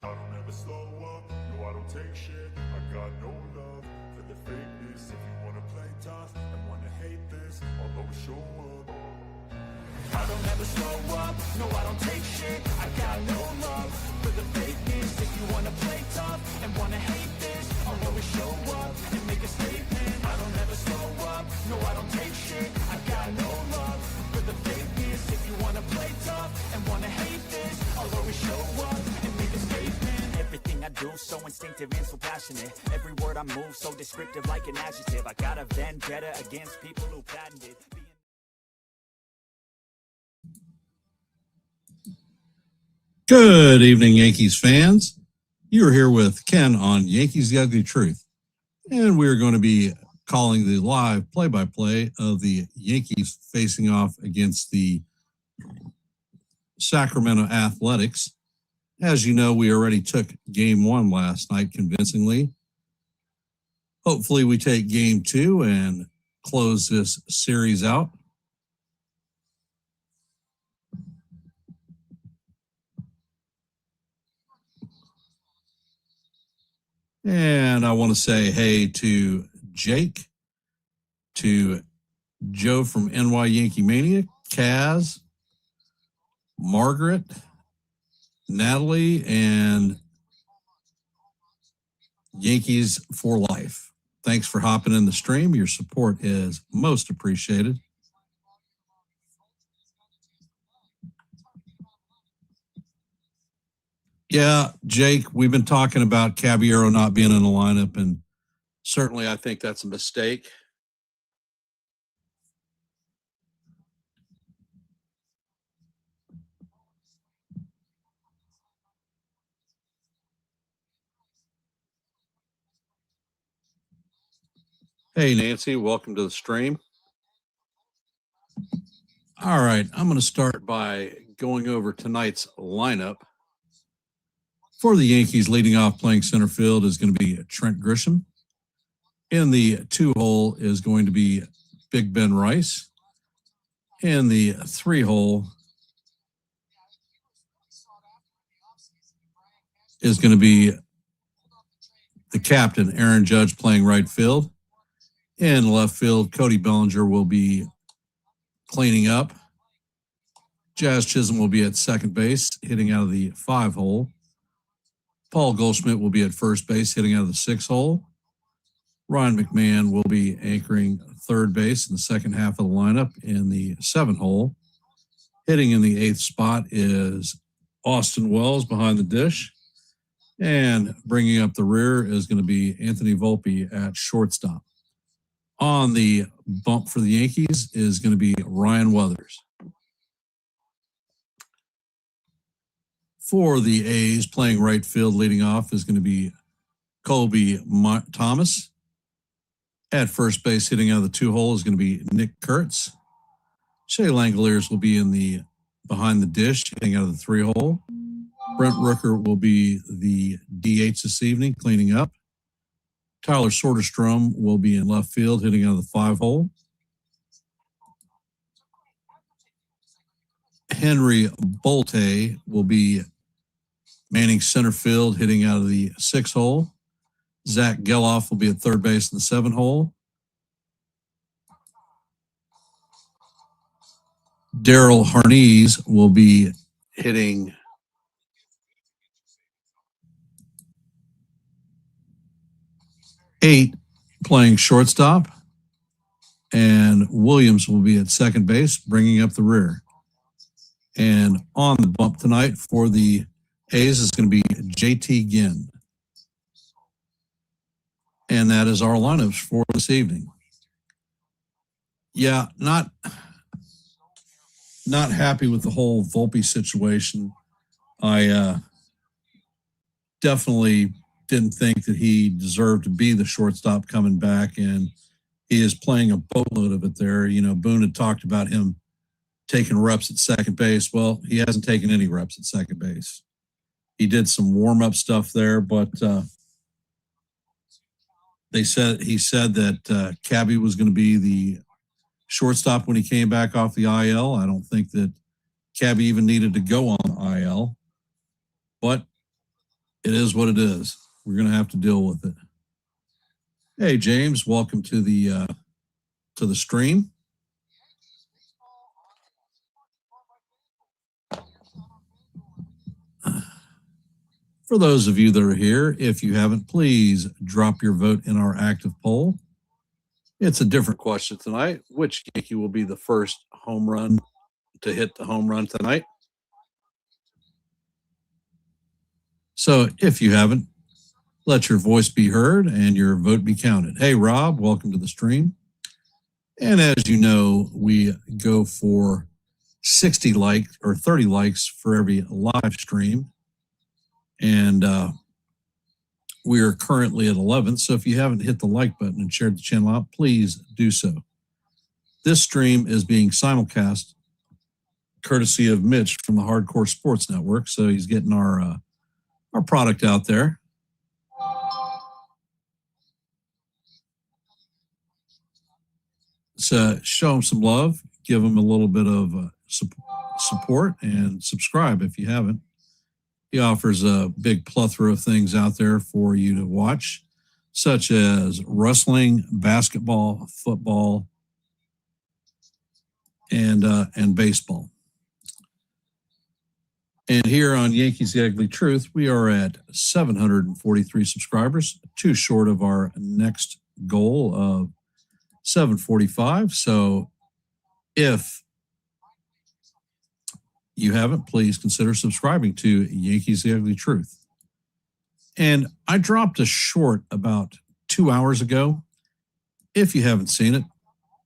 I don't ever slow up, no I don't take shit. I got no love for the fakeness. If you wanna play tough and wanna hate this, I'll always show up. I don't ever slow up, no I don't take shit. I got no love for the fakeness. If you wanna play tough and wanna hate this, I'll always show up and make a statement. I don't ever slow up, no I don't take shit. I got no love for the fakeness. If you wanna play tough and wanna hate this, I'll always show up and make a statement. Everything I do so instinctive and so passionate. Every word I move so descriptive like an adjective. I got a vendetta against people who patented Good evening, Yankees fans. You are here with Ken on Yankees The Ugly Truth, and we're going to be calling the live play-by-play of the Yankees facing off against the Sacramento Athletics. As you know, we already took Game 1 last night convincingly. Hopefully we take Game 2 and close this series out. And I want to say hey to Jake, to Joe from YankeeMania, Kaz, Margaret, Natalie, and Yankees for Life. Thanks for hopping in the stream. Your support is most appreciated. Yeah, Jake, we've been talking about Caballero not being in the lineup, and certainly I think that's a mistake. Hey, Nancy, welcome to the stream. All right, I'm going to start by going over tonight's lineup. For the Yankees, leading off playing center field is going to be Trent Grisham. In the 2-hole is going to be Big Ben Rice. In the 3-hole is going to be the captain, Aaron Judge, playing right field. In left field, Cody Bellinger will be cleaning up. Jazz Chisholm will be at second base, hitting out of the 5-hole. Paul Goldschmidt will be at first base, hitting out of the 6-hole. Ryan McMahon will be anchoring third base in the second half of the lineup in the 7-hole. Hitting in the 8th spot is Austin Wells behind the dish. And bringing up the rear is going to be Anthony Volpe at shortstop. On the bump for the Yankees is going to be Ryan Weathers. For the A's, playing right field leading off is going to be Colby Thomas. At first base, hitting out of the 2-hole is going to be Nick Kurtz. Shea Langoliers will be in the behind the dish, hitting out of the 3-hole. Brent Rooker will be the DH this evening, cleaning up. Tyler Soderstrom will be in left field, hitting out of the 5-hole. Henry Bolte will be manning center field, hitting out of the 6-hole. Zach Geloff will be at third base in the 7-hole. Daryl Harnese will be hitting eight, playing shortstop. And Williams will be at second base, bringing up the rear. And on the bump tonight for the A's is going to be JT Ginn. And that is our lineups for this evening. Yeah, not happy with the whole Volpe situation. I definitely didn't think that he deserved to be the shortstop coming back, and he is playing a boatload of it there. You know, Boone had talked about him taking reps at second base. Well, he hasn't taken any reps at second base. He did some warm-up stuff there, but he said that Cabby was going to be the shortstop when he came back off the IL. I don't think that Cabby even needed to go on IL. But It is what it is. We're going to have to deal with it. Hey, James, welcome to the stream. For those of you that are here, if you haven't, please drop your vote in our active poll. It's a different question tonight. Which Yankee will be the first home run to hit the home run tonight? So if you haven't, let your voice be heard and your vote be counted. Hey, Rob, welcome to the stream. And as you know, we go for 60 likes or 30 likes for every live stream. And we are currently at 11. So if you haven't hit the like button and shared the channel out, please do so. This stream is being simulcast courtesy of Mitch from the Hardcore Sports Network. So he's getting our product out there. So show him some love, give him a little bit of support, and subscribe if you haven't. He offers a big plethora of things out there for you to watch, such as wrestling, basketball, football, and baseball. And here on Yankees The Ugly Truth, we are at 743 subscribers, too short of our next goal of 745. So if you haven't, please consider subscribing to Yankees The Ugly Truth. And I dropped a short about 2 hours ago. If you haven't seen it,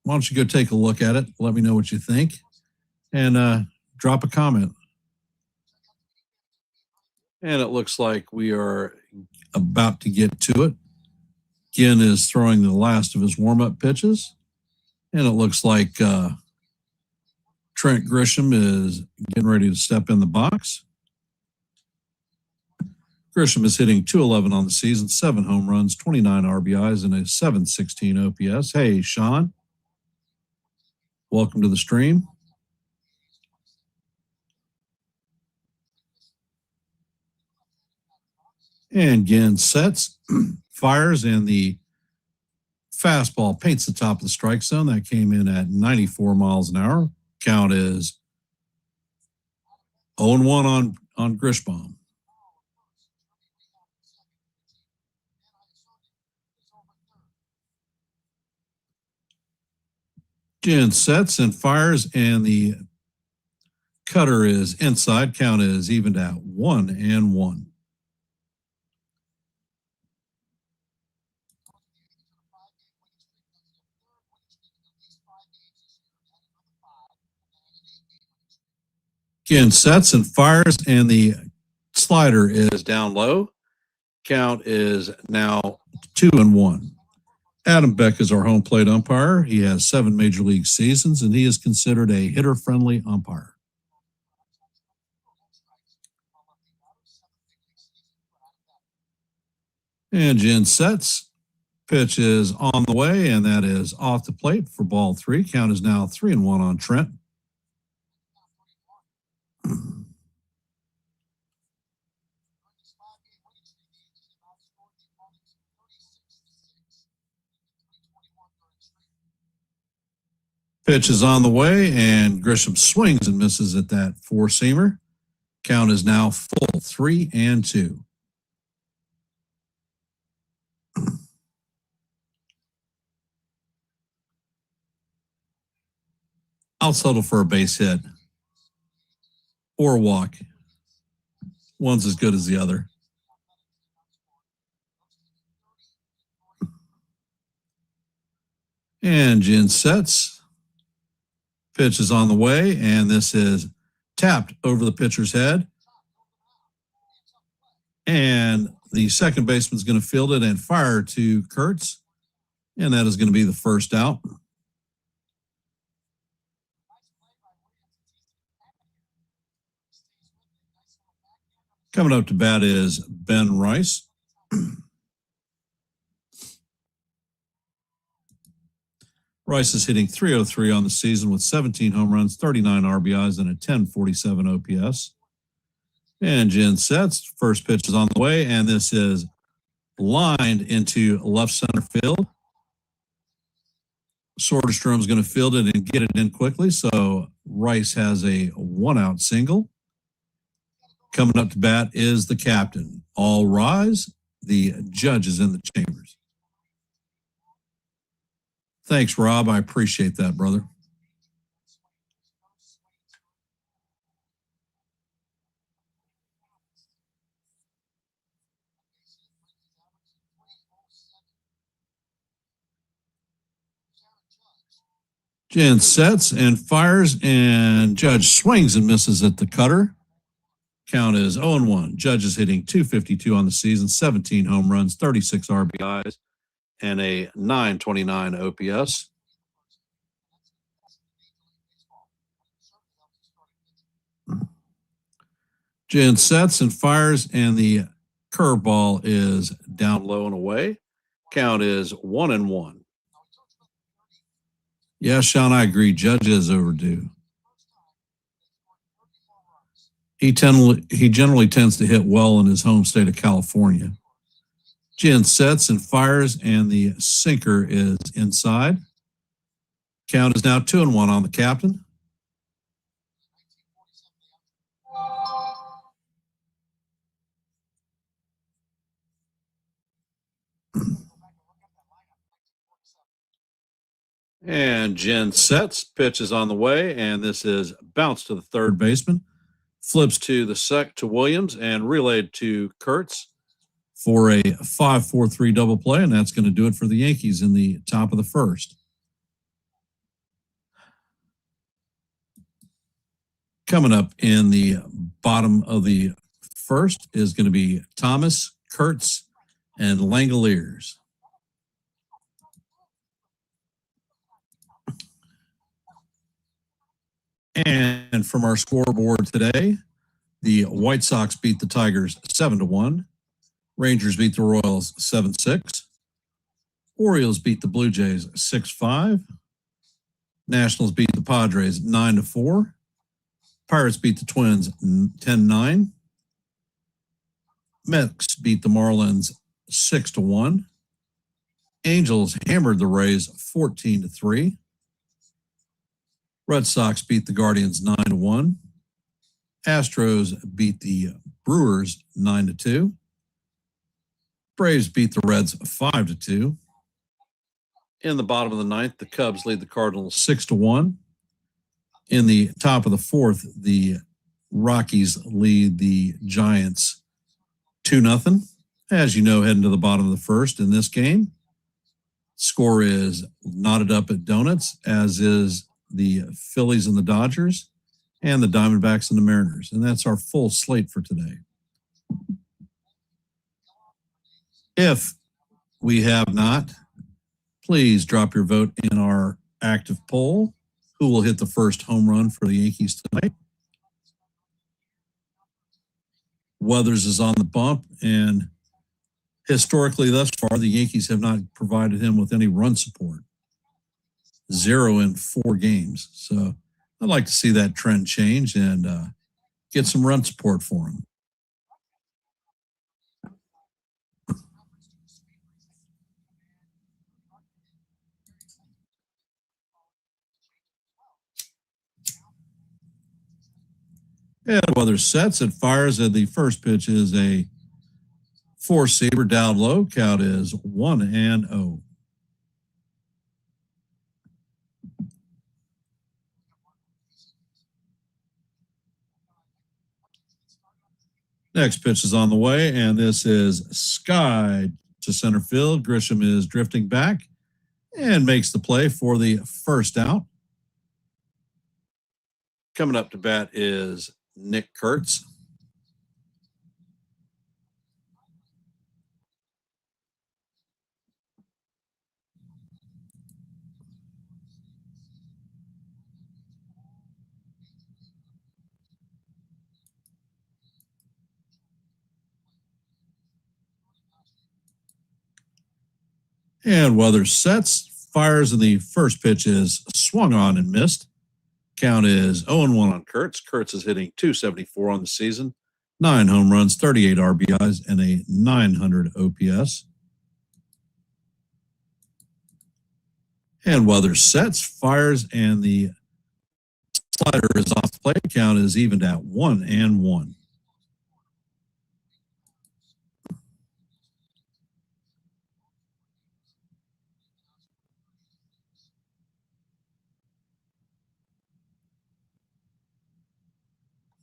why don't you go take a look at it? Let me know what you think and drop a comment. And it looks like we are about to get to it. Ginn is throwing the last of his warm-up pitches. And it looks like Trent Grisham is getting ready to step in the box. Grisham is hitting .211 on the season, 7 home runs, 29 RBIs, and a .716 OPS. Hey, Sean. Welcome to the stream. And Ginn sets, fires, and the fastball paints the top of the strike zone. That came in at 94 miles an hour. Count is 0-1 on Grisham. Ginn sets and fires, and the cutter is inside. Count is evened at 1-1. Ginn sets and fires, and the slider is down low. Count is now 2-1. Adam Beck is our home plate umpire. He has 7 major league seasons, and he is considered a hitter-friendly umpire. And Ginn sets. Pitch is on the way, and that is off the plate for ball 3. Count is now 3-1 on Trent. Pitch is on the way, and Grisham swings and misses at that 4-seamer. Count is now full, 3-2. I'll settle for a base hit or a walk. One's as good as the other. And Ginn sets. Pitch is on the way, and this is tapped over the pitcher's head. And the second baseman's going to field it and fire to Kurtz. And that is going to be the first out. Coming up to bat is Ben Rice. Rice is hitting .303 on the season with 17 home runs, 39 RBIs, and a .1047 OPS. And Jen sets. First pitch is on the way, and this is lined into left center field. Soderstrom's going to field it and get it in quickly, so Rice has a one-out single. Coming up to bat is the captain. All rise. The judge is in the chambers. Thanks, Rob. I appreciate that, brother. Jen sets and fires, and Judge swings and misses at the cutter. Count is 0-1. Judge is hitting .252 on the season, 17 home runs, 36 RBIs, and a .929 OPS. Jen sets and fires, and the curveball is down low and away. Count is 1-1. Yeah, Sean, I agree. Judge is overdue. He generally tends to hit well in his home state of California. Jen sets and fires, and the sinker is inside. Count is now 2-1 on the captain. And Jen sets, pitch is on the way, and this is bounced to the third baseman. Flips to the to Williams and relayed to Kurtz for a 5-4-3 double play, and that's going to do it for the Yankees in the top of the first. Coming up in the bottom of the first is going to be Thomas, Kurtz, and Langoliers. And from our scoreboard today, the White Sox beat the Tigers 7-1. Rangers beat the Royals 7-6. Orioles beat the Blue Jays 6-5. Nationals beat the Padres 9-4. Pirates beat the Twins 10-9. Mets beat the Marlins 6-1. Angels hammered the Rays 14-3. Red Sox beat the Guardians 9-1. Astros beat the Brewers 9-2. Braves beat the Reds 5-2. In the bottom of the ninth, the Cubs lead the Cardinals 6-1. In the top of the fourth, the Rockies lead the Giants 2-0. As you know, heading to the bottom of the first in this game, score is knotted up at donuts, as is the Phillies and the Dodgers, and the Diamondbacks and the Mariners. And that's our full slate for today. If we have not, please drop your vote in our active poll. Who will hit the first home run for the Yankees tonight? Weathers is on the bump, and historically thus far, the Yankees have not provided him with any run support. 0 in 4 games. So I'd like to see that trend change and get some run support for him. And Weathers sets and fires, and the first pitch is a 4-seamer down low. Count is 1-0. Next pitch is on the way, and this is sky to center field. Grisham is drifting back and makes the play for the first out. Coming up to bat is Nick Kurtz. And Weathers sets, fires, and the first pitch is swung on and missed. Count is 0-1 on Kurtz. Kurtz is hitting .274 on the season, 9 home runs, 38 RBIs, and a 900 OPS. And Weather sets, fires, and the slider is off the plate. Count is evened at 1-1.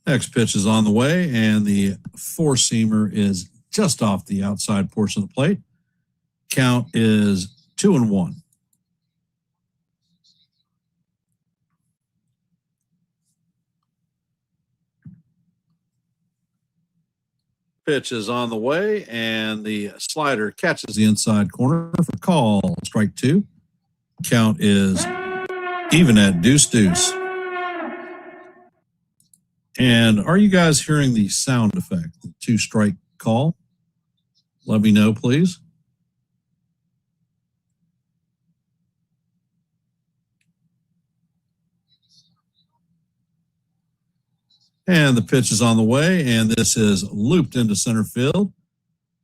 Next pitch is on the way, and the four-seamer is just off the outside portion of the plate. Count is 2-1. Pitch is on the way, and the slider catches the inside corner for call. Strike 2. Count is even at deuce. And are you guys hearing the sound effect, the 2-strike call? Let me know, please. And the pitch is on the way, and this is looped into center field.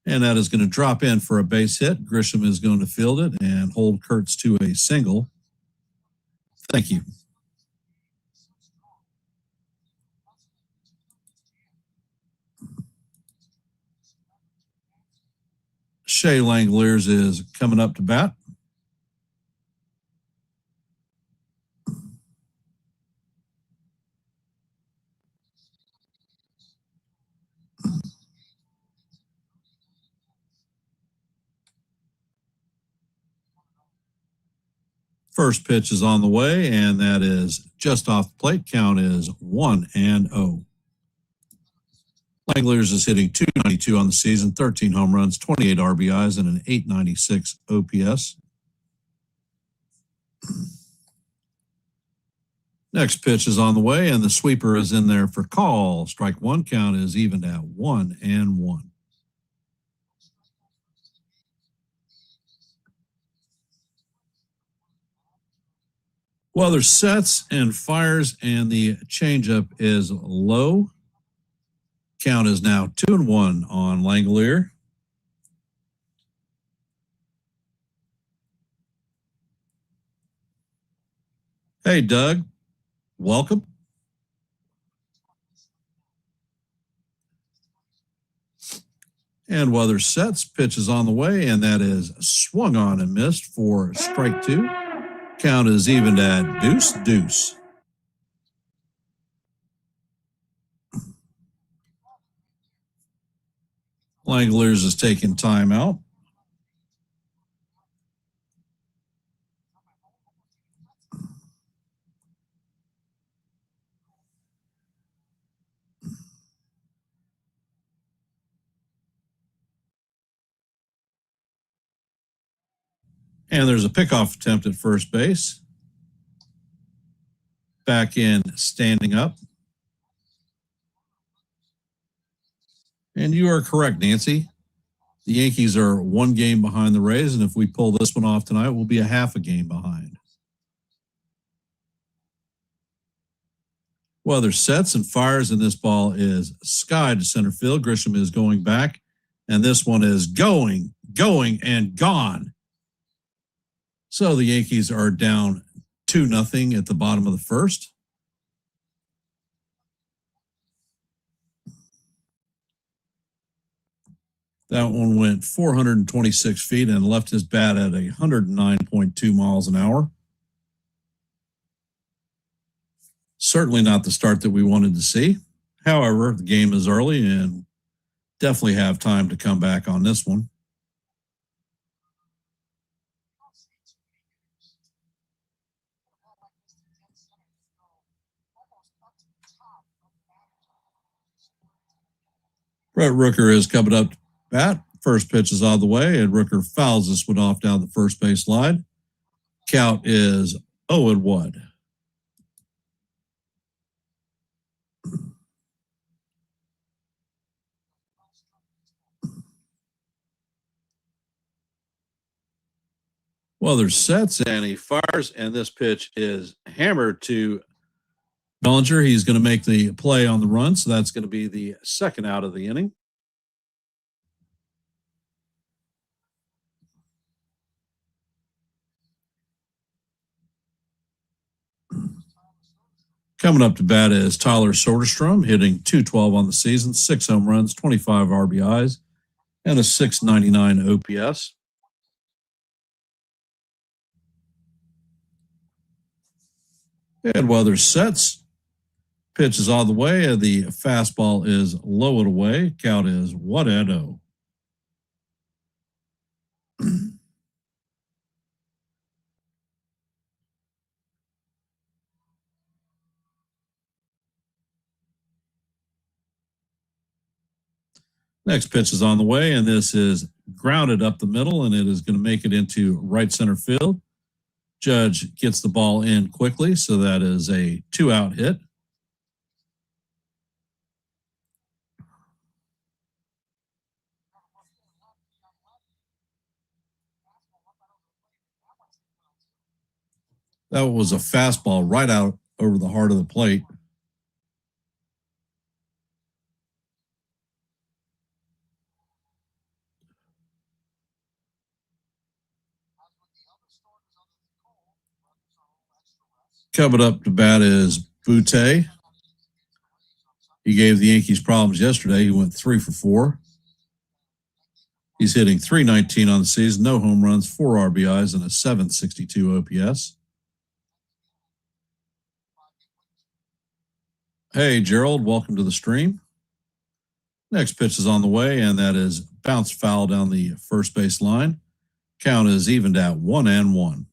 And that is going to drop in for a base hit. Grisham is going to field it and hold Kurtz to a single. Thank you. Shea Langoliers is coming up to bat. First pitch is on the way, and that is just off the plate. Count is 1-0. Langoliers is hitting .292 on the season, 13 home runs, 28 RBIs, and an .896 OPS. Next pitch is on the way, and the sweeper is in there for call. Strike 1. Count is evened at 1-1. Weather sets and fires, and the changeup is low. Count is now 2-1 on Langolier. Hey, Doug. Welcome. And Weather sets, pitch is on the way, and that is swung on and missed for strike 2. Count is evened at deuce. Langoliers is taking time out. And there's a pickoff attempt at first base. Back in standing up. And you are correct, Nancy. The Yankees are 1 game behind the Rays, and if we pull this one off tonight, we'll be a half a game behind. Weather sets and fires, and this ball is skied to center field. Grisham is going back, and this one is going, and gone. So the Yankees are down 2-0 at the bottom of the first. That one went 426 feet and left his bat at 109.2 miles an hour. Certainly not the start that we wanted to see. However, the game is early and definitely have time to come back on this one. Brett Rooker is coming up to bat. First pitch is out of the way, and Rooker fouls this one off down the first base line. Count is 0-1. Weather sets and he fires, and this pitch is hammered to Bellinger, he's going to make the play on the run, so that's going to be the second out of the inning. Coming up to bat is Tyler Soderstrom, hitting .212 on the season, 6 home runs, 25 RBIs, and a .699 OPS. And Weathers sets. Pitch is on the way, and the fastball is low and away. Count is 1-0. Next pitch is on the way, and this is grounded up the middle, and it is going to make it into right center field. Judge gets the ball in quickly, so that is a 2-out hit. That was a fastball right out over the heart of the plate. Coming up to bat is Butte. He gave the Yankees problems yesterday. He went 3 for 4. He's hitting .319 on the season, no home runs, 4 RBIs, and a .762 OPS. Hey, Gerald, welcome to the stream. Next pitch is on the way, and that is bounce foul down the first base line. Count is evened at 1-1.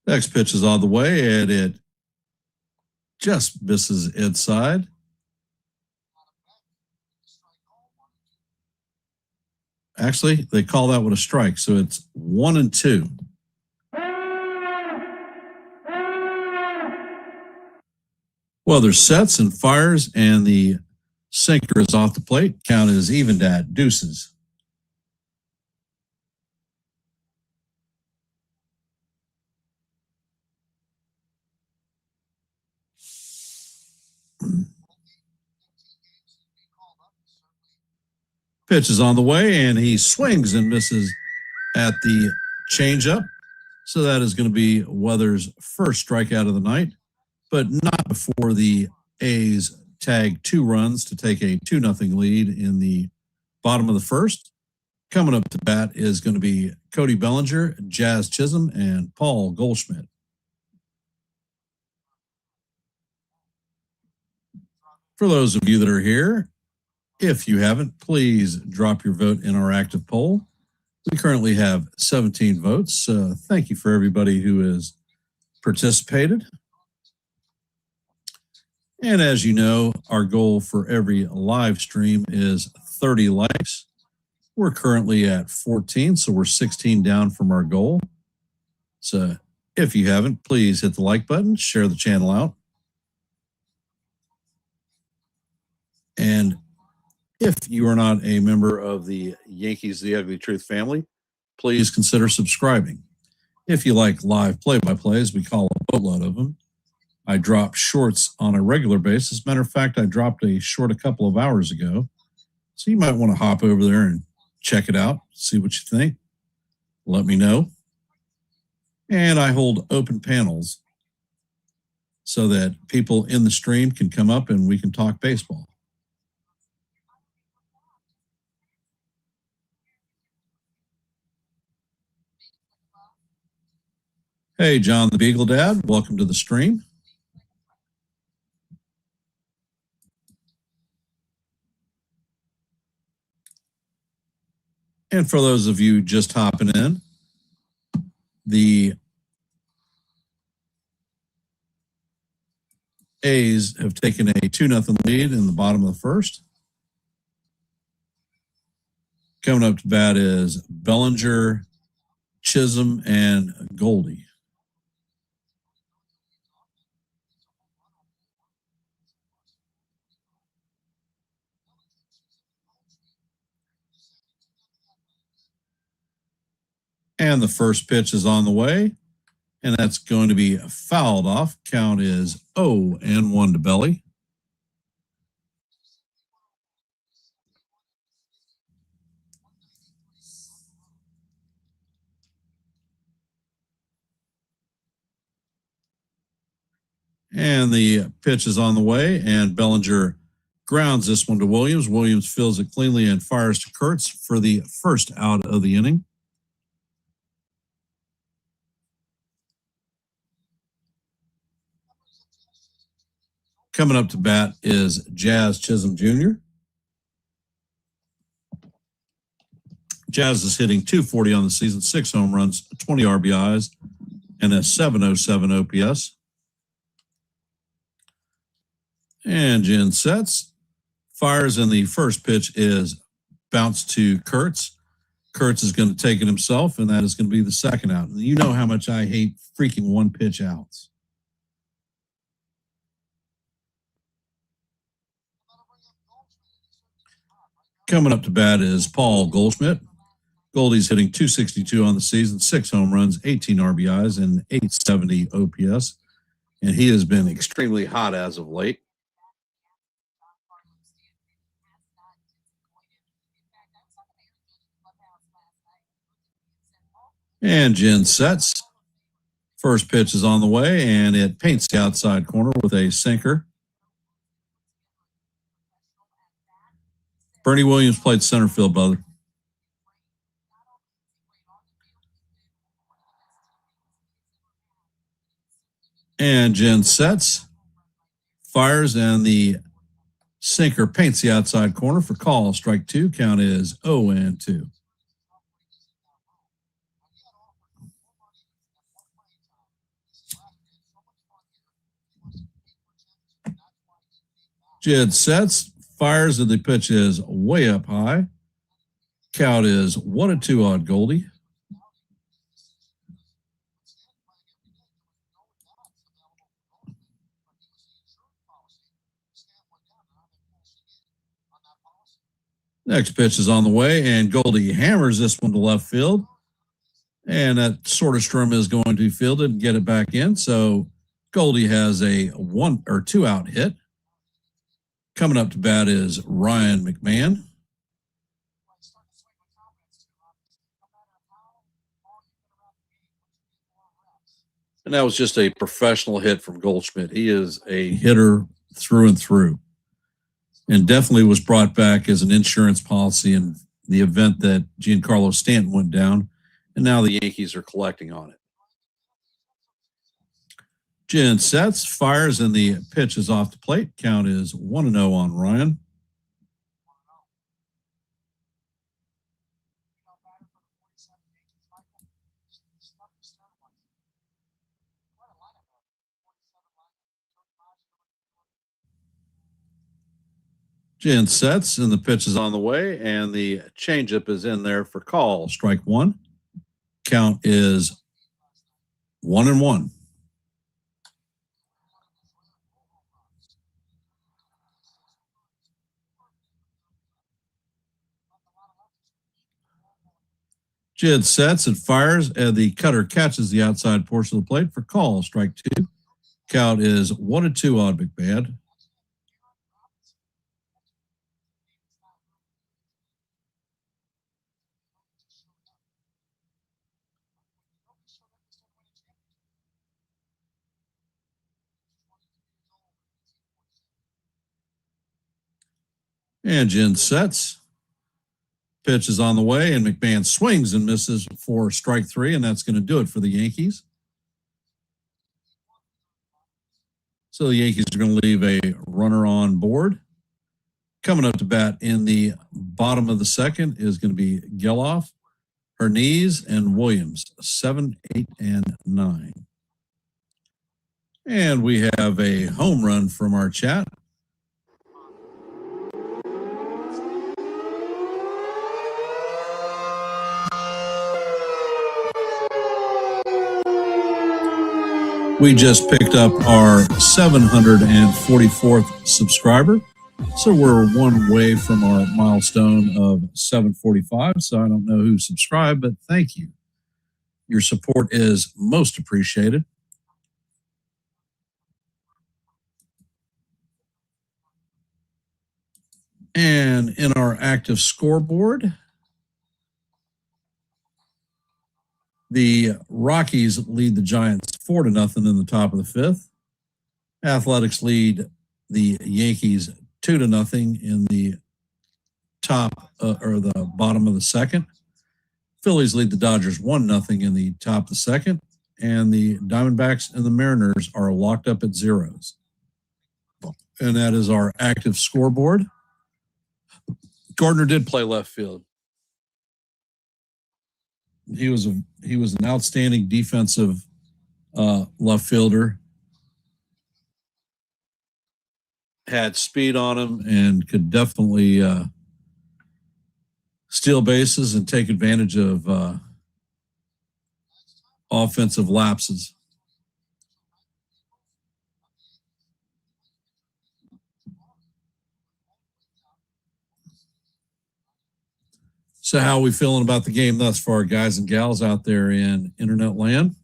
Next pitch is on the way, and it just misses inside. Actually, they call that one a strike, so it's 1-2. Well, there's sets and fires, and the sinker is off the plate. Count is evened at deuces. Pitch is on the way, and he swings and misses at the changeup. So that is going to be Weathers' first strikeout of the night, but not before the A's tag 2 runs to take a 2-0 lead in the bottom of the first. Coming up to bat is going to be Cody Bellinger, Jazz Chisholm, and Paul Goldschmidt. For those of you that are here, if you haven't, please drop your vote in our active poll. We currently have 17 votes. Thank you for everybody who has participated. And as you know, our goal for every live stream is 30 likes. We're currently at 14, so we're 16 down from our goal. So if you haven't, please hit the like button, share the channel out. And if you are not a member of the Yankees The Ugly Truth family, please consider subscribing. If you like live play-by-plays, we call a boatload of them. I drop shorts on a regular basis. Matter of fact, I dropped a short a couple of hours ago. So you might want to hop over there and check it out, see what you think. Let me know. And I hold open panels so that people in the stream can come up and we can talk baseball. Hey, John the Beagle Dad, welcome to the stream. And for those of you just hopping in, the A's have taken a 2-0 lead in the bottom of the first. Coming up to bat is Bellinger, Chisholm, and Goldie. And the first pitch is on the way, and that's going to be fouled off. Count is 0-1 to Belly. And the pitch is on the way, and Bellinger grounds this one to Williams. Williams fills it cleanly and fires to Kurtz for the first out of the inning. Coming up to bat is Jazz Chisholm Jr. Jazz is hitting .240 on the season, 6 home runs, 20 RBIs, and a .707 OPS. And Jen sets, fires, and the first pitch is bounced to Kurtz. Kurtz is going to take it himself, and that is going to be the second out. And you know how much I hate freaking one-pitch outs. Coming up to bat is Paul Goldschmidt. Goldie's hitting .262 on the season, 6 home runs, 18 RBIs, and 870 OPS. And he has been extremely hot as of late. And Jen sets. First pitch is on the way, and it paints the outside corner with a sinker. Bernie Williams played center field, brother. And Jen sets, fires, and the sinker paints the outside corner for call. Strike 2. Count is 0-2. Jed sets, fires, and the pitch is way up high. Count is 1-2 on Goldie. Next pitch is on the way, and Goldie hammers this one to left field. And that Soderstrom is going to field it and get it back in. So Goldie has a 1 or 2 out hit. Coming up to bat is Ryan McMahon. And that was just a professional hit from Goldschmidt. He is a hitter through and through, and definitely was brought back as an insurance policy in the event that Giancarlo Stanton went down, and now the Yankees are collecting on it. Jen sets, fires, and the pitch is off the plate. Count is 1-0 on Ryan. Jen sets, and the pitch is on the way, and the changeup is in there for call. Strike 1. Count is 1-1. Jed sets and fires, and the cutter catches the outside portion of the plate for call. Strike 2. Count is 1-2 on McMahon. And Jen sets. Pitch is on the way, and McMahon swings and misses for strike 3, and that's going to do it for the Yankees. So the Yankees are going to leave a runner on board. Coming up to bat in the bottom of the second is going to be Geloff, Hernandez, and Williams, 7, 8, and 9. And we have a home run from our chat. We just picked up our 744th subscriber. So we're one way from our milestone of 745. So I don't know who subscribed, but thank you. Your support is most appreciated. And in our active scoreboard, the Rockies lead the Giants 4-0 in the top of the fifth. Athletics lead the Yankees 2-0 in the top or the bottom of the second. Phillies lead the Dodgers 1-0 in the top of the second. And the Diamondbacks and the Mariners are locked up at zeros. And that is our active scoreboard. Gardner did play left field. He was an outstanding defensive left fielder. Had speed on him and could definitely steal bases and take advantage of offensive lapses. So how are we feeling about the game thus far, guys and gals out there in internet land?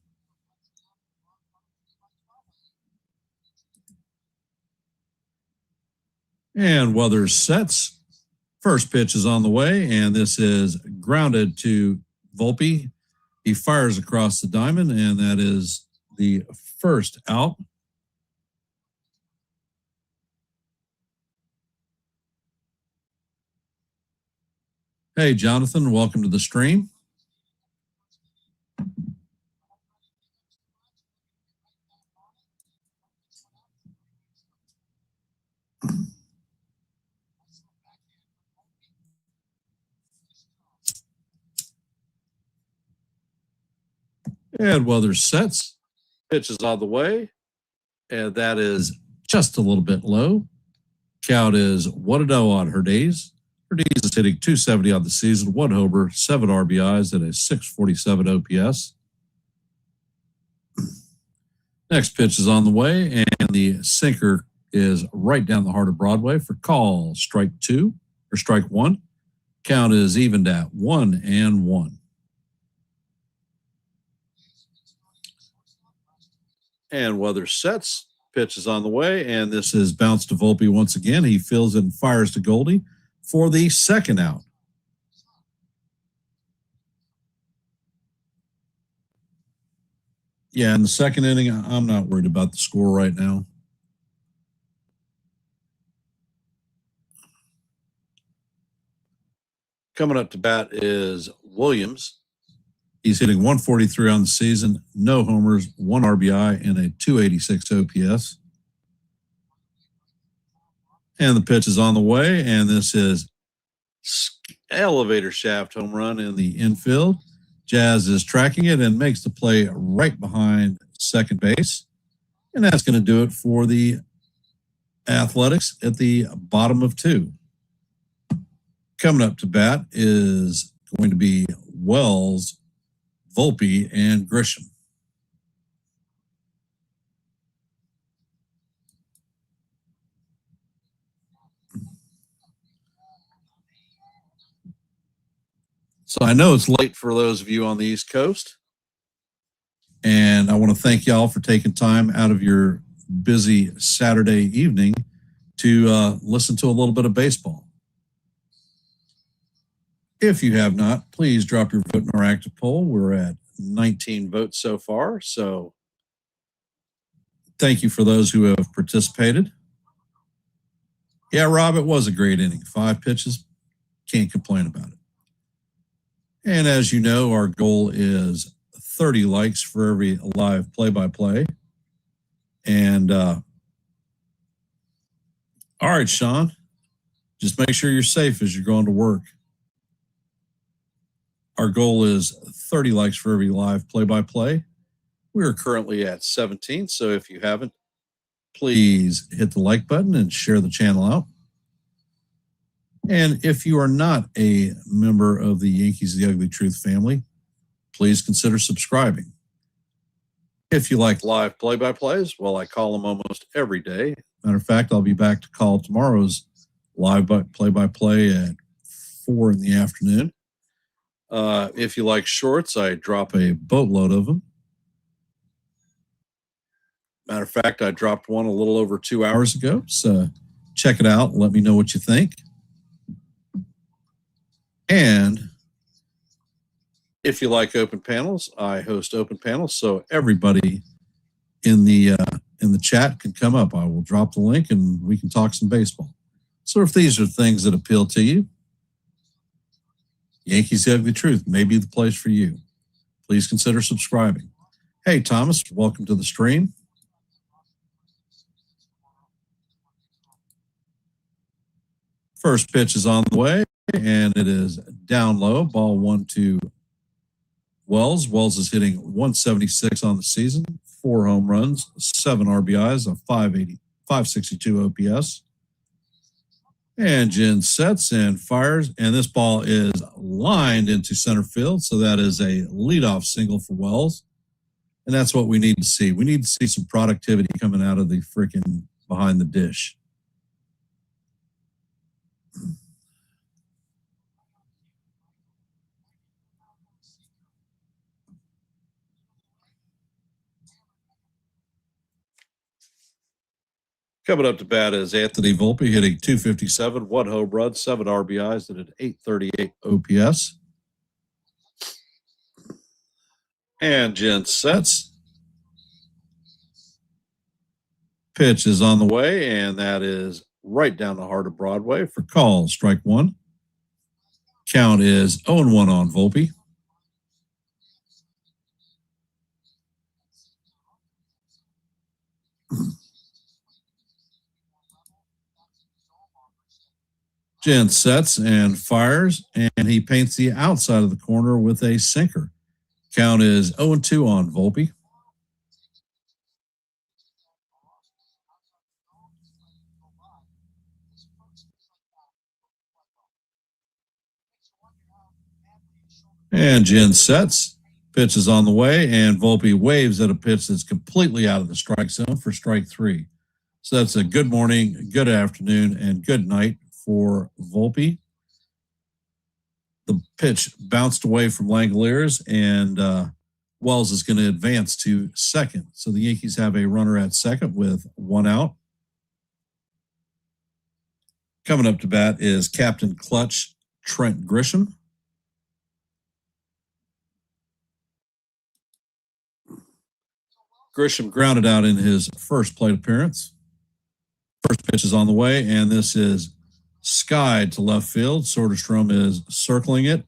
And Weathers sets. First pitch is on the way, and this is grounded to Volpe. He fires across the diamond, and that is the first out. Hey, Jonathan, welcome to the stream. And Weathers sets. Pitch is on the way, and that is just a little bit low. Count is 1-0 on Herdays. Herdays is hitting .270 on the season, 1 homer, 7 RBIs, and a .647 OPS. Next pitch is on the way, and the sinker is right down the heart of Broadway for call. Strike one. Count is evened at 1-1. And Weathers sets. Pitch is on the way, and this is bounced to Volpe once again. He fields and fires to Goldie for the second out. Yeah, in the second inning, I'm not worried about the score right now. Coming up to bat is Williams. He's hitting .143 on the season, no homers, 1 RBI, and a .286 OPS. And the pitch is on the way, and this is elevator shaft home run in the infield. Jazz is tracking it and makes the play right behind second base. And that's going to do it for the Athletics at the bottom of 2. Coming up to bat is going to be Wells, Volpe, and Grisham. So I know it's late for those of you on the East Coast. And I want to thank y'all for taking time out of your busy Saturday evening to listen to a little bit of baseball. If you have not, please drop your vote in our active poll. We're at 19 votes so far. So thank you for those who have participated. Yeah, Rob, it was a great inning. 5 pitches. Can't complain about it. And as you know, our goal is 30 likes for every live play-by-play. And all right, Sean, just make sure you're safe as you're going to work. Our goal is 30 likes for every live play-by-play. We are currently at 17, so if you haven't, please hit the like button and share the channel out. And if you are not a member of the Yankees The Ugly Truth family, please consider subscribing. If you like live play-by-plays, well, I call them almost every day. Matter of fact, I'll be back to call tomorrow's live play-by-play at 4 in the afternoon. If you like shorts, I drop a boatload of them. Matter of fact, I dropped one a little over 2 hours ago. So check it out. Let me know what you think. And if you like open panels, I host open panels, so everybody in the chat can come up. I will drop the link and we can talk some baseball. So if these are things that appeal to you, Yankees The Ugly Truth may be the place for you. Please consider subscribing. Hey, Thomas, welcome to the stream. First pitch is on the way, and it is down low. Ball 1 to Wells. Wells is hitting 176 on the season, 4 home runs, 7 RBIs, a 562 OPS. And Jen sets and fires, and this ball is lined into center field, so that is a leadoff single for Wells. And that's what we need to see. We need to see some productivity coming out of the freaking behind the dish. Coming up to bat is Anthony Volpe, hitting 257, 1 home run, 7 RBIs, and an 838 OPS. And Jen sets. Pitch is on the way, and that is right down the heart of Broadway for call, strike 1. Count is 0-1 on Volpe. Jen sets and fires, and he paints the outside of the corner with a sinker. Count is 0-2 on Volpe. And Jen sets. Pitch is on the way, and Volpe waves at a pitch that's completely out of the strike zone for strike 3. So that's a good morning, good afternoon, and good night for Volpe. The pitch bounced away from Langoliers, and Wells is going to advance to second. So the Yankees have a runner at second with 1 out. Coming up to bat is Captain Clutch Trent Grisham. Grisham grounded out in his first plate appearance. First pitch is on the way, and this is skied to left field. Soderstrom is circling it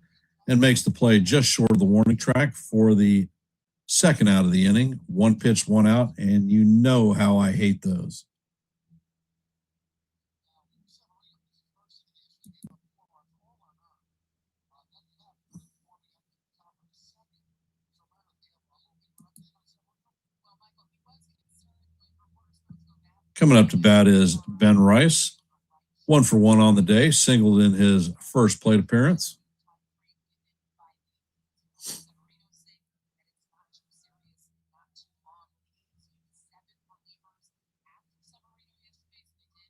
and makes the play just short of the warning track for the second out of the inning. 1 pitch, 1 out, and you know how I hate those. Coming up to bat is Ben Rice. 1 for 1 on the day, singled in his first plate appearance.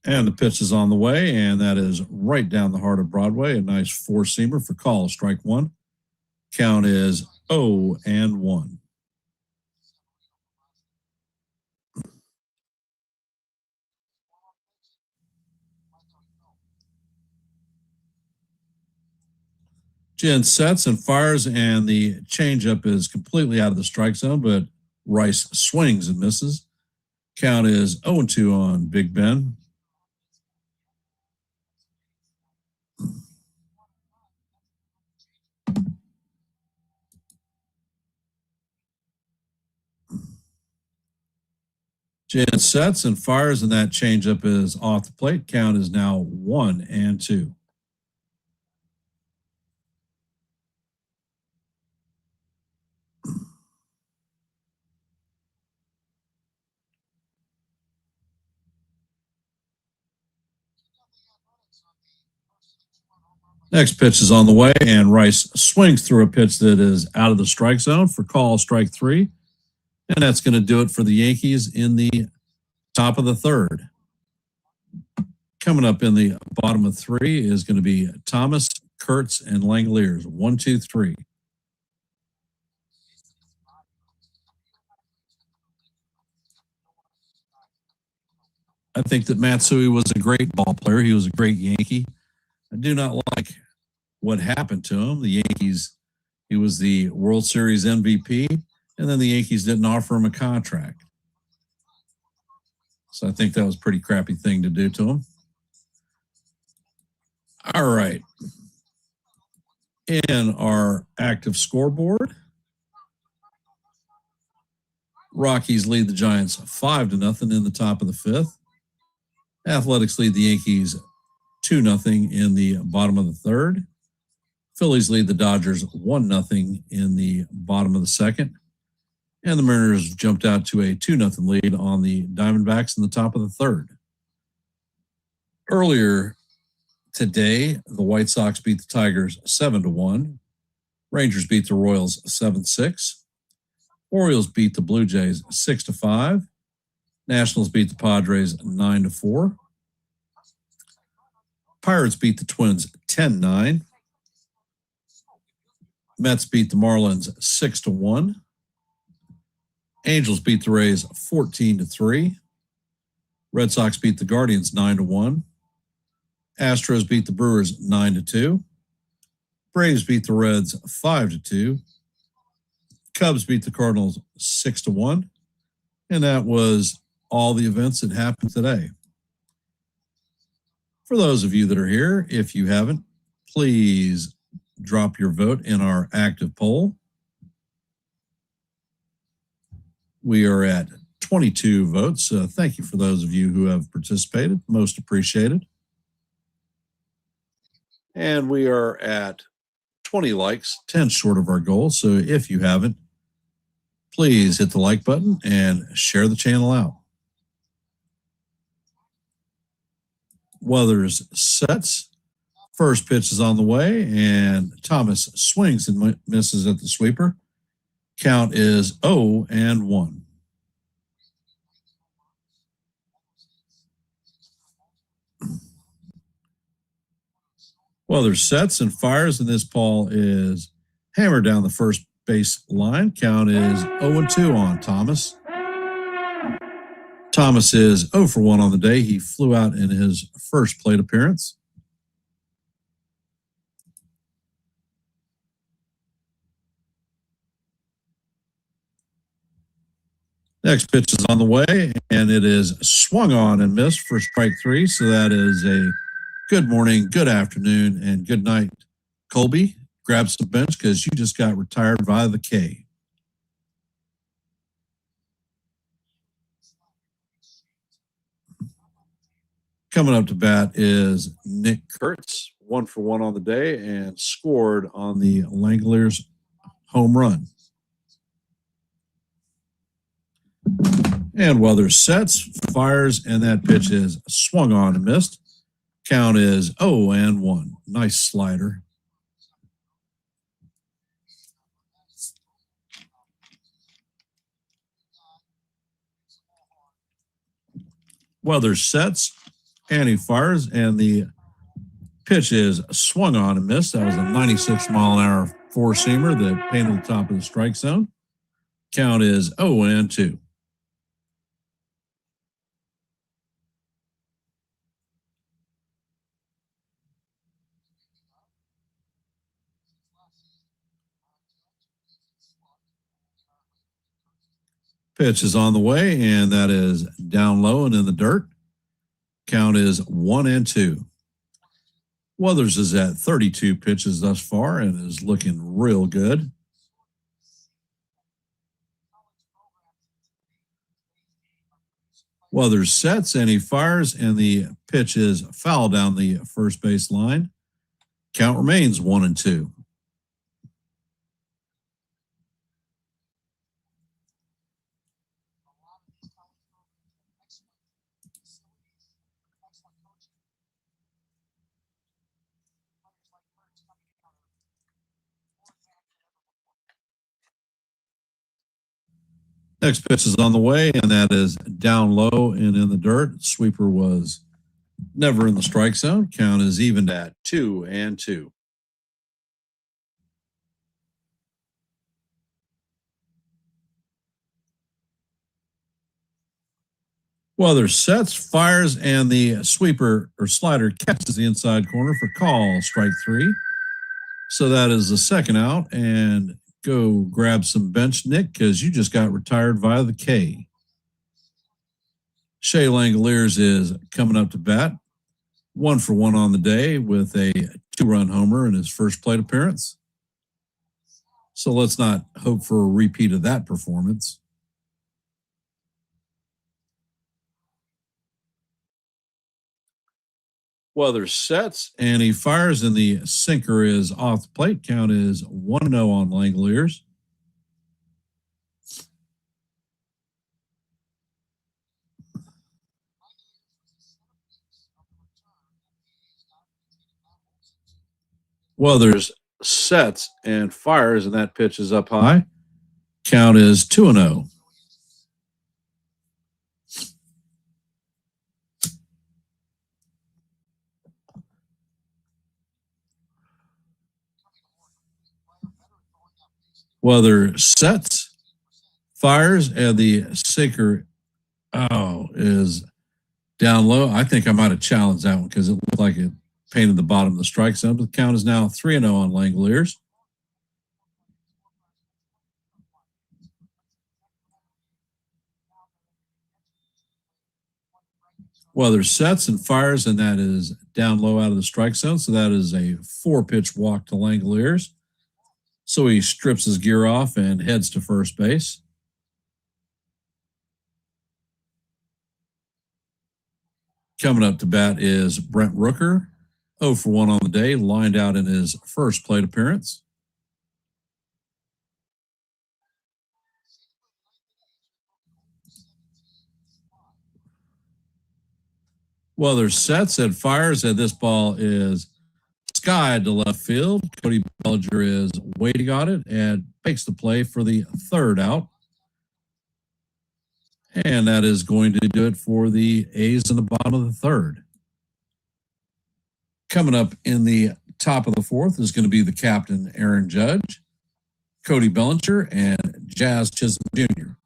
And the pitch is on the way, and that is right down the heart of Broadway. A nice 4-seamer for call, strike 1. Count is 0-1. Jen sets and fires, and the changeup is completely out of the strike zone, but Rice swings and misses. Count is 0-2 on Big Ben. Jen sets and fires, and that changeup is off the plate. Count is now 1-2. Next pitch is on the way, and Rice swings through a pitch that is out of the strike zone for call, strike 3. And that's going to do it for the Yankees in the top of the third. Coming up in the bottom of 3 is going to be Thomas, Kurtz, and Langoliers. 1, 2, 3. I think that Matsui was a great ball player. He was a great Yankee. I do not like what happened to him. The Yankees, he was the World Series MVP, and then the Yankees didn't offer him a contract. So I think that was a pretty crappy thing to do to him. All right. In our active scoreboard, Rockies lead the Giants 5-0 in the top of the fifth. Athletics lead the Yankees 2-0 in the bottom of the third. Phillies lead the Dodgers 1-0 in the bottom of the second. And the Mariners jumped out to a 2-0 lead on the Diamondbacks in the top of the third. Earlier today, the White Sox beat the Tigers 7-1. Rangers beat the Royals 7-6. Orioles beat the Blue Jays 6-5. Nationals beat the Padres 9-4. Pirates beat the Twins 10-9. Mets beat the Marlins 6-1. Angels beat the Rays 14-3. Red Sox beat the Guardians 9-1. Astros beat the Brewers 9-2. Braves beat the Reds 5-2. Cubs beat the Cardinals 6-1. And that was all the events that happened today. For those of you that are here, if you haven't, please drop your vote in our active poll. We are at 22 votes. Thank you for those of you who have participated. Most appreciated. And we are at 20 likes, 10 short of our goal. So if you haven't, please hit the like button and share the channel out. Weathers sets. First pitch is on the way, and Thomas swings and misses at the sweeper. Count is 0-1. Weathers sets and fires, and this ball is hammered down the first base line. Count is 0-2 on Thomas. Thomas is 0-1 on the day. He flew out in his first plate appearance. Next pitch is on the way, and it is swung on and missed for strike three. So that is a good morning, good afternoon, and good night, Colby. Grab some bench because you just got retired via the K. Coming up to bat is Nick Kurtz, 1-for-1 on the day, and scored on the Langoliers home run. And Weathers sets, fires, and that pitch is swung on and missed. Count is 0-1. Nice slider. Weathers sets, and he fires, and the pitch is swung on and missed. That was a 96-mile-an-hour four-seamer that painted the top of the strike zone. Count is 0-2. Pitch is on the way, and that is down low and in the dirt. Count is 1-2. Weathers is at 32 pitches thus far and is looking real good. Weathers sets, and he fires, and the pitch is foul down the first base line. Count remains 1-2. Next pitch is on the way, and that is down low and in the dirt. Sweeper was never in the strike zone. Count is evened at 2-2. Weather sets, fires, and the sweeper or slider catches the inside corner for call, strike 3. So that is the second out, and go grab some bench, Nick, because you just got retired via the K. Shea Langoliers is coming up to bat, 1 for 1 on the day with a 2-run homer in his first plate appearance. So let's not hope for a repeat of that performance. Weather sets, and he fires, and the sinker is off the plate. Count is 1-0 on Langoliers. Weathers sets and fires, and that pitch is up high. Count is 2-0. Weather sets, fires, and the sinker is down low. I think I might have challenged that one because it looked like it painted the bottom of the strike zone. But the count is now 3-0 on Langoliers. Weather sets and fires, and that is down low out of the strike zone. So that is a 4-pitch walk to Langoliers. So he strips his gear off and heads to first base. Coming up to bat is Brent Rooker, 0 for 1 on the day, lined out in his first plate appearance. Weather sets and fires, and this ball is skied to left field. Cody Bellinger is waiting on it and makes the play for the third out. And that is going to do it for the A's in the bottom of the third. Coming up in the top of the fourth is going to be the captain, Aaron Judge, Cody Bellinger, and Jazz Chisholm Jr.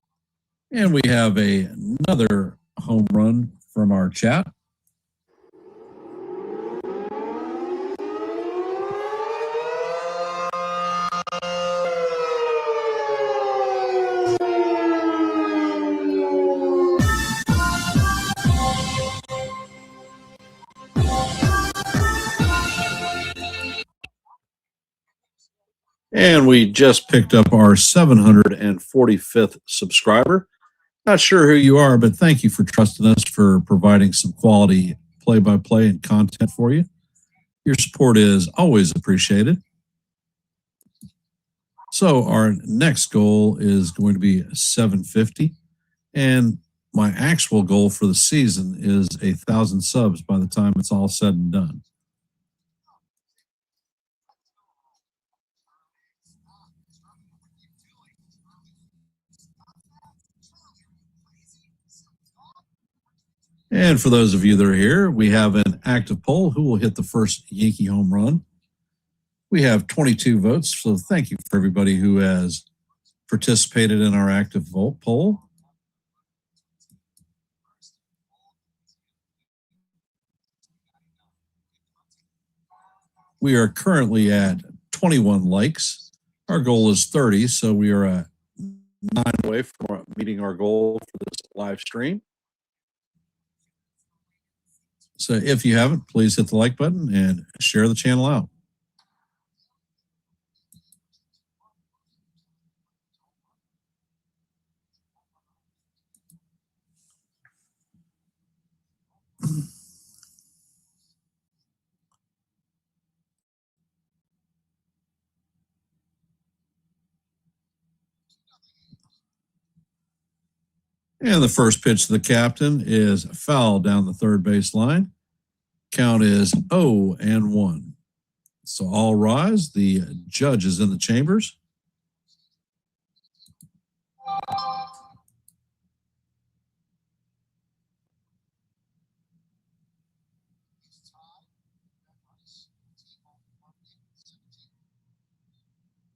And we have another home run from our chat. And we just picked up our 745th subscriber. Not sure who you are, but thank you for trusting us, for providing some quality play-by-play and content for you. Your support is always appreciated. So our next goal is going to be 750. And my actual goal for the season is 1,000 subs by the time it's all said and done. And for those of you that are here, we have an active poll. Who will hit the first Yankee home run? We have 22 votes, so thank you for everybody who has participated in our active vote poll. We are currently at 21 likes. Our goal is 30, so we are at 9 away from meeting our goal for this live stream. So if you haven't, please hit the like button and share the channel out. And the first pitch to the captain is foul down the third base line. Count is 0-1. So all rise. The judge is in the chambers.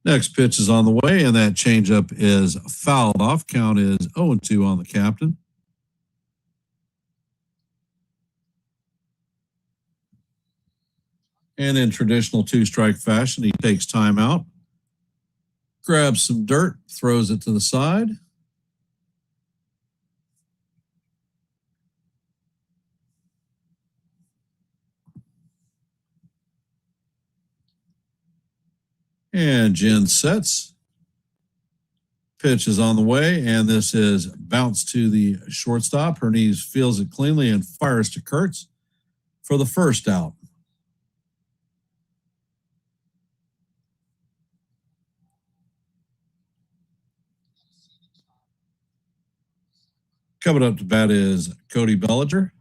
Next pitch is on the way, and that changeup is fouled off. Count is 0-2 on the captain. And in traditional two-strike fashion, he takes time out, grabs some dirt, throws it to the side. And Jen sets. Pitch is on the way, and this is bounced to the shortstop. Hernes feels it cleanly and fires to Kurtz for the first out. Coming up to bat is Cody Bellinger.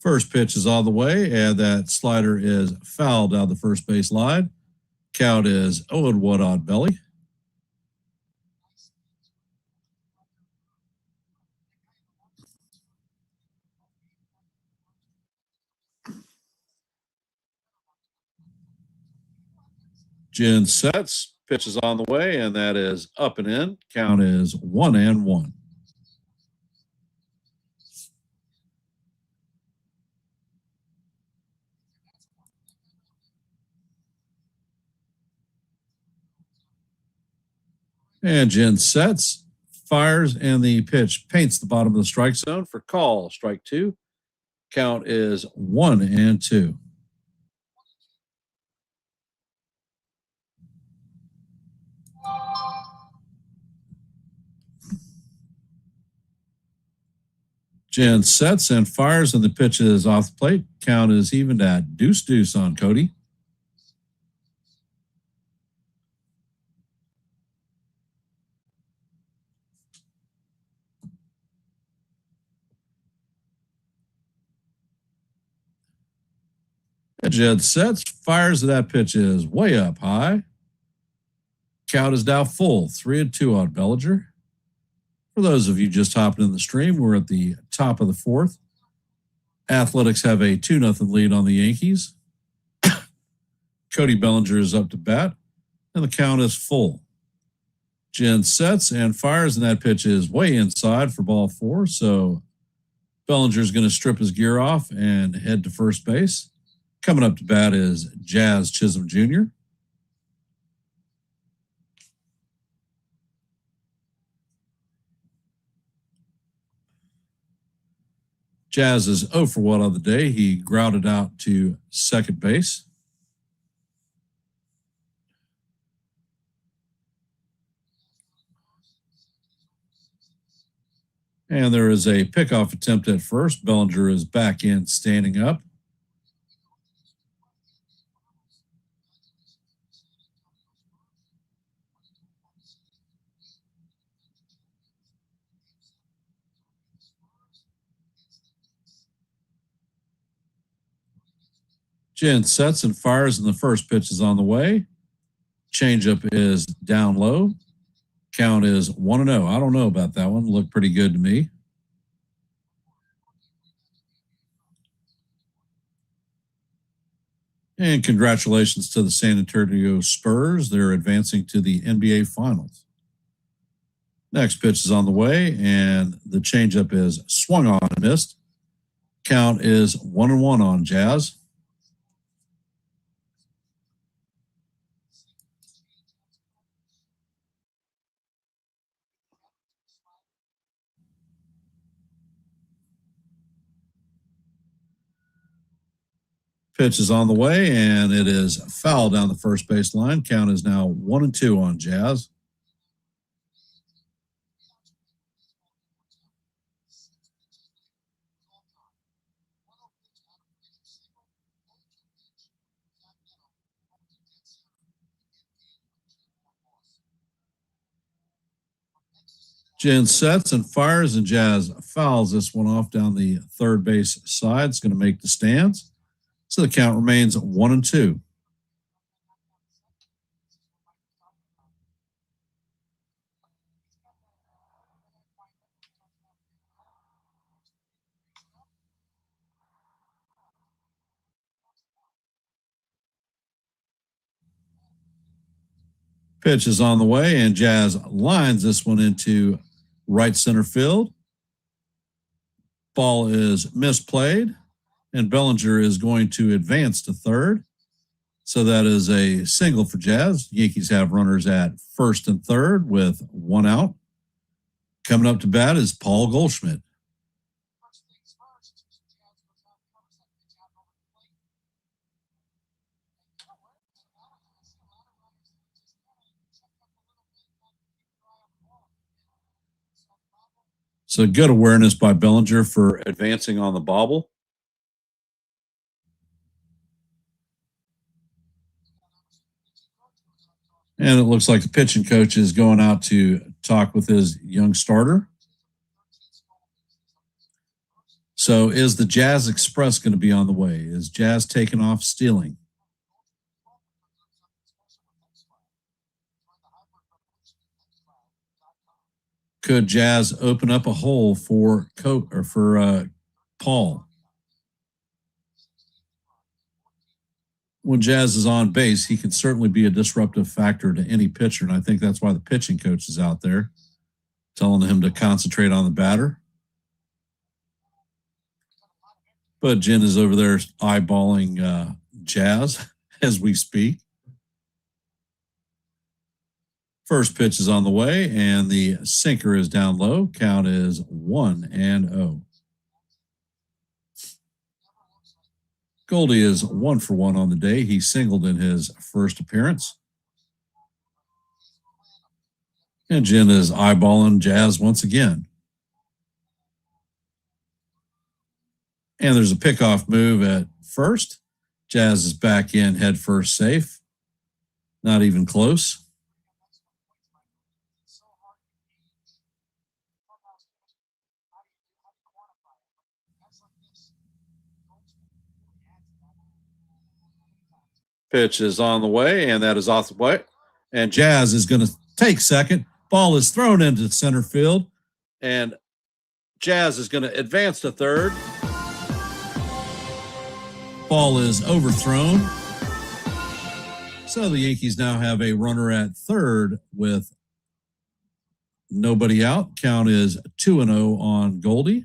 First pitch is on the way, and that slider is fouled down the first base line. Count is 0-1 on Belly. Jen sets, pitch is on the way, and that is up and in. Count is 1-1. And Jen sets, fires, and the pitch paints the bottom of the strike zone for call. Strike two. Count is 1-2. Jen sets and fires, and the pitch is off the plate. Count is evened at 2-2 on Cody. And Jen sets, fires, and that pitch is way up high. Count is now full, 3-2 on Bellinger. For those of you just hopping in the stream, we're at the top of the fourth. Athletics have a 2-0 lead on the Yankees. Cody Bellinger is up to bat, and the count is full. Jen sets and fires, and that pitch is way inside for ball four. So Bellinger is going to strip his gear off and head to first base. Coming up to bat is Jazz Chisholm Jr. Jazz is 0-1 on the day. He grounded out to second base. And there is a pickoff attempt at first. Bellinger is back in, standing up. Jen sets and fires, and the first pitch is on the way. Changeup is down low. Count is 1-0. I don't know about that one. Looked pretty good to me. And congratulations to the San Antonio Spurs. They're advancing to the NBA Finals. Next pitch is on the way, and the changeup is swung on and missed. Count is 1-1 on Jazz. Pitch is on the way, and it is foul down the first base line. Count is now 1-2 on Jazz. Jen sets and fires, and Jazz fouls this one off down the third base side. It's going to make the stands. So the count remains 1-2. Pitch is on the way, and Jazz lines this one into right center field. Ball is misplayed, and Bellinger is going to advance to third. So that is a single for Jazz. Yankees have runners at first and third with one out. Coming up to bat is Paul Goldschmidt. So good awareness by Bellinger for advancing on the bobble. And it looks like the pitching coach is going out to talk with his young starter. So is the Jazz Express going to be on the way? Is Jazz taking off stealing? Could Jazz open up a hole for Paul? When Jazz is on base, he can certainly be a disruptive factor to any pitcher, and I think that's why the pitching coach is out there telling him to concentrate on the batter. But Jen is over there eyeballing Jazz as we speak. First pitch is on the way, and the sinker is down low. Count is 1-0. Goldie is 1 for 1 on the day. He singled in his first appearance. And Jen is eyeballing Jazz once again. And there's a pickoff move at first. Jazz is back in head first safe. Not even close. Pitch is on the way, and that is off the way. And Jazz is going to take second. Ball is thrown into center field, and Jazz is going to advance to third. Ball is overthrown. So the Yankees now have a runner at third with nobody out. Count is 2-0 on Goldie.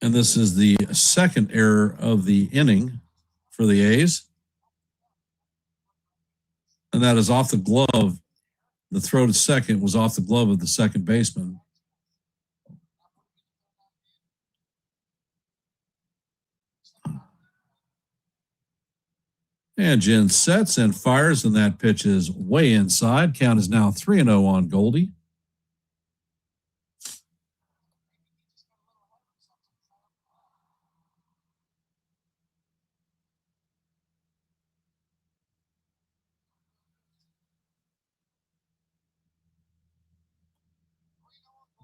And this is the second error of the inning for the A's. And that is off the glove. The throw to second was off the glove of the second baseman. And Jen sets and fires, and that pitch is way inside. Count is now 3-0 on Goldie.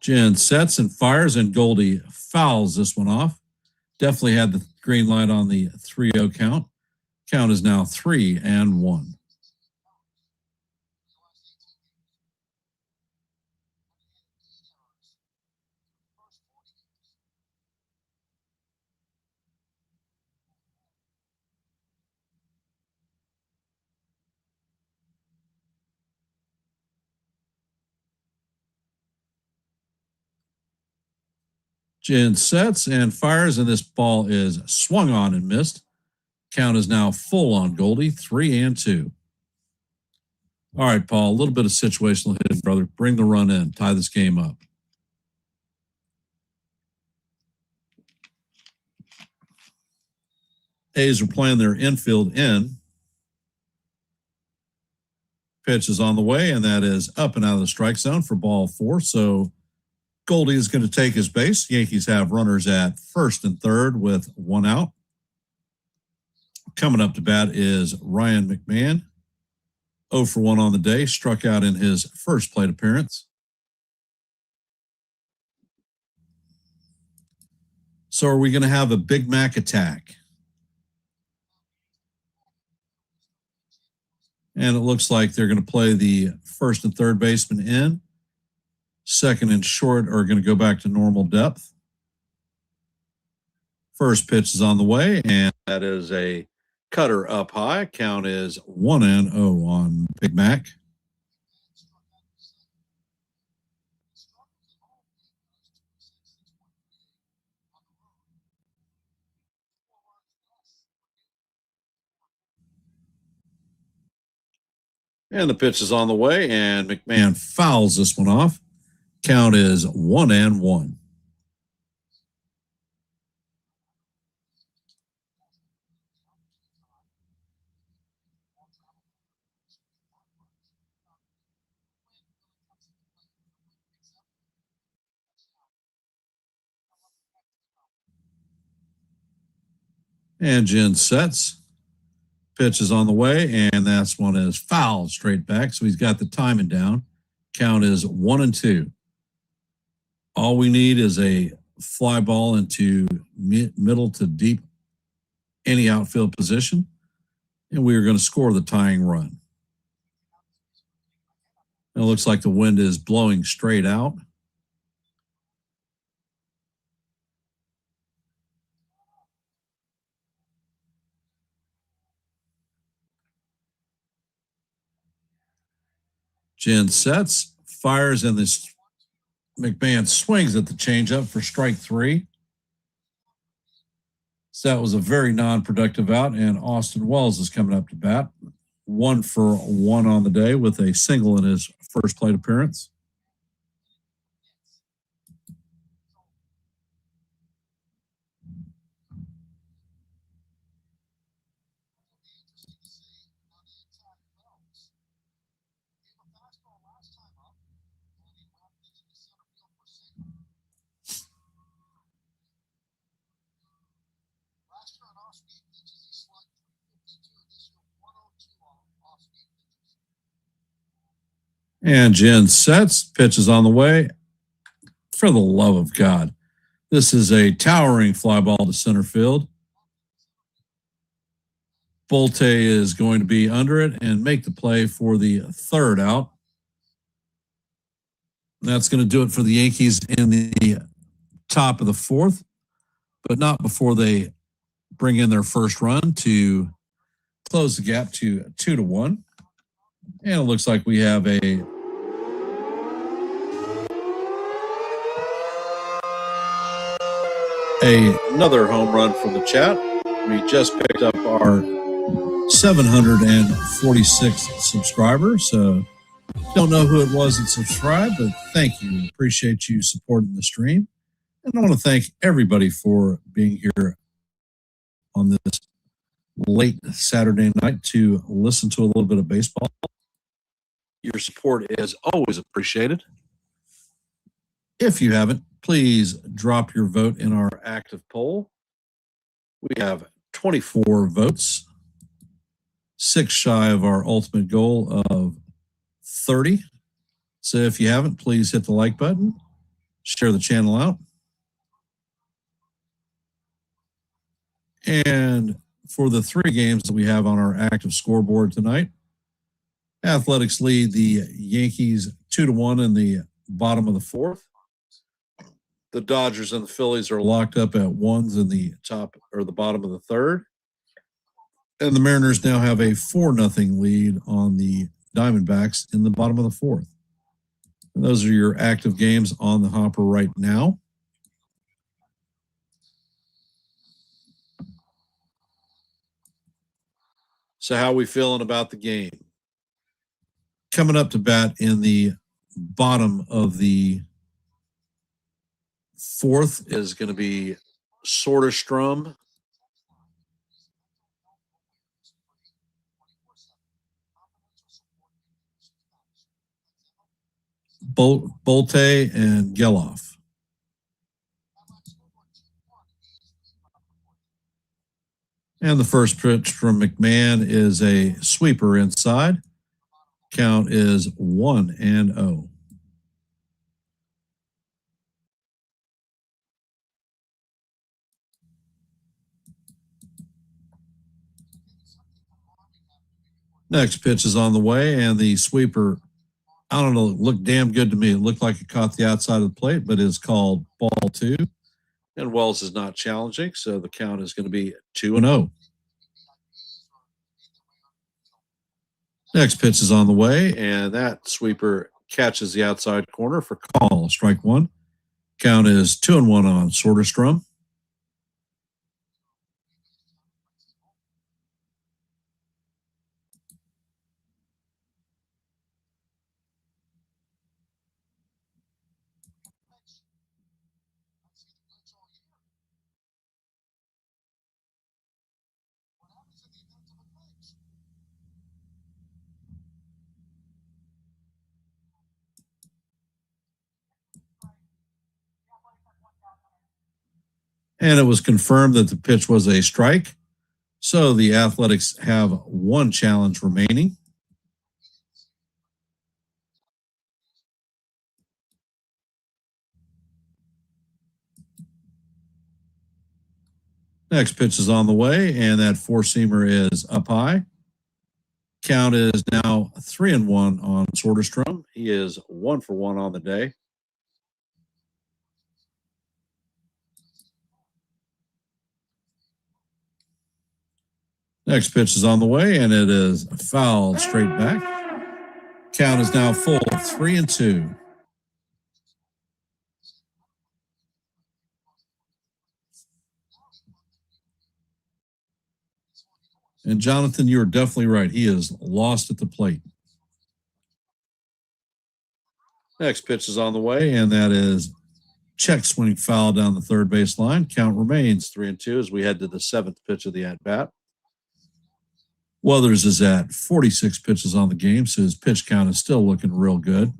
Jen sets and fires, and Goldie fouls this one off. Definitely had the green light on the 3-0 count. Count is now 3-1. Jen sets and fires, and this ball is swung on and missed. Count is now full on Goldie, 3-2. All right, Paul, a little bit of situational hitting, brother. Bring the run in. Tie this game up. A's are playing their infield in. Pitch is on the way, and that is up and out of the strike zone for ball 4. So Goldie is going to take his base. Yankees have runners at first and third with one out. Coming up to bat is Ryan McMahon. 0 for 1 on the day, struck out in his first plate appearance. So are we going to have a Big Mac attack? And it looks like they're going to play the first and third baseman in. Second and short are going to go back to normal depth. First pitch is on the way, and that is a cutter up high. Count is 1-0 on Big Mac. And the pitch is on the way, and McMahon fouls this one off. Count is 1-1. And Jen sets. Pitch is on the way, and that's one is fouled straight back. So he's got the timing down. Count is 1-2. All we need is a fly ball into middle to deep, any outfield position, and we are going to score the tying run. It looks like the wind is blowing straight out. Jen sets, fires, and this McMahon swings at the changeup for strike 3. So that was a very non-productive out, and Austin Wells is coming up to bat. 1 for 1 on the day with a single in his first plate appearance. And Jen sets, pitch is on the way. For the love of God, this is a towering fly ball to center field. Bolte is going to be under it and make the play for the third out. That's going to do it for the Yankees in the top of the fourth, but not before they bring in their first run to close the gap to 2-1. And it looks like we have another home run from the chat. We just picked up our 746 subscribers. So don't know who it was that subscribed, but thank you. Appreciate you supporting the stream. And I want to thank everybody for being here on this late Saturday night to listen to a little bit of baseball. Your support is always appreciated. If you haven't, please drop your vote in our active poll. We have 24 votes, 6 shy of our ultimate goal of 30. So if you haven't, please hit the like button, share the channel out. And for the 3 games that we have on our active scoreboard tonight, Athletics lead the Yankees 2-1 in the bottom of the 4th. The Dodgers and the Phillies are locked up at 1s in the top or the bottom of the 3rd. And the Mariners now have a 4-0 lead on the Diamondbacks in the bottom of the 4th. And those are your active games on the hopper right now. So how are we feeling about the game? Coming up to bat in the bottom of the 4th is going to be Soderstrom. Bolte and Geloff. And the first pitch from McMahon is a sweeper inside. Count is 1-0. Next pitch is on the way, and the sweeper, I don't know, it looked damn good to me. It looked like it caught the outside of the plate, but is called ball 2. And Wells is not challenging, so the count is going to be 2-0. Next pitch is on the way, and that sweeper catches the outside corner for call. Strike one. Count is 2-1 on Soderstrom. And it was confirmed that the pitch was a strike. So the Athletics have one challenge remaining. Next pitch is on the way, and that four-seamer is up high. Count is now 3-1 on Soderstrom. He is 1 for 1 on the day. Next pitch is on the way, and it is fouled straight back. Count is now full 3-2. And Jonathan, you are definitely right. He is lost at the plate. Next pitch is on the way, and that is check swing foul down the third base line. Count remains 3-2 as we head to the seventh pitch of the at-bat. Weathers is at 46 pitches on the game, so his pitch count is still looking real good.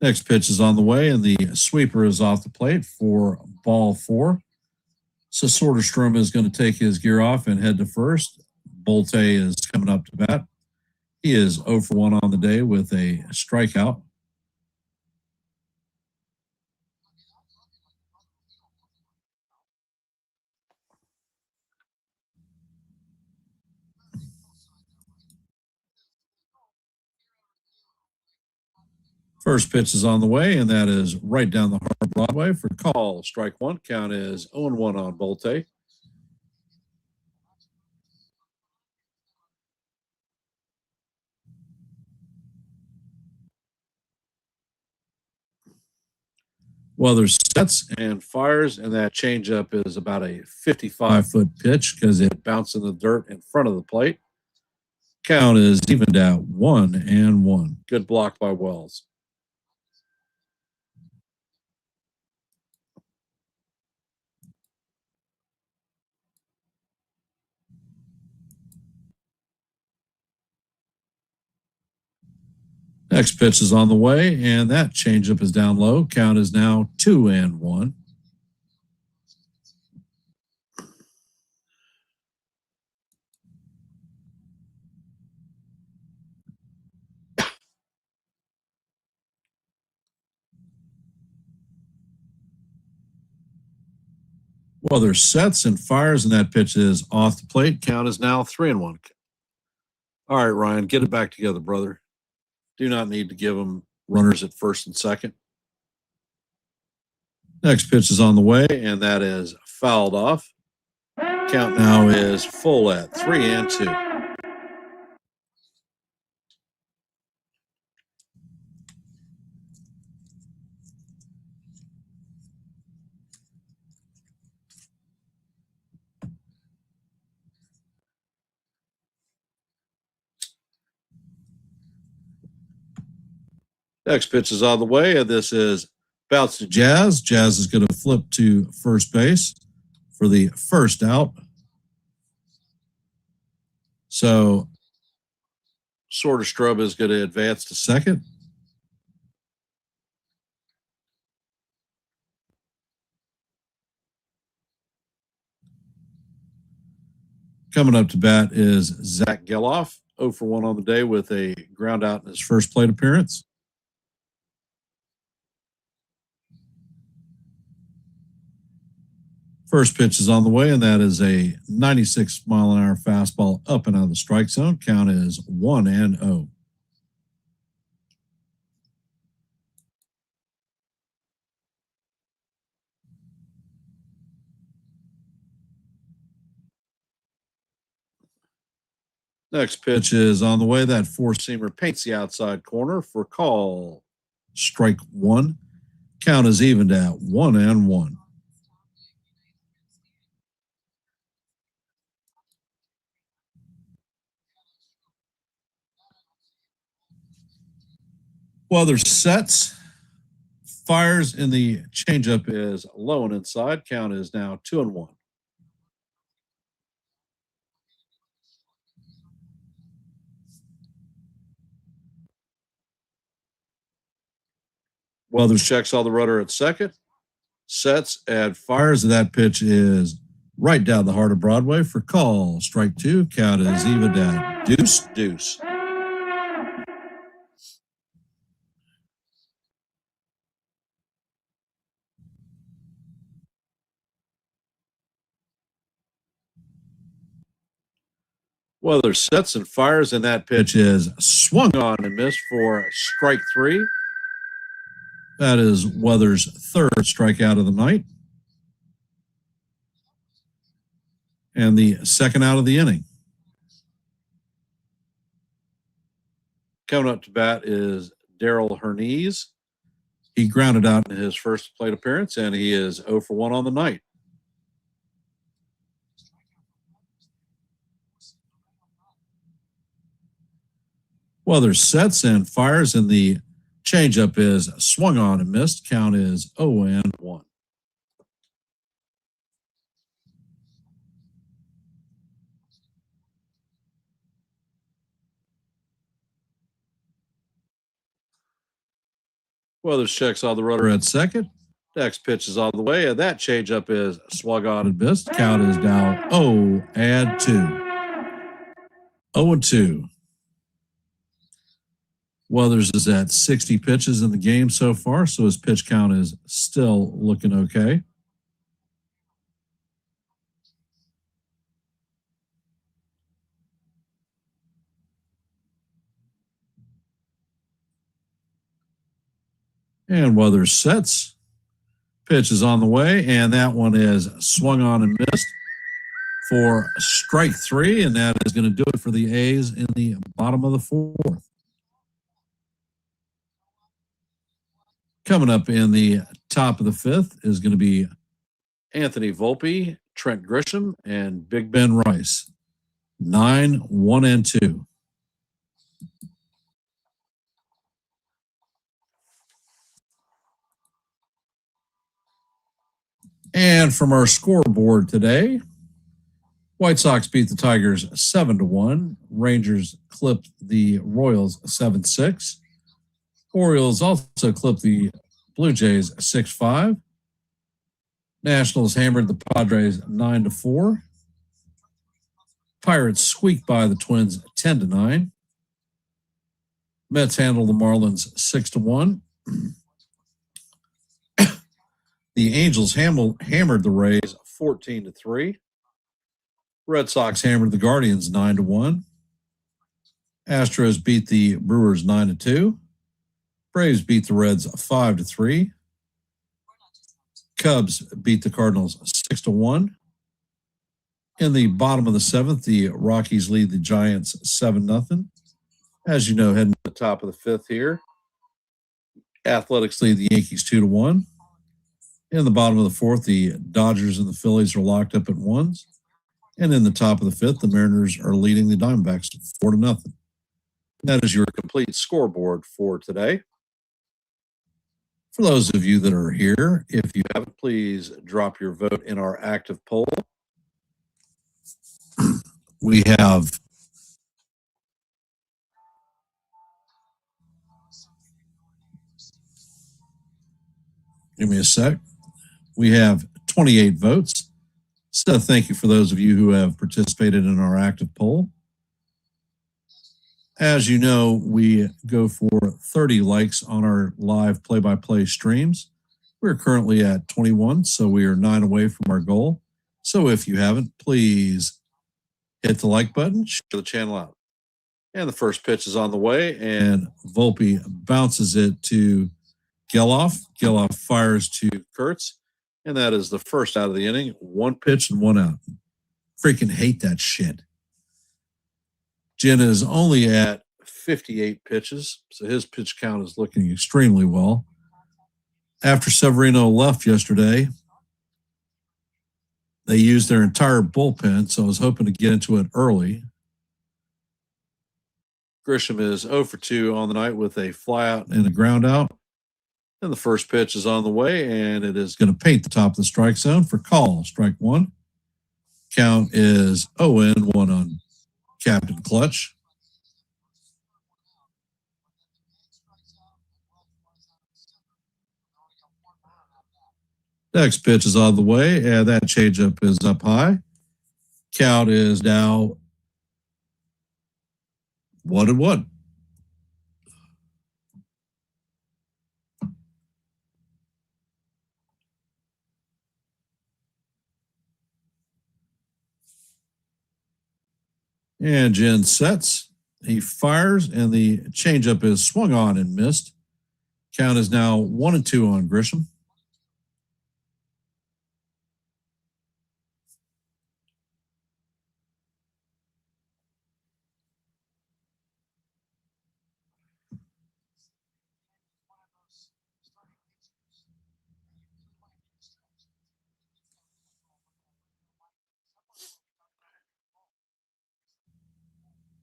Next pitch is on the way, and the sweeper is off the plate for ball 4. So Soderstrom is going to take his gear off and head to first. Bolte is coming up to bat. He is 0 for 1 on the day with a strikeout. First pitch is on the way, and that is right down the hard Broadway for call. Strike one. Count is 0-1 on Bolte. Weathers sets and fires, and that changeup is about a 55-foot pitch because it bounced in the dirt in front of the plate. Count is evened out 1-1. Good block by Wells. Next pitch is on the way, and that changeup is down low. Count is now 2-1. Weathers sets and fires, and that pitch is off the plate. Count is now 3-1. All right, Ryan, get it back together, brother. Do not need to give them runners at first and second. Next pitch is on the way, and that is fouled off. Count now is full at 3-2. Next pitch is on the way, and this is bounce to Jazz. Jazz is going to flip to first base for the first out. So Soderstrom is going to advance to second. Coming up to bat is Zach Geloff, 0 for 1 on the day with a ground out in his first plate appearance. First pitch is on the way, and that is a 96-mile-an-hour fastball up and out of the strike zone. Count is 1-0. Next pitch is on the way. That four-seamer paints the outside corner for call. Strike one. Count is evened at 1-1. Weather sets. Fires in the changeup is low and inside. Count is now 2-1. Weathers checks all the rudder at second. Sets and fires. That pitch is right down the heart of Broadway for call. Strike two. Count is evened at 2-2. Weather sets and fires, and that pitch is swung on and missed for strike three. That is Weather's third strikeout of the night. And the second out of the inning. Coming up to bat is Darrell Hernandez. He grounded out in his first plate appearance, and he is 0 for 1 on the night. Weather sets and fires, and the changeup is swung on and missed. Count is 0-1. Weathers checks all the rudder at second. Next pitch is on the way, and that changeup is swung on and missed. Count is now 0-2. 0-2. Weathers is at 60 pitches in the game so far, so his pitch count is still looking okay. And Weathers sets. Pitch is on the way, and that one is swung on and missed for strike three, and that is going to do it for the A's in the bottom of the fourth. Coming up in the top of the fifth is going to be Anthony Volpe, Trent Grisham, and Big Ben Rice. 9, 1, and 2. And from our scoreboard today, White Sox beat the Tigers 7-1. Rangers clipped the Royals 7-6. Orioles also clipped the Blue Jays 6-5. Nationals hammered the Padres 9-4. Pirates squeaked by the Twins 10-9. Mets handled the Marlins 6-1. The Angels hammered the Rays 14-3. Red Sox hammered the Guardians 9-1. Astros beat the Brewers 9-2. Braves beat the Reds 5-3. Cubs beat the Cardinals 6-1. In the bottom of the seventh, the Rockies lead the Giants 7-0. As you know, heading to the top of the fifth here, Athletics lead the Yankees 2-1. In the bottom of the fourth, the Dodgers and the Phillies are locked up at ones. And in the top of the fifth, the Mariners are leading the Diamondbacks 4-0. That is your complete scoreboard for today. For those of you that are here, if you haven't, please drop your vote in our active poll. We have give me a sec. We have 28 votes. So thank you for those of you who have participated in our active poll. As you know, we go for 30 likes on our live play-by-play streams. We're currently at 21, so we are 9 away from our goal. So if you haven't, please hit the like button, share the channel out. And the first pitch is on the way, and Volpe bounces it to Geloff. Geloff fires to Kurtz, and that is the first out of the inning. 1 pitch and 1 out. Freaking hate that shit. Jin is only at 58 pitches, so his pitch count is looking extremely well. After Severino left yesterday, they used their entire bullpen, so I was hoping to get into it early. Grisham is 0 for 2 on the night with a flyout and a ground out. And the first pitch is on the way, and it is going to paint the top of the strike zone for call. Strike one. Count is 0-1 on Captain Clutch. Next pitch is on the way, and that changeup is up high. Count is now 1-1. And Jen sets. He fires, and the changeup is swung on and missed. Count is now 1-2 on Grisham.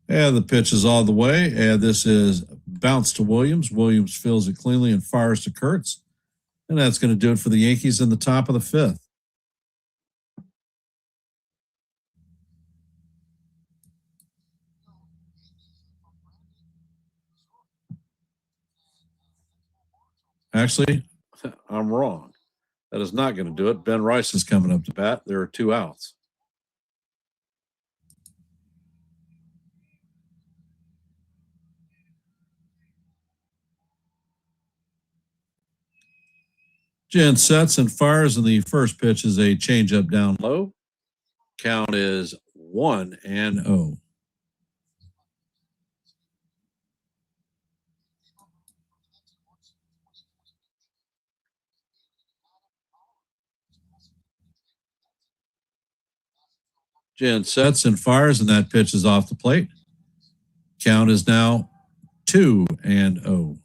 And the pitch is on the way, and this is bounce to Williams. Williams fills it cleanly and fires to Kurtz. And that's going to do it for the Yankees in the top of the fifth. Actually, I'm wrong. That is not going to do it. Ben Rice is coming up to bat. There are 2 outs. Jen sets and fires, and the first pitch is a changeup down low. Count is 1-0. Jen sets and fires, and that pitch is off the plate. Count is now 2-0.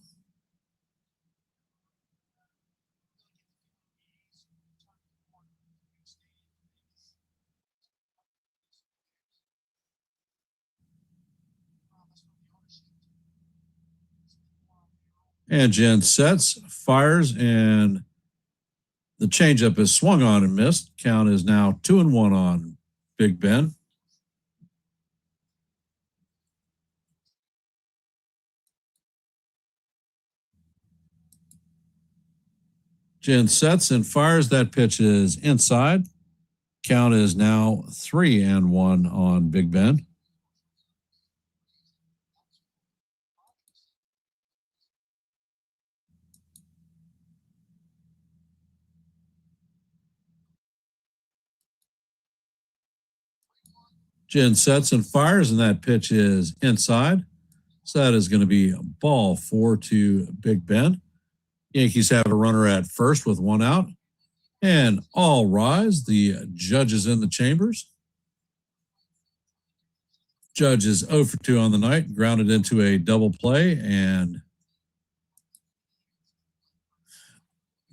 And Jen sets, fires, and the changeup is swung on and missed. Count is now 2-1 on Big Ben. Jen sets and fires. That pitch is inside. Count is now 3-1 on Big Ben. Jen sets and fires, and that pitch is inside. So that is going to be ball 4 to Big Ben. Yankees have a runner at first with 1 out. And all rise. The judge is in the chambers. Judge is 0 for 2 on the night, grounded into a double play and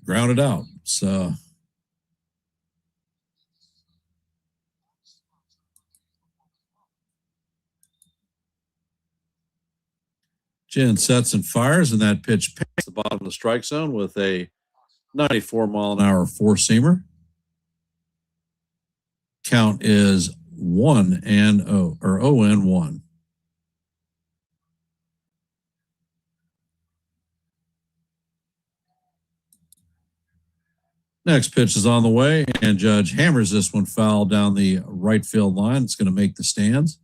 grounded out. So Jen sets and fires, and that pitch past the bottom of the strike zone with a 94-mile-an-hour four-seamer. Count is 1-0 or 0-1. Next pitch is on the way, and Judge hammers this one foul down the right field line. It's going to make the stands.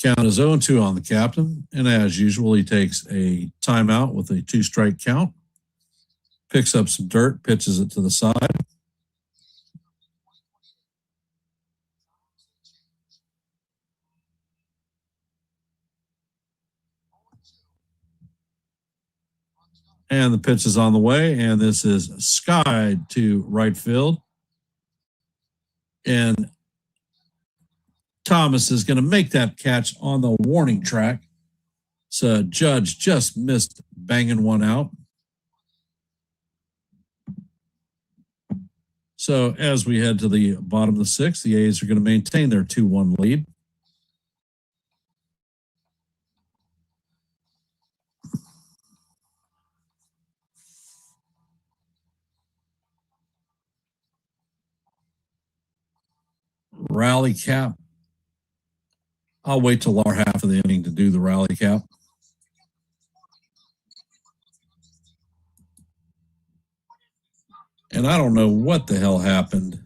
Count is 0-2 on the captain, and as usual, he takes a timeout with a 2-strike count. Picks up some dirt, pitches it to the side. And the pitch is on the way, and this is skied to right field. And Thomas is going to make that catch on the warning track. So Judge just missed banging one out. So as we head to the bottom of the sixth, the A's are going to maintain their 2-1 lead. Rally cap. I'll wait till our half of the inning to do the rally cap. And I don't know what the hell happened.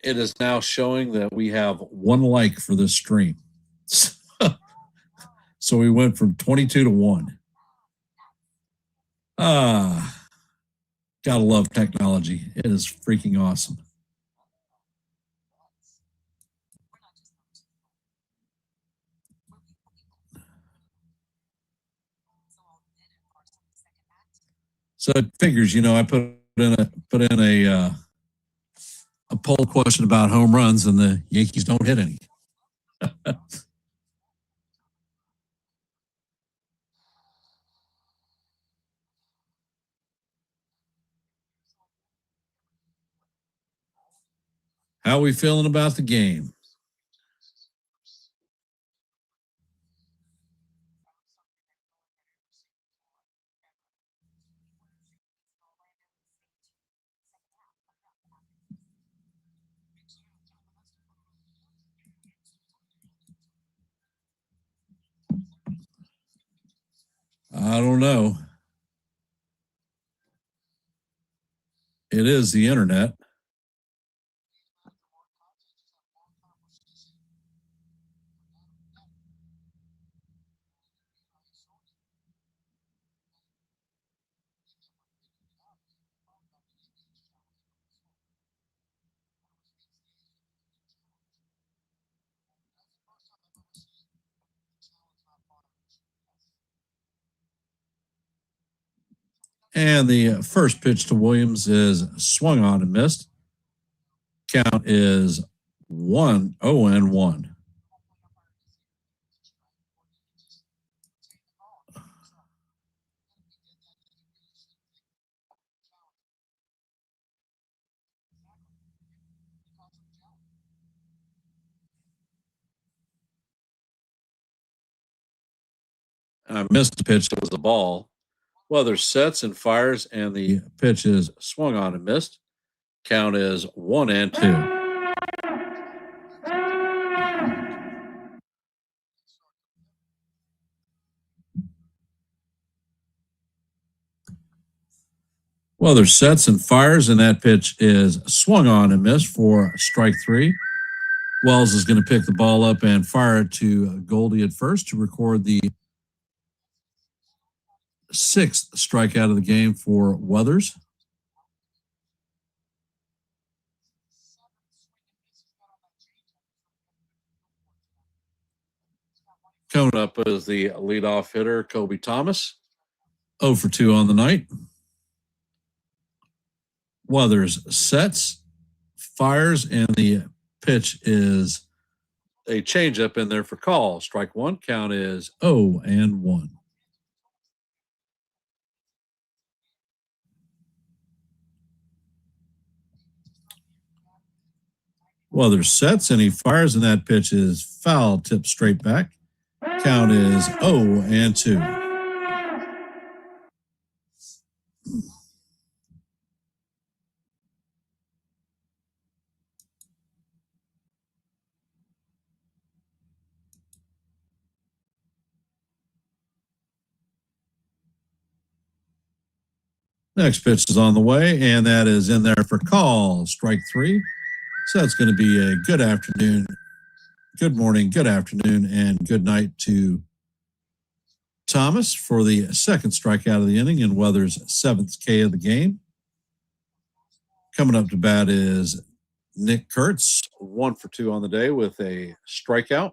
It is now showing that we have 1 like for this stream. So we went from 22 to 1. Gotta love technology. It is freaking awesome. So it figures, I put in a poll question about home runs, and the Yankees don't hit any. How are we feeling about the game? I don't know. It is the internet. And the first pitch to Williams is swung on and missed. Count is 1-0-1. I missed the pitch. It was the ball. Weather sets and fires, and the pitch is swung on and missed. Count is 1-2. Weather sets and fires, and that pitch is swung on and missed for strike 3. Wells is going to pick the ball up and fire it to Goldie at first to record the 6th strikeout of the game for Weathers. Coming up is the leadoff hitter, Kobe Thomas. 0 for 2 on the night. Weathers sets, fires, and the pitch is a changeup in there for call. Strike 1. Count is 0-1. Weathers sets, and he fires, and that pitch is foul, tipped straight back. Count is 0-2. Next pitch is on the way, and that is in there for call. Strike 3. So that's going to be a good afternoon, good morning, good afternoon, and good night to Thomas for the 2nd strikeout of the inning and Weathers' 7th K of the game. Coming up to bat is Nick Kurtz, 1 for 2 on the day with a strikeout.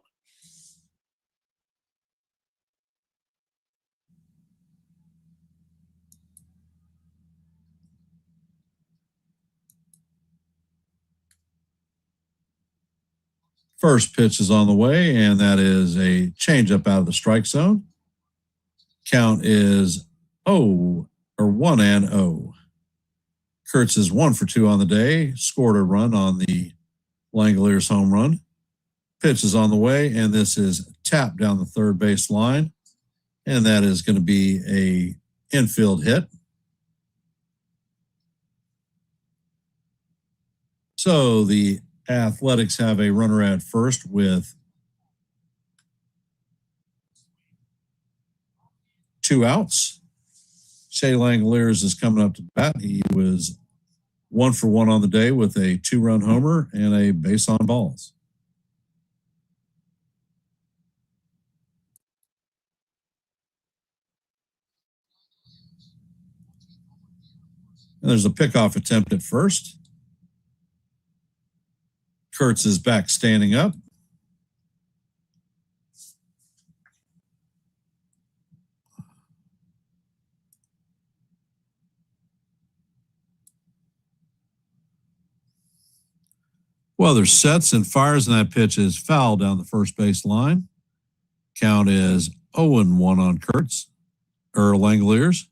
First pitch is on the way, and that is a changeup out of the strike zone. Count is 1-0. Kurtz is 1 for 2 on the day, scored a run on the Langoliers home run. Pitch is on the way, and this is tapped down the third base line, and that is going to be a infield hit. So the Athletics have a runner at first with 2 outs. Shea Langoliers is coming up to bat. He was 1 for 1 on the day with a 2-run homer and a base on balls. And there's a pickoff attempt at first. Kurtz is back standing up. Well, there's sets and fires, and that pitch is foul down the first base line. Count is 0-1 on Kurtz, or Langoliers.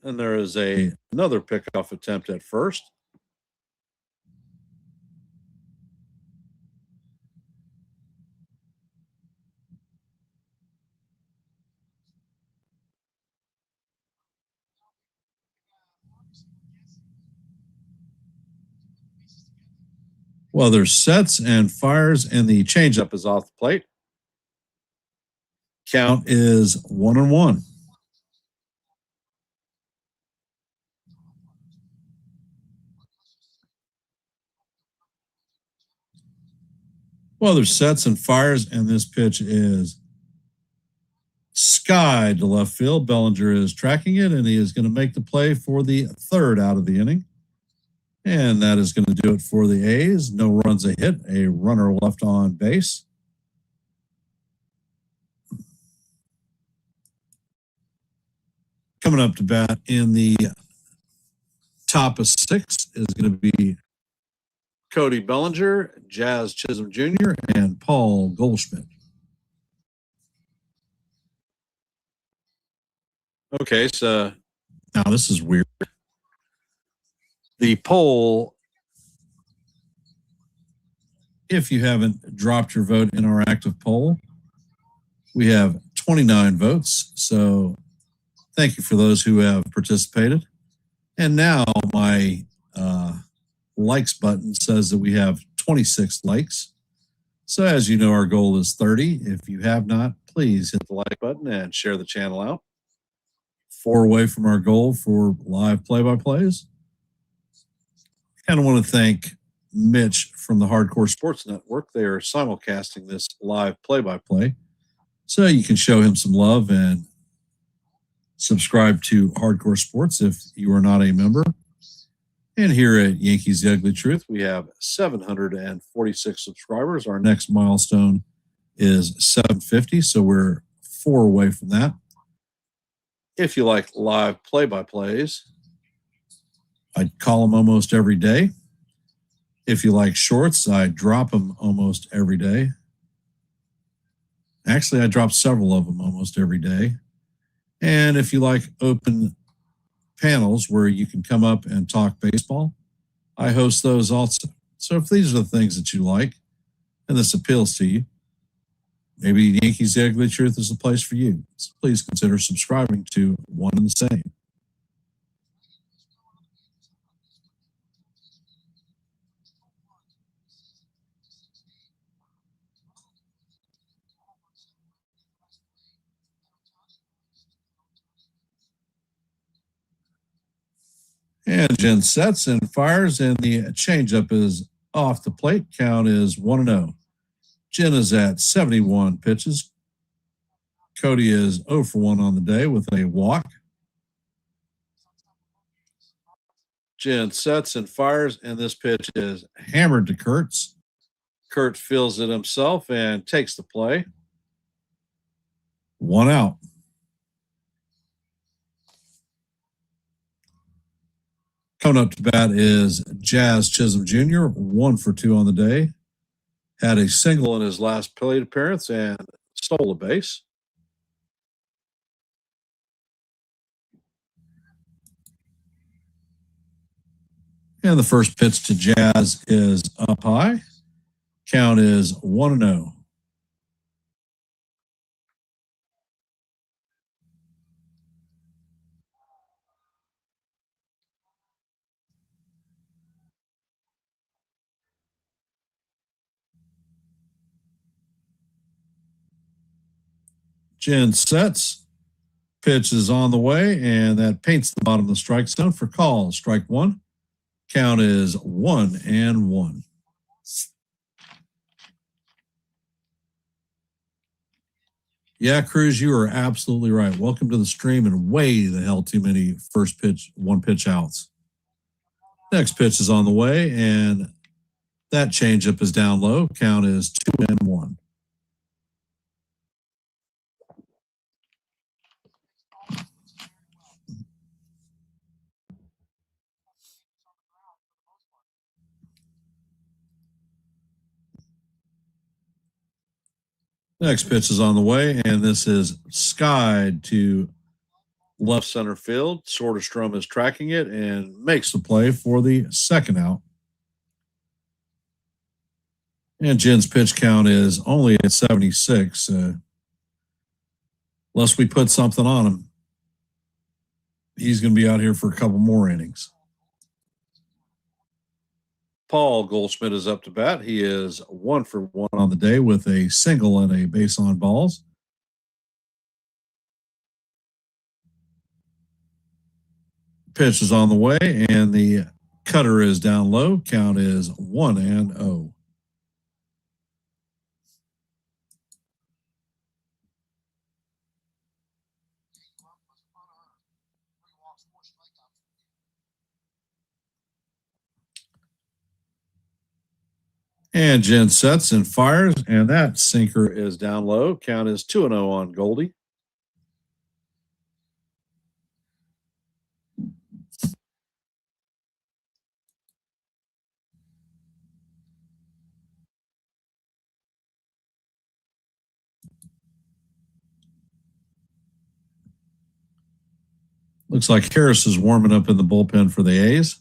And there is another pickoff attempt at first. Well, there's sets and fires, and the changeup is off the plate. Count is 1-1. Well, there's sets and fires, and this pitch is skied to left field. Bellinger is tracking it, and he is going to make the play for the 3rd out of the inning. And that is going to do it for the A's. No runs, a hit, a runner left on base. Coming up to bat in the top of 6 is going to be Cody Bellinger, Jazz Chisholm Jr., and Paul Goldschmidt. Okay, so now this is weird. The poll, if you haven't dropped your vote in our active poll, we have 29 votes. So thank you for those who have participated. And now my likes button says that we have 26 likes. So as you know, our goal is 30. If you have not, please hit the like button and share the channel out. 4 away from our goal for live play-by-plays. I kind of want to thank Mitch from the Hardcore Sports Network. They are simulcasting this live play-by-play. So you can show him some love and subscribe to Hardcore Sports if you are not a member. And here at Yankees The Ugly Truth, we have 746 subscribers. Our next milestone is 750, so we're 4 away from that. If you like live play-by-plays, I call them almost every day. If you like shorts, I drop them almost every day. Actually, I drop several of them almost every day. And if you like open panels where you can come up and talk baseball, I host those also. So if these are the things that you like and this appeals to you, maybe Yankees The Ugly Truth is the place for you. So please consider subscribing to one and the same. And Jen sets and fires, and the changeup is off the plate. Count is 1-0. Jen is at 71 pitches. Cody is 0 for 1 on the day with a walk. Jen sets and fires, and this pitch is hammered to Kurtz. Kurt feels it himself and takes the play. 1 out. Coming up to bat is Jazz Chisholm Jr., 1 for 2 on the day. Had a single in his last plate appearance and stole a base. And the first pitch to Jazz is up high. Count is 1-0. Jen sets. Pitch is on the way, and that paints the bottom of the strike zone for call. Strike 1. Count is 1-1. Yeah, Cruz, you are absolutely right. Welcome to the stream, and way the hell too many first pitch, 1-pitch outs. Next pitch is on the way, and that changeup is down low. Count is 2-1. Next pitch is on the way, and this is skied to left center field. Soderstrom is tracking it and makes the play for the second out. And Jen's pitch count is only at 76. Unless we put something on him, he's going to be out here for a couple more innings. Paul Goldschmidt is up to bat. He is 1 for 1 on the day with a single and a base on balls. Pitch is on the way, and the cutter is down low. Count is 1-0. And Jen sets and fires, and that sinker is down low. Count is 2-0 on Goldie. Looks like Harris is warming up in the bullpen for the A's.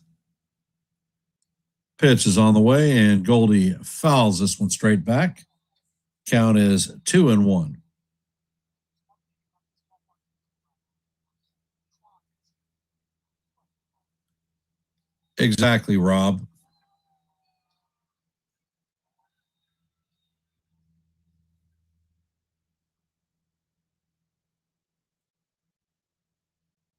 Pitch is on the way, and Goldie fouls this one straight back. Count is 2-1. Exactly, Rob.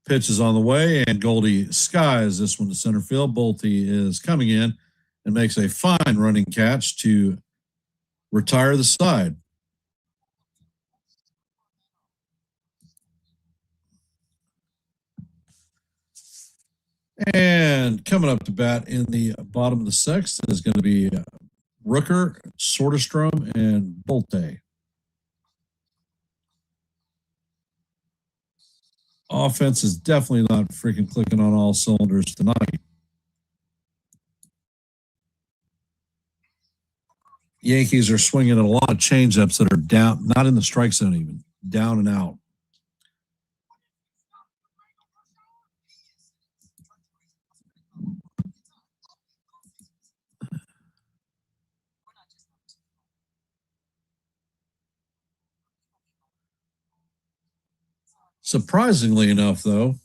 Pitch is on the way, and Goldie skies this one to center field. Bolte is coming in and makes a fine running catch to retire the side. And coming up to bat in the bottom of the sixth is going to be Rooker, Soderstrom, and Bolte. Offense is definitely not freaking clicking on all cylinders tonight. Yankees are swinging at a lot of changeups that are down, not in the strike zone even, down and out. Surprisingly enough, though,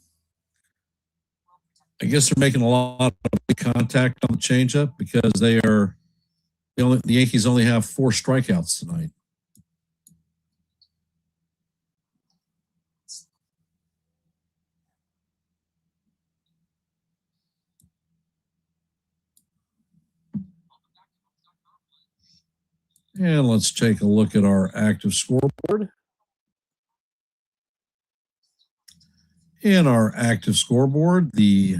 I guess they're making a lot of contact on the changeup because the Yankees only have 4 strikeouts tonight. And let's take a look at our active scoreboard. In our active scoreboard, the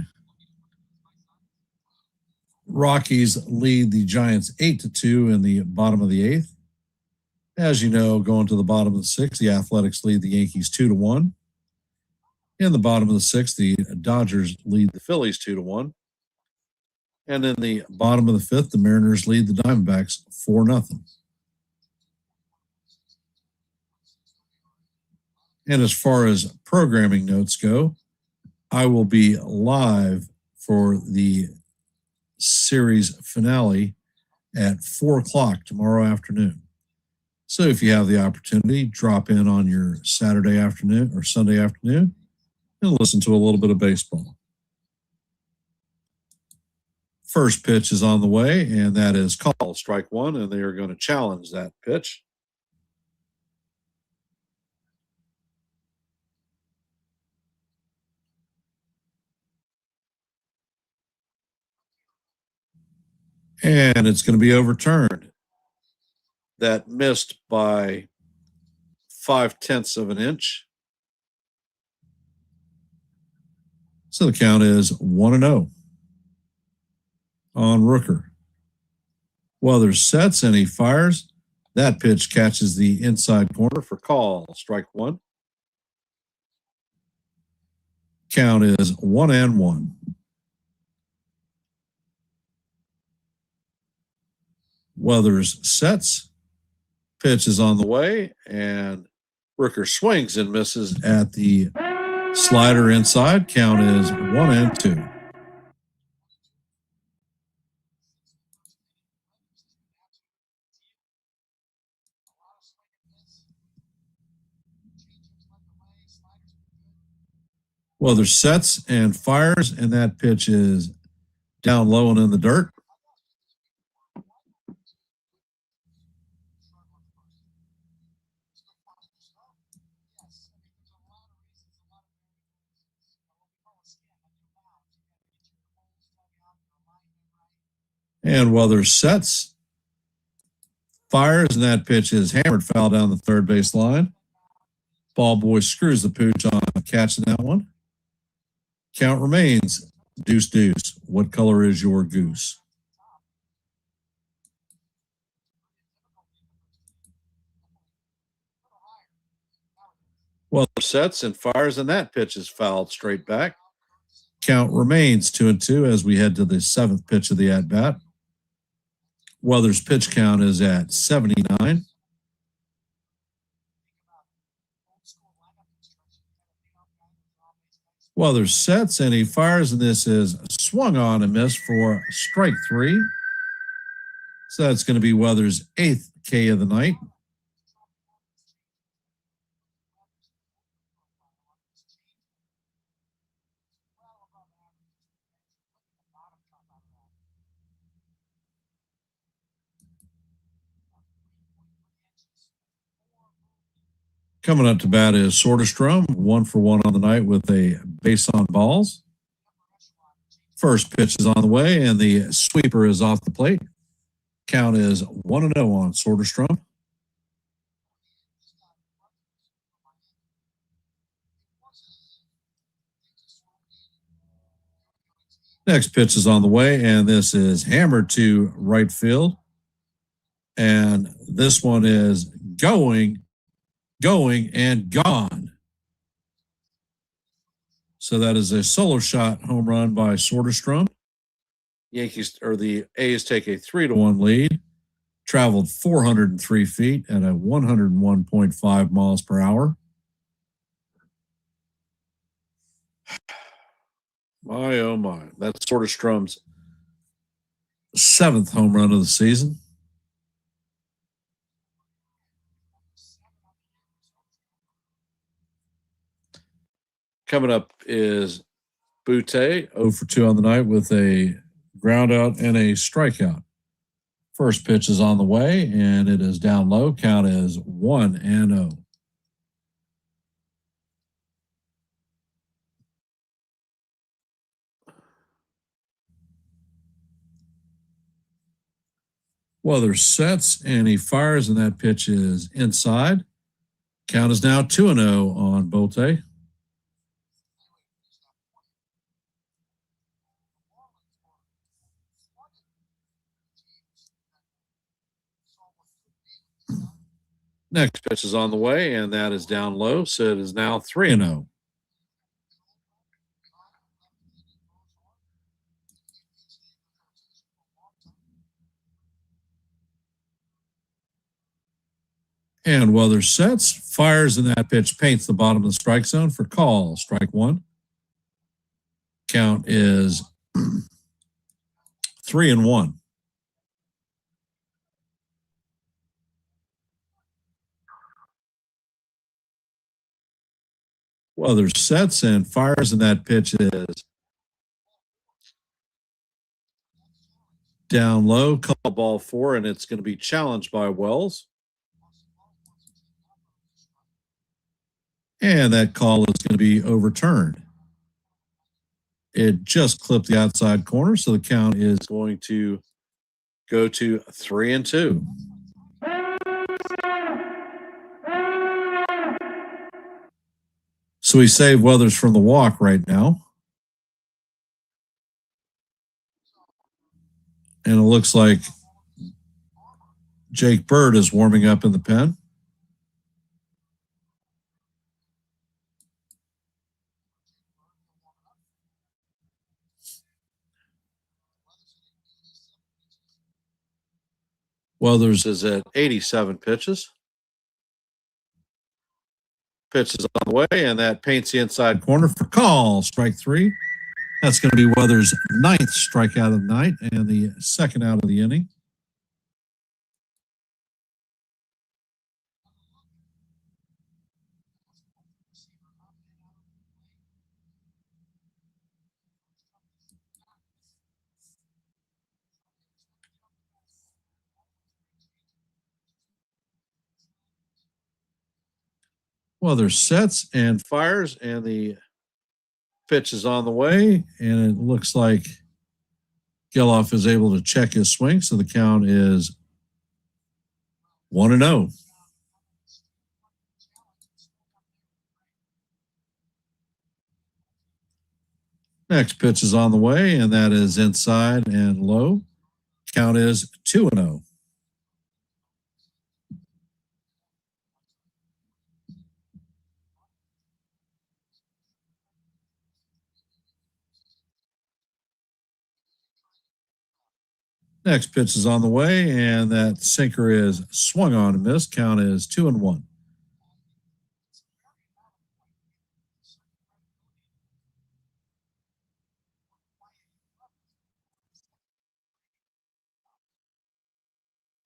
Rockies lead the Giants 8-2 in the bottom of the 8th. As you know, going to the bottom of the 6th, the Athletics lead the Yankees 2-1. In the bottom of the 6th, the Dodgers lead the Phillies 2-1. And in the bottom of the 5th, the Mariners lead the Diamondbacks 4-0. And as far as programming notes go, I will be live for the series finale at 4 o'clock tomorrow afternoon. So if you have the opportunity, drop in on your Saturday afternoon or Sunday afternoon and listen to a little bit of baseball. First pitch is on the way, and that is called strike one, and they are going to challenge that pitch. And it's going to be overturned. That missed by 0.5 of an inch. So the count is 1-0 on Rooker. Weathers sets and he fires. That pitch catches the inside corner for call. Strike one. Count is 1-1. Weathers sets. Pitch is on the way, and Rooker swings and misses at the slider inside. Count is 1-2. Weathers sets and fires, and that pitch is down low and in the dirt. And Weathers sets, fires, and that pitch is hammered foul down the third base line. Ball boy screws the pooch on catching that one. Count remains deuce. What color is your goose? Weathers sets and fires, and that pitch is fouled straight back. Count remains 2-2 as we head to the 7th pitch of the at-bat. Weathers' pitch count is at 79. Weathers sets and he fires, and this is swung on and missed for strike 3. So that's going to be Weathers' 8th K of the night. Coming up to bat is Soderstrom, 1-for-1 on the night with a base on balls. First pitch is on the way, and the sweeper is off the plate. Count is 1-0 on Soderstrom. Next pitch is on the way, and this is hammered to right field. And this one is going, and gone. So that is a solo shot home run by Soderstrom. Yankees, or the A's, take a 3-1 lead. Traveled 403 feet at a 101.5 miles per hour. My, oh my. That's Soderstrom's 7th home run of the season. Coming up is Butte, 0-for-2 on the night with a ground out and a strikeout. First pitch is on the way, and it is down low. Count is 1-0. Weathers sets, and he fires, and that pitch is inside. Count is now 2-0 on Butte. Next pitch is on the way, and that is down low, so it is now 3-0. And Weathers sets, fires, and that pitch paints the bottom of the strike zone for call. Strike one. Count is 3-1. Weathers sets and fires, and that pitch is down low. Call ball 4, and it's going to be challenged by Wells. And that call is going to be overturned. It just clipped the outside corner, so the count is going to go to 3-2. So we save Weathers from the walk right now. And it looks like Jake Bird is warming up in the pen. Weathers is at 87 pitches. Pitch is on the way, and that paints the inside corner for call. Strike 3. That's going to be Weathers' 9th strikeout of the night and the 2nd out of the inning. Weathers sets and fires, and the pitch is on the way, and it looks like Geloff is able to check his swing, so the count is 1-0. Next pitch is on the way, and that is inside and low. Count is 2-0. Next pitch is on the way, and that sinker is swung on and missed. Count is 2-1.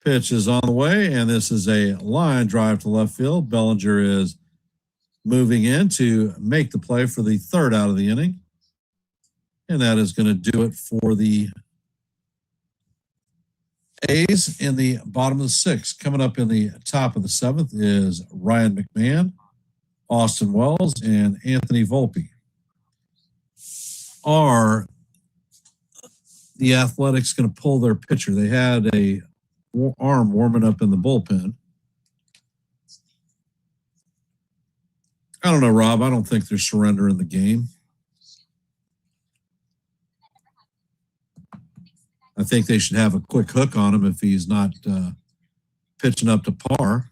Pitch is on the way, and this is a line drive to left field. Bellinger is moving in to make the play for the 3rd out of the inning. And that is going to do it for the A's in the bottom of the 6th. Coming up in the top of the 7th is Ryan McMahon, Austin Wells, and Anthony Volpe. Are the Athletics going to pull their pitcher? They had a arm warming up in the bullpen. I don't know, Rob. I don't think they're surrendering the game. I think they should have a quick hook on him if he's not pitching up to par.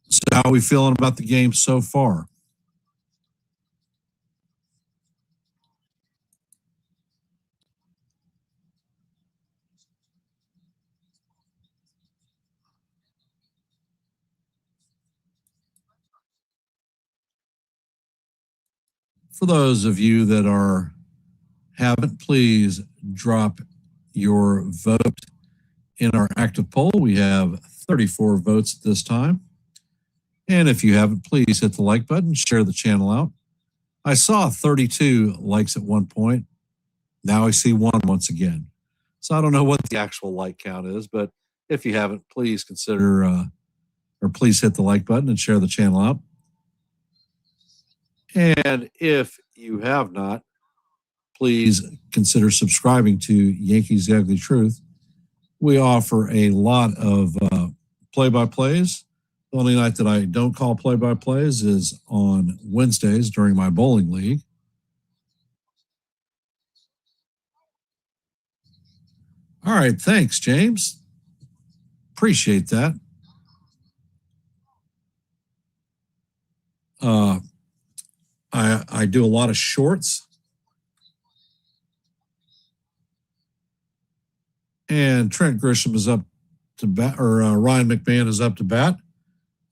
So how are we feeling about the game so far? For those of you that haven't, please drop your vote in our active poll. We have 34 votes at this time. And if you haven't, please hit the like button, share the channel out. I saw 32 likes at one point. Now I see 1 once again. So I don't know what the actual like count is, but if you haven't, please consider or please hit the like button and share the channel out. And if you have not, please consider subscribing to Yankees The Ugly Truth. We offer a lot of play-by-plays, The only night that I don't call play-by-plays is on Wednesdays during my bowling league. All right, thanks, James. Appreciate that. I do a lot of shorts. And Trent Grisham is up to bat, or Ryan McMahon is up to bat.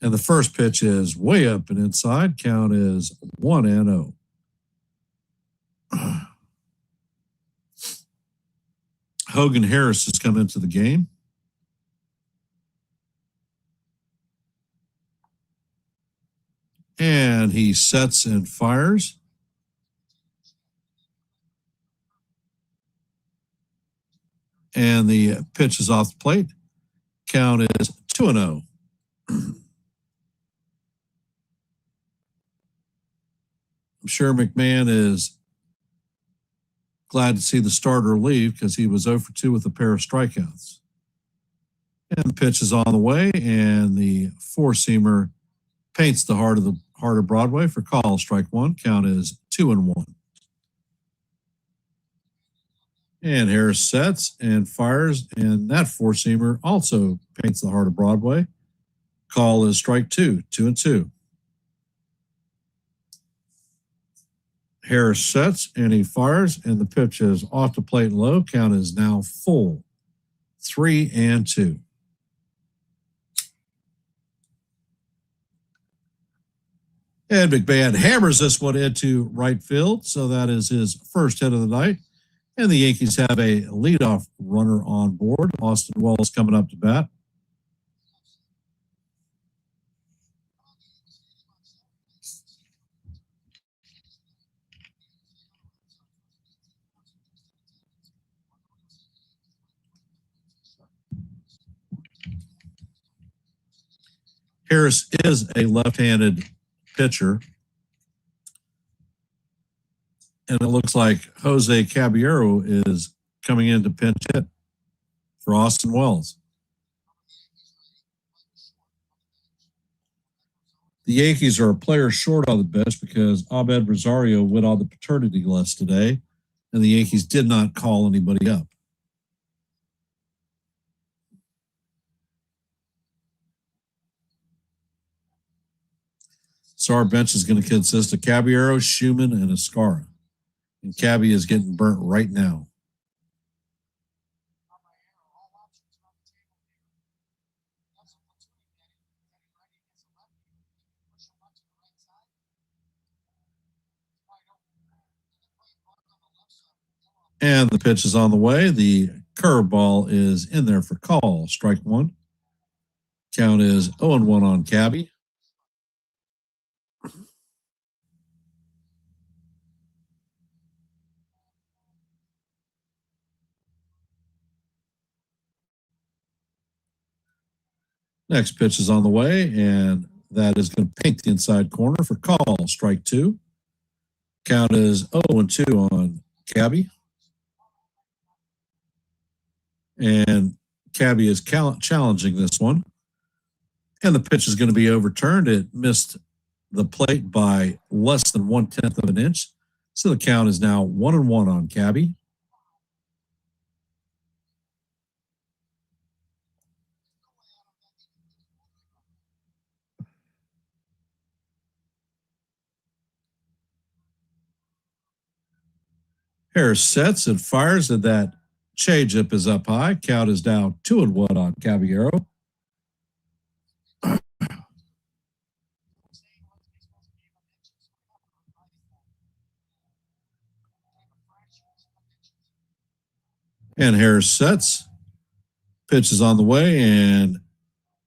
And the first pitch is way up and inside. Count is 1-0. Hogan Harris has come into the game. And he sets and fires. And the pitch is off the plate. Count is 2-0. I'm sure McMahon is glad to see the starter leave because he was 0 for 2 with a pair of strikeouts. And the pitch is on the way, and the four-seamer paints the heart of Broadway for call. Strike one. Count is 2-1. And Harris sets and fires, and that four-seamer also paints the heart of Broadway. Call is strike two. 2-2. Harris sets and he fires, and the pitch is off the plate and low. Count is now full. 3-2. And McMahon hammers this one into right field, so that is his first hit of the night. And the Yankees have a leadoff runner on board. Austin Wells coming up to bat. Harris is a left-handed pitcher. And it looks like Jose Caballero is coming in to pinch hit for Austin Wells. The Yankees are a player short on the bench because Abed Rosario went on the paternity list today, and the Yankees did not call anybody up. So our bench is going to consist of Caballero, Schumann, and Escara. And Cabby is getting burnt right now. And the pitch is on the way. The curveball is in there for call. Strike one. Count is 0-1 on Cabby. Next pitch is on the way, and that is going to paint the inside corner for call. Strike two. Count is 0-2 on Cabby. And Cabby is challenging this one. And the pitch is going to be overturned. It missed the plate by less than 1/10 of an inch. So the count is now 1-1 on Cabby. Harris sets and fires, and that changeup is up high. Count is now 2-1 on Caballero. And Harris sets. Pitch is on the way, and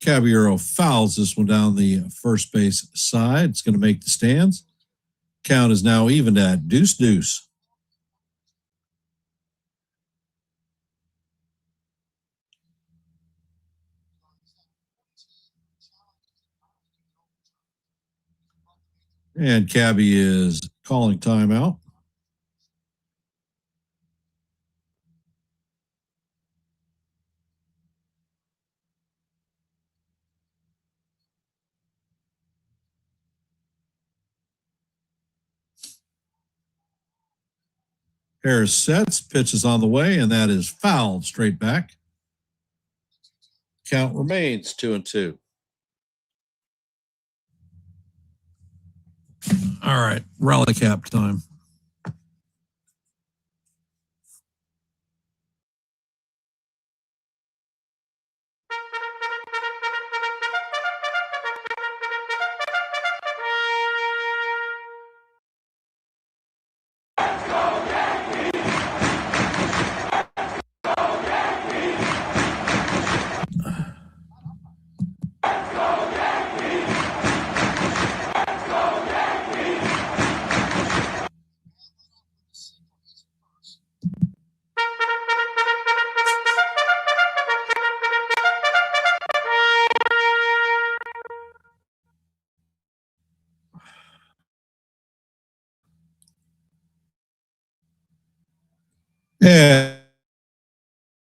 Caballero fouls this one down the first base side. It's going to make the stands. Count is now even at 2-2. And Cabby is calling timeout. Harris sets, pitches on the way, and that is fouled straight back. Count remains 2-2. All right, rally cap time.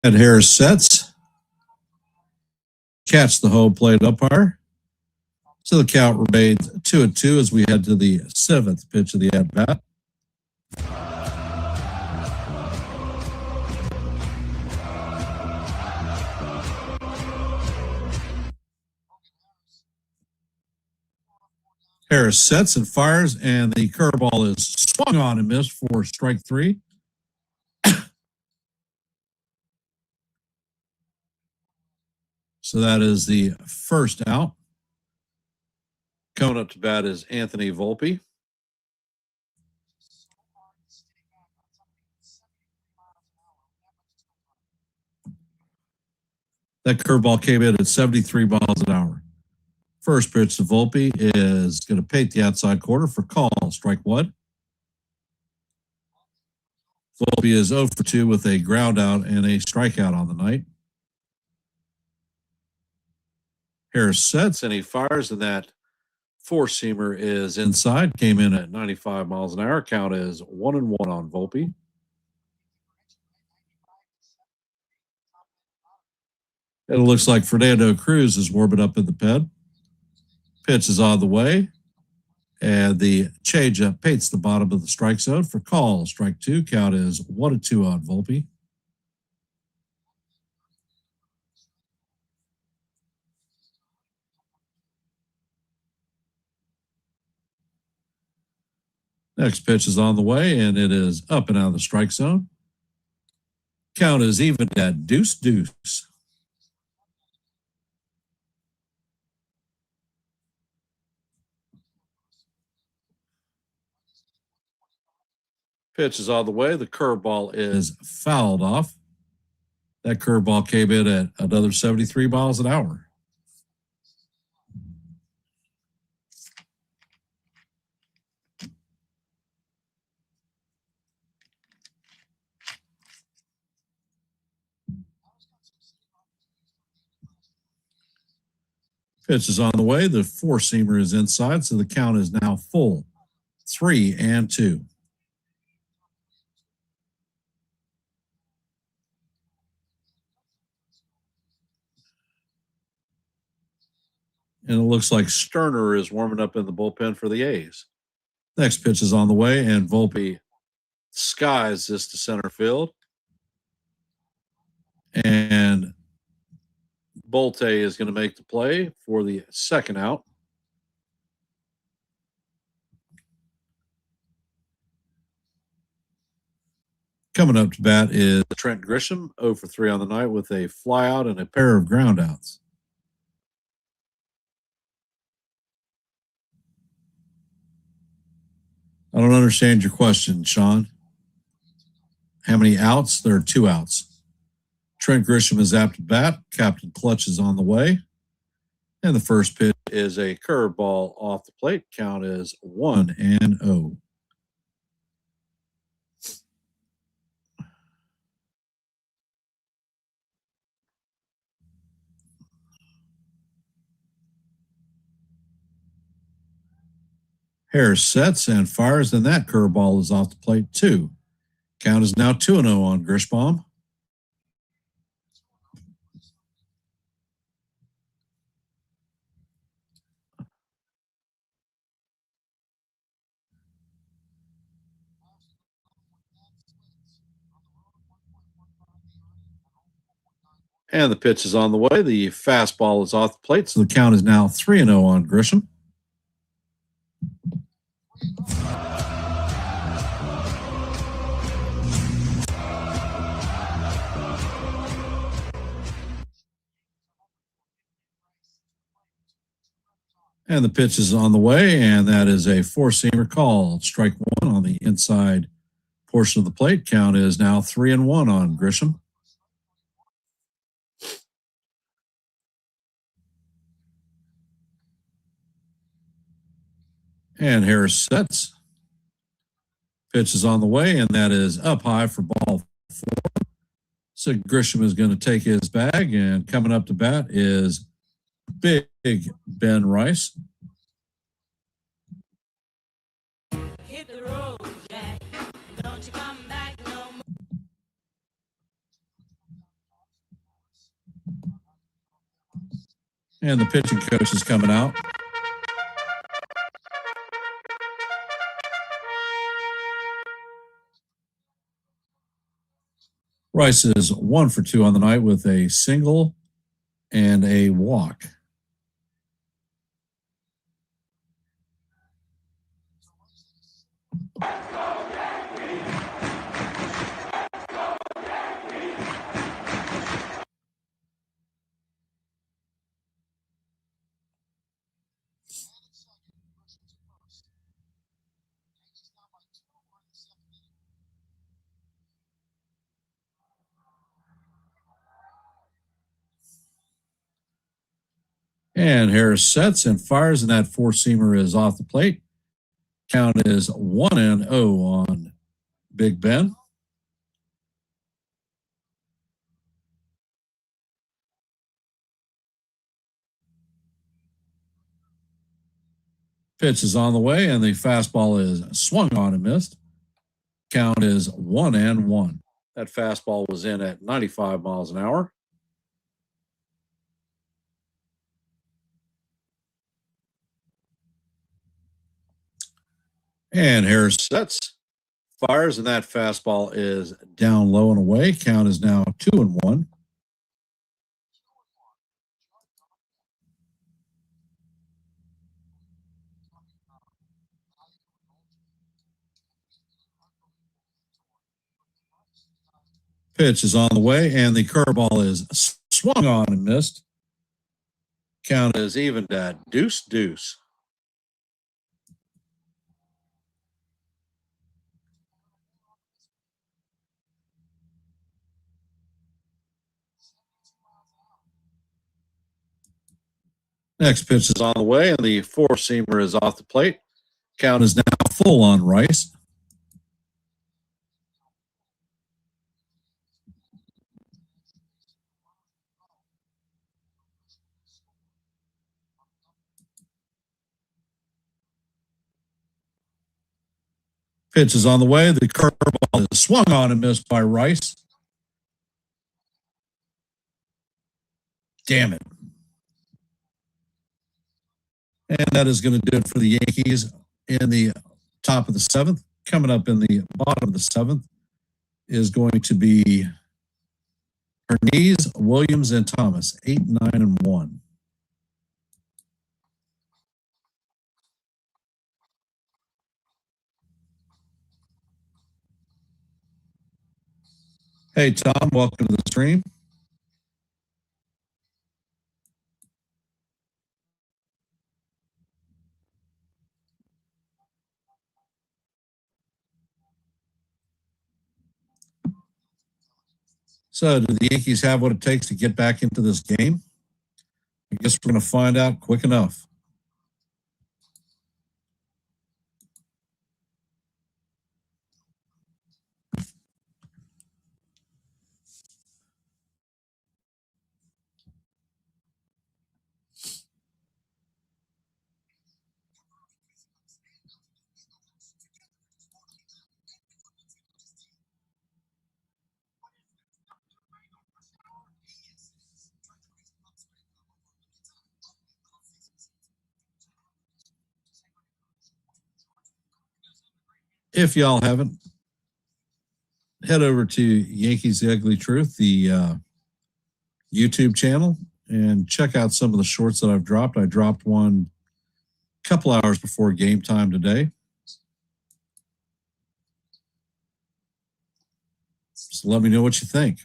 And Harris sets. Catch the home plate umpire. So the count remains 2-2 as we head to the seventh pitch of the at-bat. Harris sets and fires, and the curveball is swung on and missed for strike three. So that is the first out. Coming up to bat is Anthony Volpe. That curveball came in at 73 miles an hour. First pitch to Volpe is going to paint the outside corner for call, strike one. Volpe is 0 for 2 with a ground out and a strikeout on the night. Harris sets and he fires, and that four-seamer is inside. Came in at 95 miles an hour. Count is 1-1 on Volpe. It looks like Fernando Cruz is warming up in the pen. Pitch is on the way, and the changeup paints the bottom of the strike zone for call. Strike two. Count is 1-2 on Volpe. Next pitch is on the way, and it is up and out of the strike zone. Count is even at 2-2. Pitch is on the way. The curveball is fouled off. That curveball came in at another 73 miles an hour. Pitch is on the way. The four-seamer is inside, so the count is now full. 3-2. And it looks like Sterner is warming up in the bullpen for the A's. Next pitch is on the way, and Volpe skies this to center field. And Bolte is going to make the play for the second out. Coming up to bat is Trent Grisham, 0 for 3 on the night with a flyout and a pair of groundouts. I don't understand your question, Sean. How many outs? There are 2 outs. Trent Grisham is apt to bat. Captain Clutch is on the way. And the first pitch is a curveball off the plate. Count is 1-0. Harris sets and fires, and that curveball is off the plate too. Count is now 2-0 on Grishbaum. And the pitch is on the way. The fastball is off the plate, so the count is now 3-0 on Grisham. And the pitch is on the way, and that is a four-seamer called strike one on the inside portion of the plate. Count is now 3-1 on Grisham. And Harris sets. Pitch is on the way, and that is up high for ball four. So Grisham is going to take his bag, and coming up to bat is Big Ben Rice. Hit the road, Jack. Don't you come back no more. And the pitching coach is coming out. Rice is 1 for 2 on the night with a single and a walk. And Harris sets and fires, and that four-seamer is off the plate. Count is 1-0 on Big Ben. Pitch is on the way, and the fastball is swung on and missed. Count is 1-1. That fastball was in at 95 miles an hour. And Harris sets, fires, and that fastball is down low and away. Count is now 2-1. Pitch is on the way, and the curveball is swung on and missed. Count is evened at 2-2. Next pitch is on the way, and the four-seamer is off the plate. Count is now full on Rice. Pitch is on the way. The curveball is swung on and missed by Rice. Damn it. And that is going to do it for the Yankees in the top of the seventh. Coming up in the bottom of the seventh is going to be Hernandez, Williams, and Thomas, 8, 9, and 1. Hey, Tom, welcome to the stream. So, do the Yankees have what it takes to get back into this game? I guess we're going to find out quick enough. If y'all haven't, head over to Yankees The Ugly Truth. The YouTube channel and check out some of the shorts that I've dropped. I dropped one a couple hours before game time today. So let me know what you think.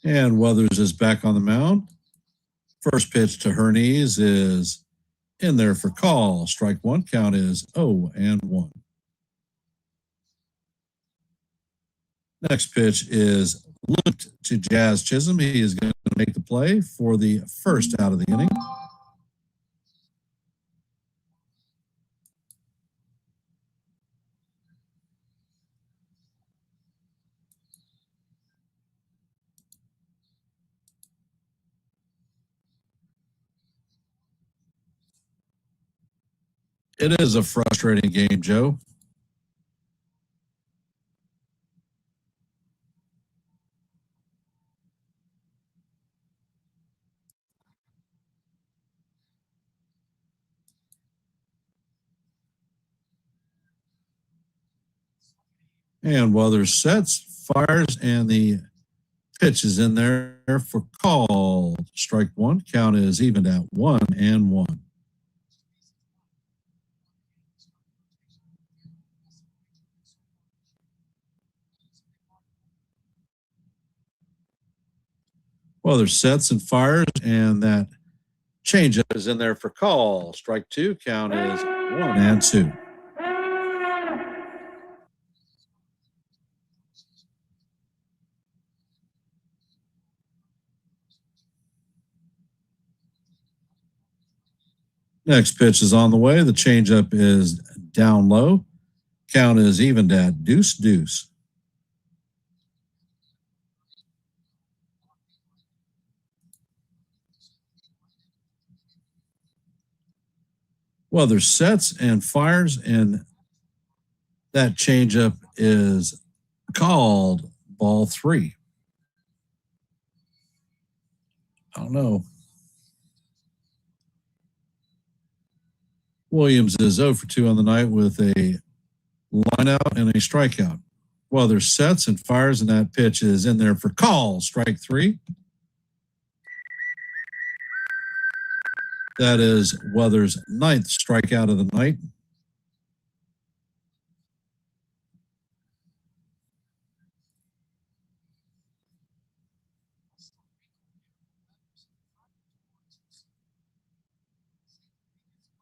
And Weathers is back on the mound. First pitch to Hernes is in there for call. Strike one. Count is 0-1. Next pitch is looped to Jazz Chisholm. He is going to make the play for the first out of the inning. It is a frustrating game, Joe. And Weathers sets, fires, and the pitch is in there for call. Strike one. Count is evened at 1-1. Weathers sets and fires, and that changeup is in there for call. Strike two. Count is 1-2. Next pitch is on the way. The changeup is down low. Count is evened at 2-2. Weathers sets and fires, and that changeup is called ball 3. I don't know. Williams is 0 for 2 on the night with a lineout and a strikeout. Weathers sets and fires, and that pitch is in there for call. Strike 3. That is Weathers' 9th strikeout of the night.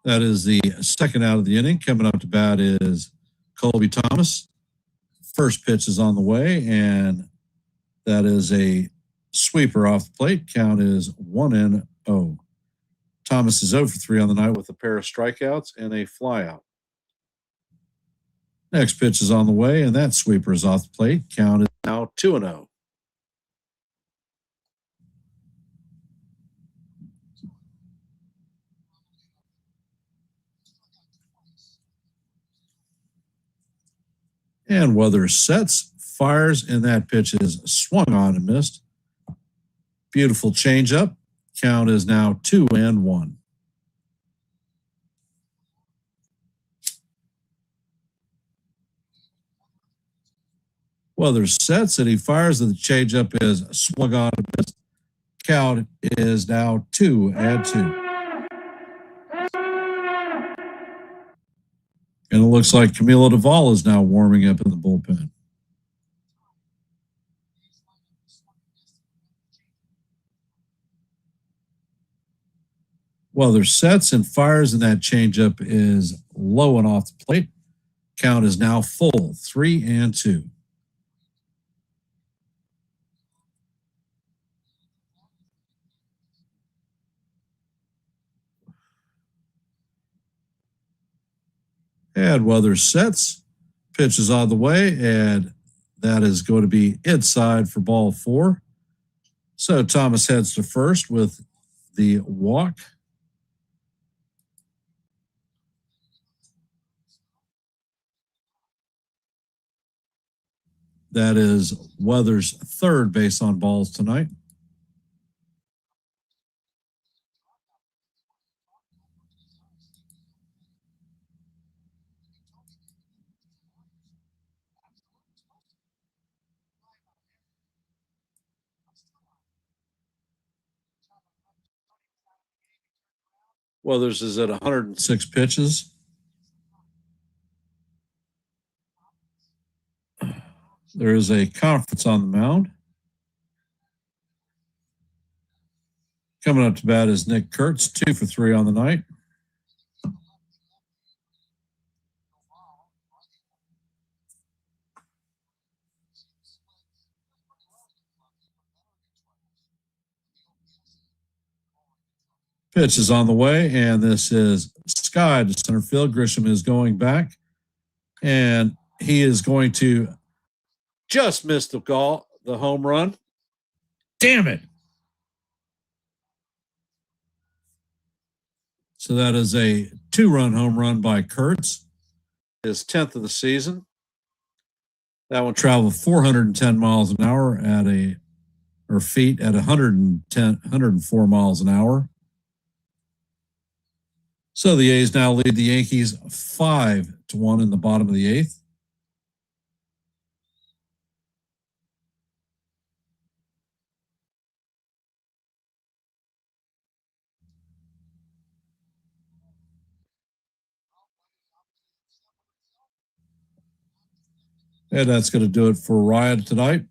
That is the second out of the inning. Coming up to bat is Colby Thomas. First pitch is on the way, and that is a sweeper off the plate. Count is 1-0. Thomas is 0 for 3 on the night with a pair of strikeouts and a flyout. Next pitch is on the way, and that sweeper is off the plate. Count is now 2-0. And Weathers sets, fires, and that pitch is swung on and missed. Beautiful changeup. Count is now 2-1. Weathers sets and he fires, and the changeup is swung on and missed. Count is now 2-2. And it looks like Camilo Duvall is now warming up in the bullpen. Weathers sets and fires, and that changeup is low and off the plate. Count is now full, 3-2. And Weathers sets, pitch is on the way, and that is going to be inside for ball 4. So Thomas heads to first with the walk. That is Weather's third base on balls tonight. Weathers is at 106 pitches. There is a conference on the mound. Coming up to bat is Nick Kurtz, 2 for 3 on the night. Pitch is on the way, and this is sky to center field. Grisham is going back, and he is going to just miss the home run. Damn it. So that is a 2-run home run by Kurtz, his 10th of the season. That one traveled 410 miles an hour feet at 104 miles an hour. So the A's now lead the Yankees 5-1 in the bottom of the 8th. And that's going to do it for Riot tonight.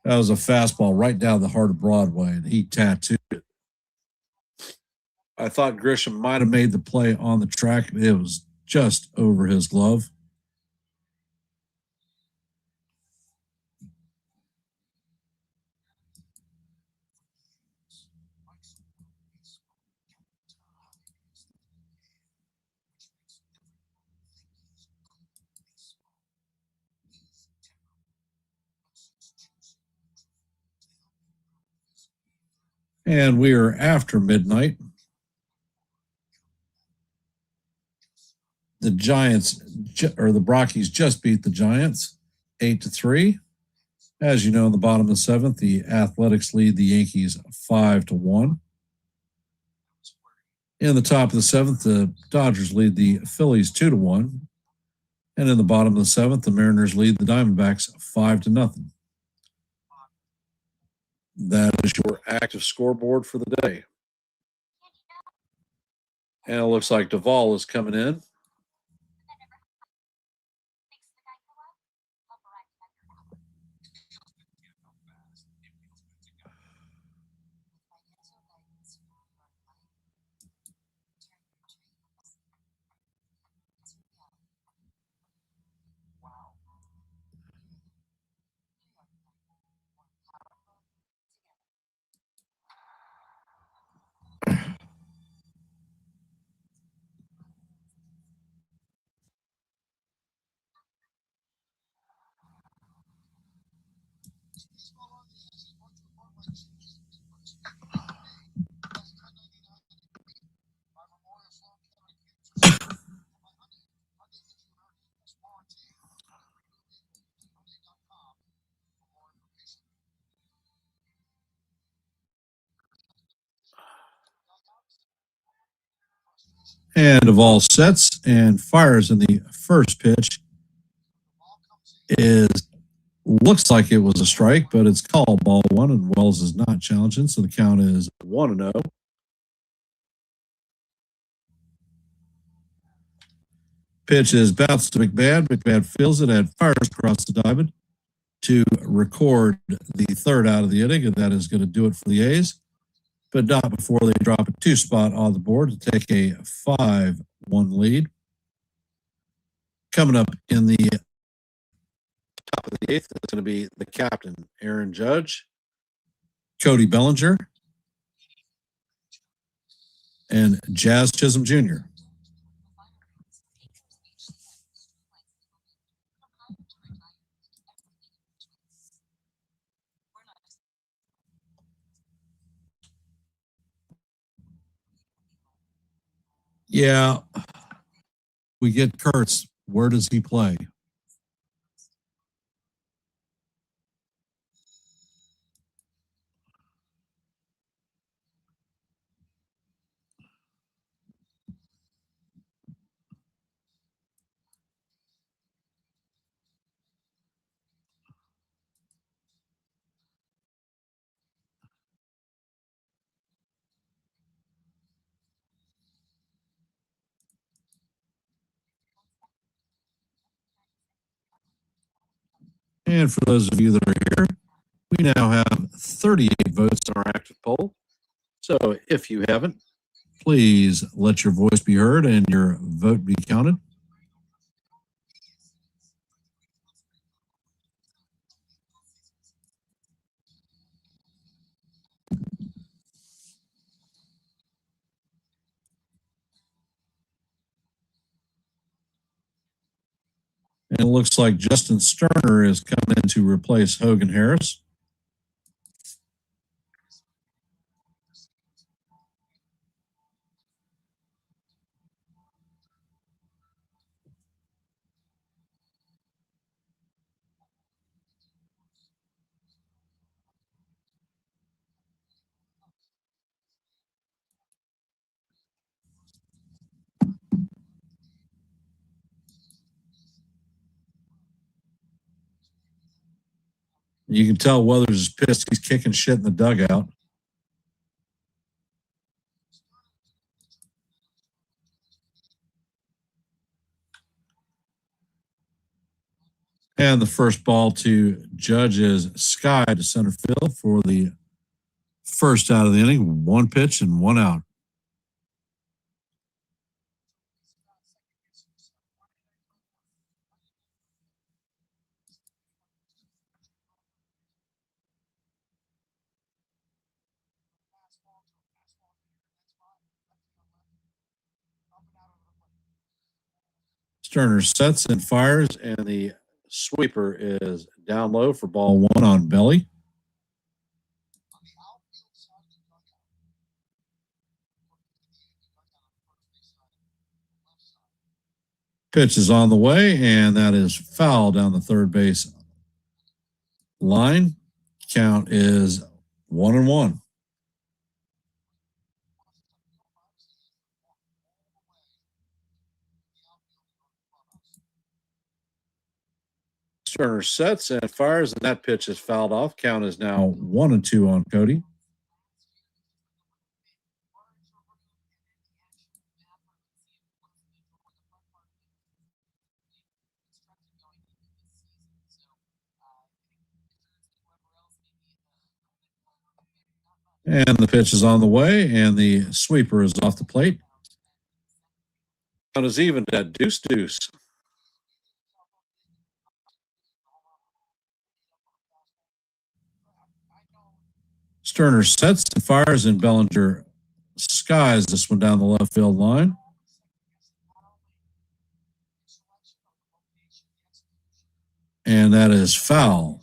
That was a fastball right down the heart of Broadway, and he tattooed it. I thought Grisham might have made the play on the track. It was just over his glove. And we are after midnight. The Brockies just beat the Giants 8-3. As you know, in the bottom of the 7th, the Athletics lead the Yankees 5-1. In the top of the 7th, the Dodgers lead the Phillies 2-1. And in the bottom of the 7th, the Mariners lead the Diamondbacks 5-0. That is your active scoreboard for the day. And it looks like Duvall is coming in. And Duvall sets and fires in the first pitch. Looks like it was a strike, but it's called ball 1, and Wells is not challenging, so the count is 1-0. Pitch is bounced to McMahon. McMahon feels it and fires across the diamond to record the 3rd out of the inning, and that is going to do it for the A's, but not before they drop a 2 spot on the board to take a 5-1 lead. Coming up in the top of the 8th, it's going to be the captain, Aaron Judge, Cody Bellinger, and Jazz Chisholm Jr. Yeah. We get Kurtz. Where does he play? And for those of you that are here, we now have 38 votes on our active poll. So if you haven't, please let your voice be heard and your vote be counted. And it looks like Justin Sterner is coming in to replace Hogan Harris. You can tell Weathers is pissed. He's kicking shit in the dugout. And the first ball to Judge is Sky to center field for the first out of the inning. One pitch and one out. Sterner sets and fires, and the sweeper is down low for ball one on Belly. Pitch is on the way, and that is foul down the third base line. Count is 1-1. Sterner sets and fires, and that pitch is fouled off. Count is now 1-2 on Cody. And the pitch is on the way, and the sweeper is off the plate. Count is even at 2-2. Sterner sets and fires, and Bellinger skies this one down the left field line. And that is foul.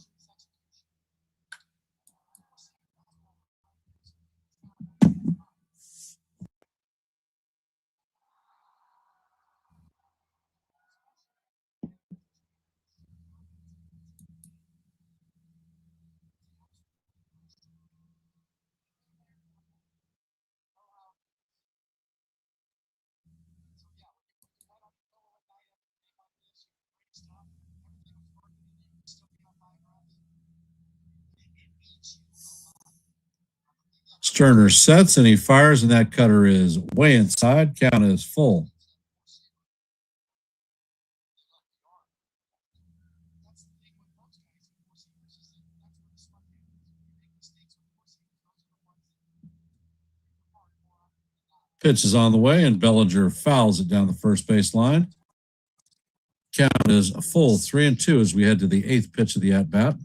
Sterner sets and he fires, and that cutter is way inside. Count is full. Pitch is on the way, and Bellinger fouls it down the first base line. Count is a full 3-2 as we head to the eighth pitch of the at-bat.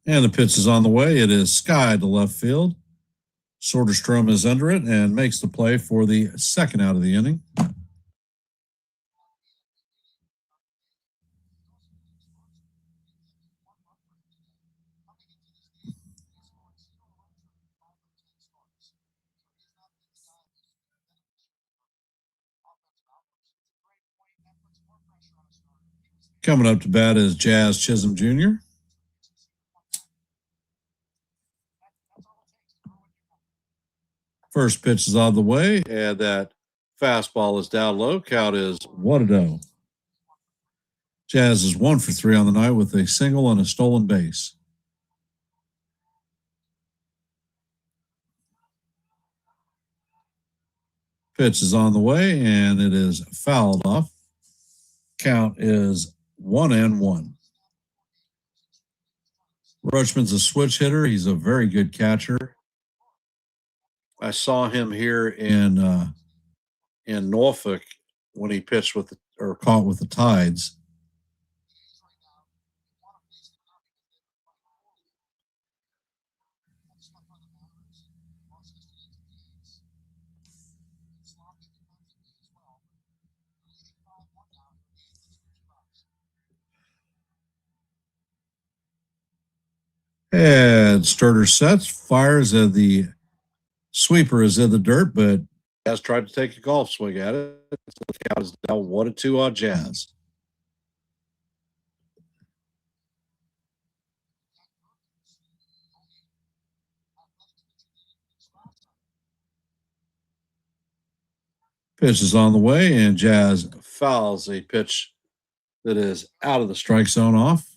And the pitch is on the way. It is Sky to left field. Soderstrom is under it and makes the play for the second out of the inning. Coming up to bat is Jazz Chisholm Jr. First pitch is on the way, and that fastball is down low. Count is 1-0. Jazz is 1 for 3 on the night with a single and a stolen base. Pitch is on the way, and it is fouled off. Count is 1-1. Rutschman's a switch hitter. He's a very good catcher. I saw him here in Norfolk when he pitched with or caught with the Tides. And starter sets, fires, and the sweeper is in the dirt, but Jazz tried to take a golf swing at it. So the count is now 1-2 on Jazz. Pitch is on the way, and Jazz fouls a pitch that is out of the strike zone off.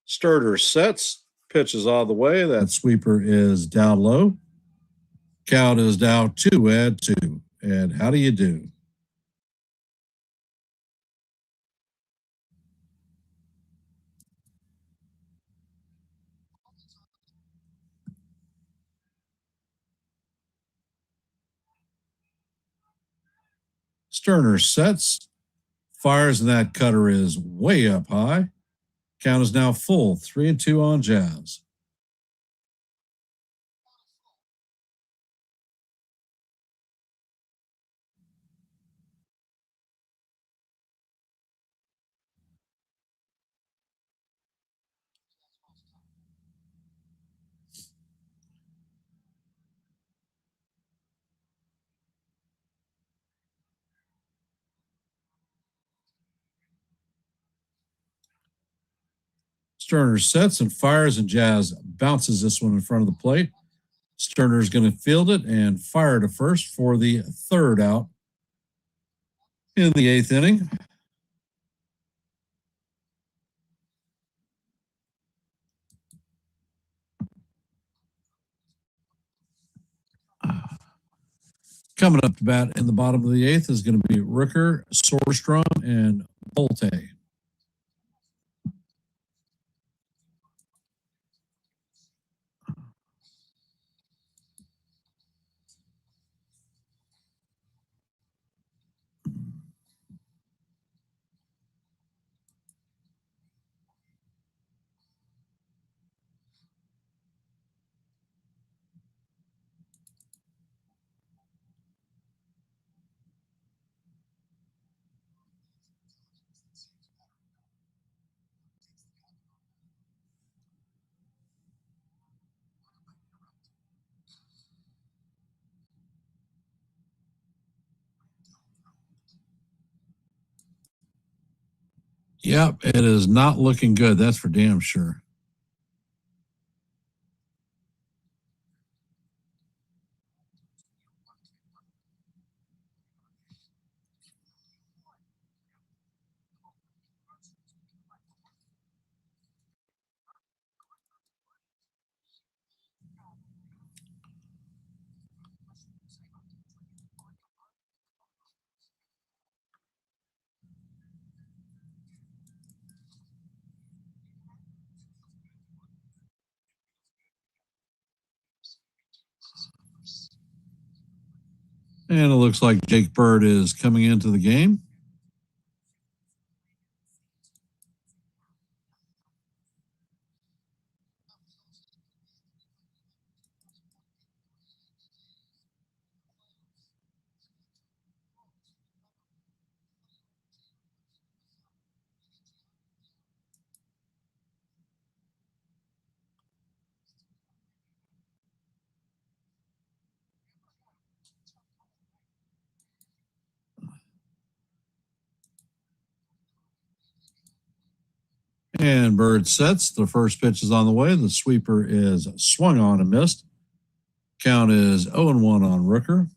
Starter sets, pitch is on the way. That sweeper is down low. Count is now 2-2. And how do you do? Sterner sets, fires, and that cutter is way up high. Count is now full, 3-2 on Jazz. Sterner sets and fires, and Jazz bounces this one in front of the plate. Sterner is going to field it and fire to first for the third out in the 8th inning. Coming up to bat in the bottom of the 8th is going to be Rooker, Soderstrom, and Bolte. Yep, it is not looking good. That's for damn sure. And it looks like Jake Bird is coming into the game. And Bird sets. The first pitch is on the way. The sweeper is swung on and missed. Count is 0-1 on Rooker.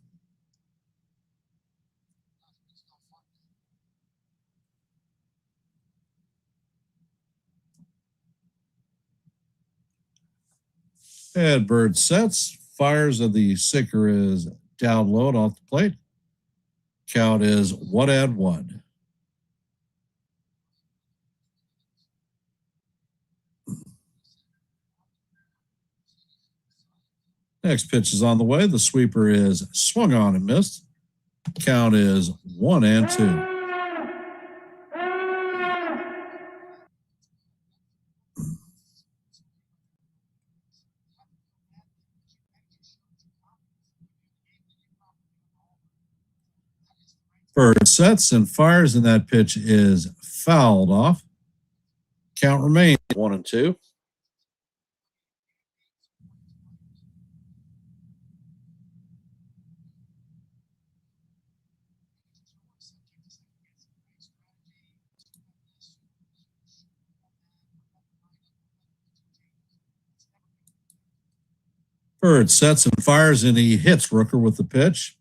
And Bird sets. Fires, and the sinker is down low and off the plate. Count is 1-1. Next pitch is on the way. The sweeper is swung on and missed. Count is 1-2. Bird sets and fires, and that pitch is fouled off. Count remains 1-2. Bird sets and fires, and he hits Rooker with the pitch.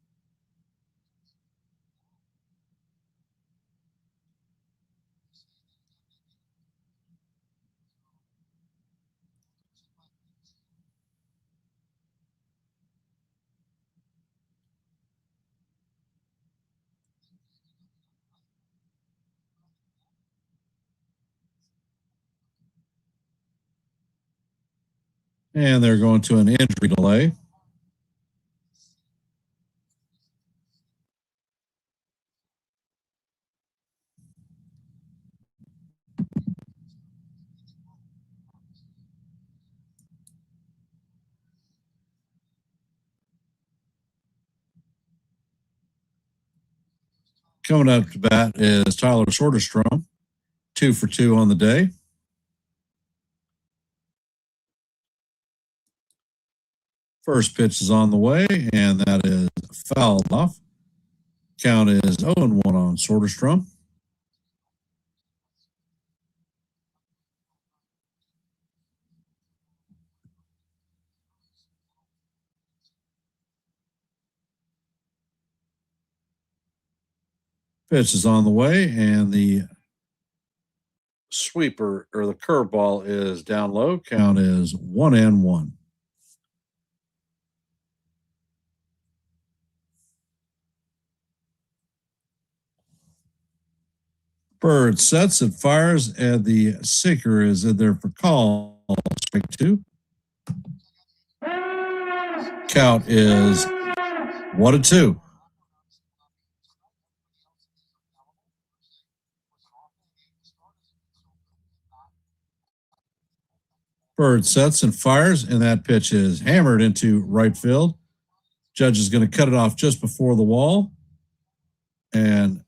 And they're going to an injury delay. Coming up to bat is Tyler Soderstrom, 2 for 2 on the day. First pitch is on the way, and that is fouled off. Count is 0-1 on Soderstrom. Pitch is on the way, and the sweeper or the curveball is down low. Count is 1-1. Bird sets and fires, and the sinker is in there for call. Strike 2. Count is 1-2. Bird sets and fires, and that pitch is hammered into right field. Judge is going to cut it off just before the wall. And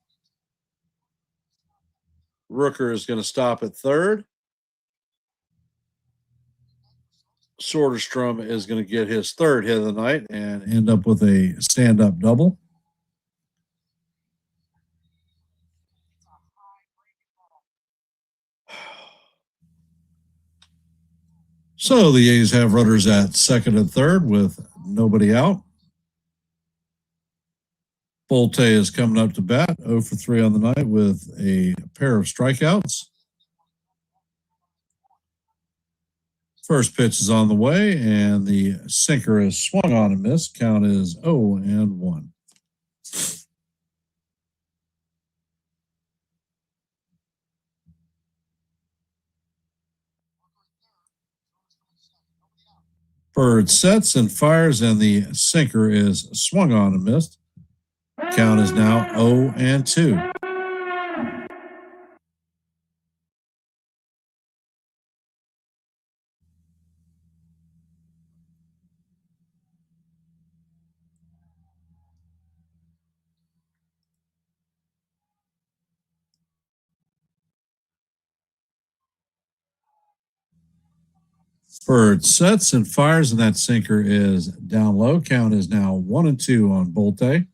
Rooker is going to stop at third. Soderstrom is going to get his third hit of the night and end up with a stand-up double. So the A's have runners at second and third with nobody out. Bolte is coming up to bat, 0 for 3 on the night with a pair of strikeouts. First pitch is on the way, and the sinker is swung on and missed. Count is 0-1. Bird sets and fires, and the sinker is swung on and missed. Count is now 0-2. Bird sets and fires, and that sinker is down low. Count is now 1-2 on Bolte.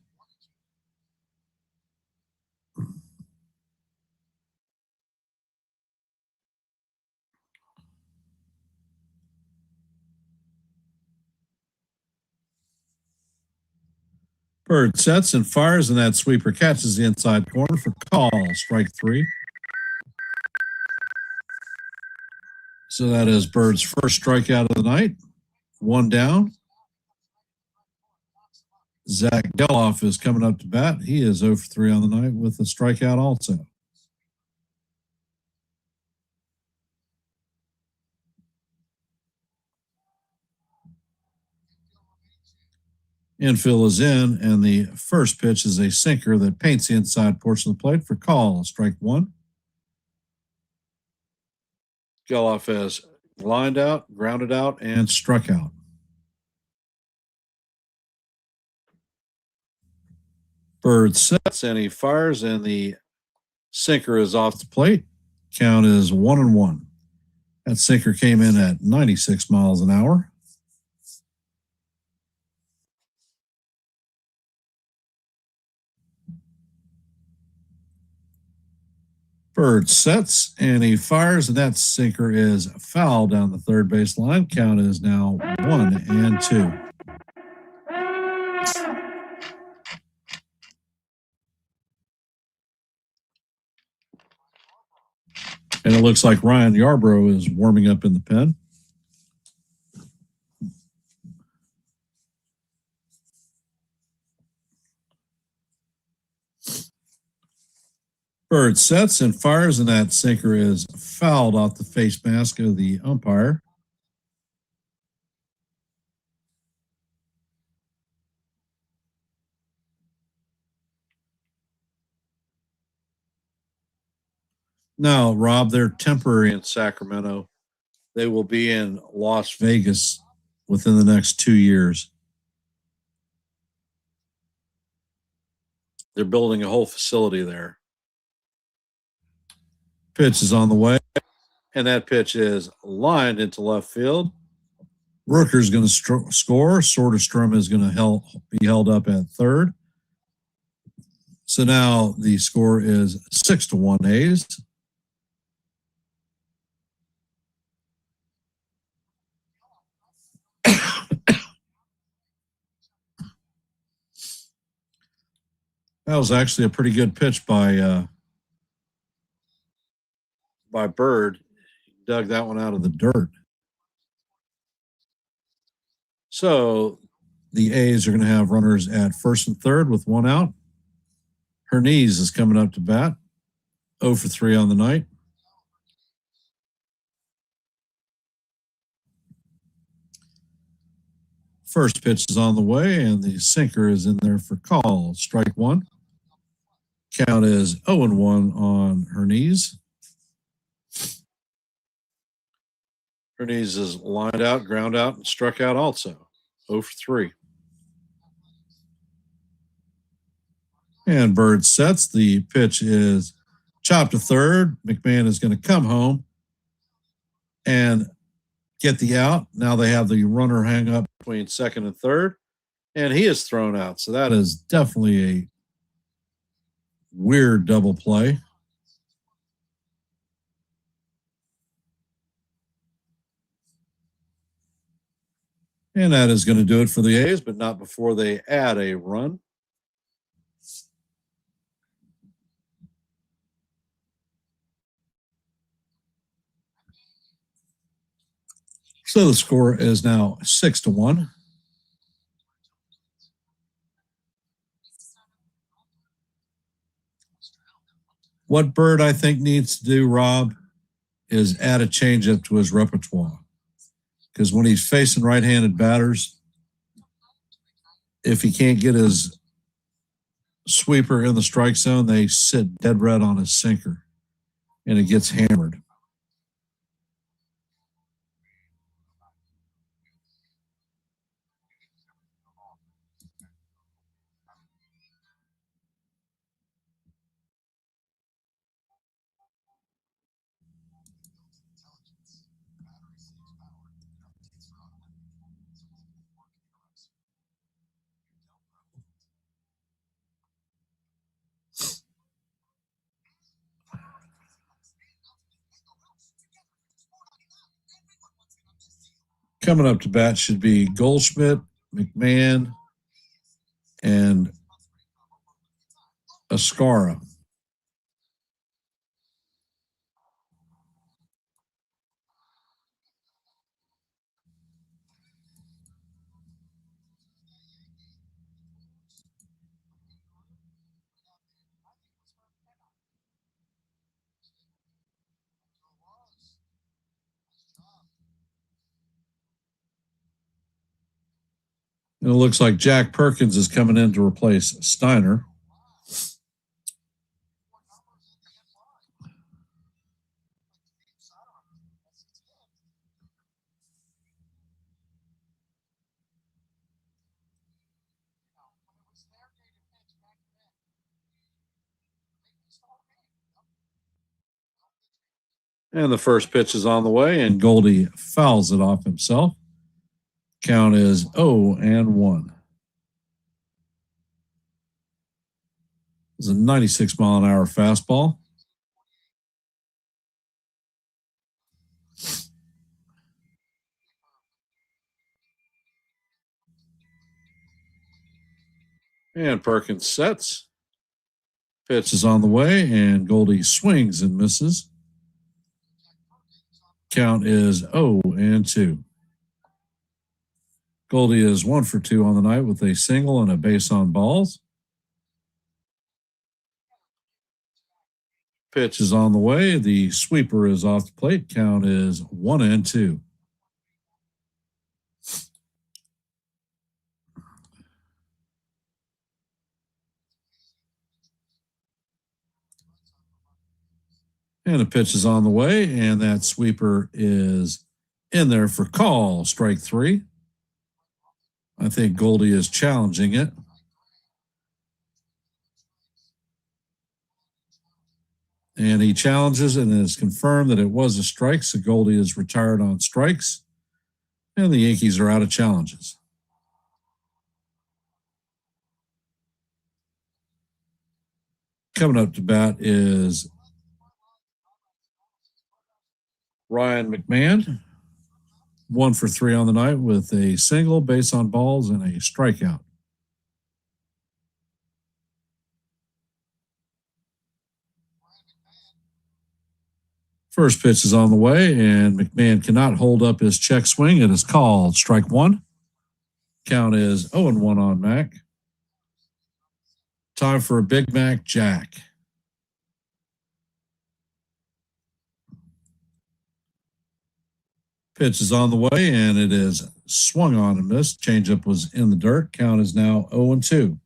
Bird sets and fires, and that sweeper catches the inside corner for call, strike 3. So that is Bird's first strikeout of the night. 1 down. Zach Geloff is coming up to bat. He is 0 for 3 on the night with a strikeout also. Infield is in, and the first pitch is a sinker that paints the inside portion of the plate for call, strike 1. Geloff has lined out, grounded out, and struck out. Bird sets, and he fires, and the sinker is off the plate. Count is 1-1. That sinker came in at 96 miles an hour. Bird sets, and he fires, and that sinker is foul down the third base line. Count is now 1-2. And it looks like Ryan Yarbrough is warming up in the pen. Bird sets and fires, and that sinker is fouled off the face mask of the umpire. Now, Rob, they're temporary in Sacramento. They will be in Las Vegas within the next 2 years. They're building a whole facility there. Pitch is on the way, and that pitch is lined into left field. Rooker's going to score. Soderstrom is going to be held up at third. So now the score is 6-1 A's. That was actually a pretty good pitch by Bird. He dug that one out of the dirt. So the A's are going to have runners at first and third with 1 out. Hernandez is coming up to bat. 0 for 3 on the night. First pitch is on the way, and the sinker is in there for call. Strike 1. Count is 0-1 on Hernandez. Hernandez is lined out, ground out, and struck out also. 0 for 3. And Bird sets. The pitch is chopped to third. McMahon is going to come home and get the out. Now they have the runner hang up between second and third, and he is thrown out. So that is definitely a weird double play. And that is going to do it for the A's, but not before they add a run. So the score is now 6-1. What Bird, I think, needs to do, Rob, is add a changeup to his repertoire. Because when he's facing right-handed batters, if he can't get his sweeper in the strike zone, they sit dead red on his sinker, and it gets hammered. Coming up to bat should be Goldschmidt, McMahon, and Ascara. And it looks like Jack Perkins is coming in to replace Steiner. And the first pitch is on the way, and Goldie fouls it off himself. Count is 0-1. It's a 96-mile-an-hour fastball. And Perkins sets. Pitch is on the way, and Goldie swings and misses. Count is 0-2. Goldie is 1 for 2 on the night with a single and a base on balls. Pitch is on the way. The sweeper is off the plate. Count is 1-2. And the pitch is on the way, and that sweeper is in there for call. Strike 3. I think Goldie is challenging it. And he challenges it, and it's confirmed that it was a strike, so Goldie is retired on strikes. And the Yankees are out of challenges. Coming up to bat is Ryan McMahon, 1 for 3 on the night with a single, base on balls, and a strikeout. First pitch is on the way, and McMahon cannot hold up his check swing. It is called strike 1. Count is 0-1 on Mac. Time for a Big Mac Jack. Pitch is on the way, and it is swung on and missed. Changeup was in the dirt. Count is now 0-2.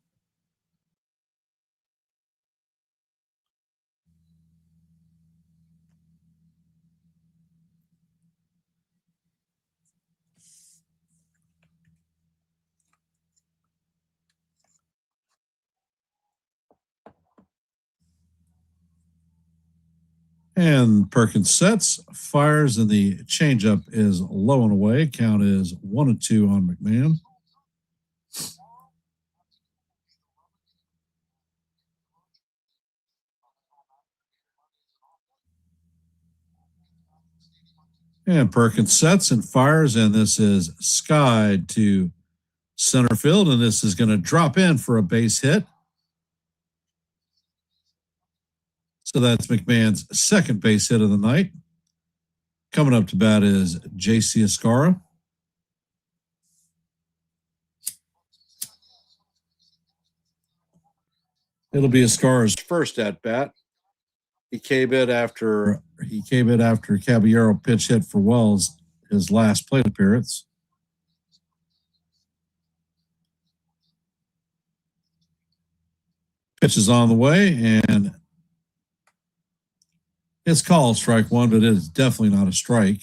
And Perkins sets, fires, and the changeup is low and away. Count is 1-2 on McMahon. And Perkins sets and fires, and this is skied to center field, and this is going to drop in for a base hit. So that's McMahon's second base hit of the night. Coming up to bat is J.C. Ascara. It'll be Ascara's first at bat. He came in after Caballero pitch hit for Wells, his last plate appearance. Pitch is on the way, and it's called strike 1, but it is definitely not a strike.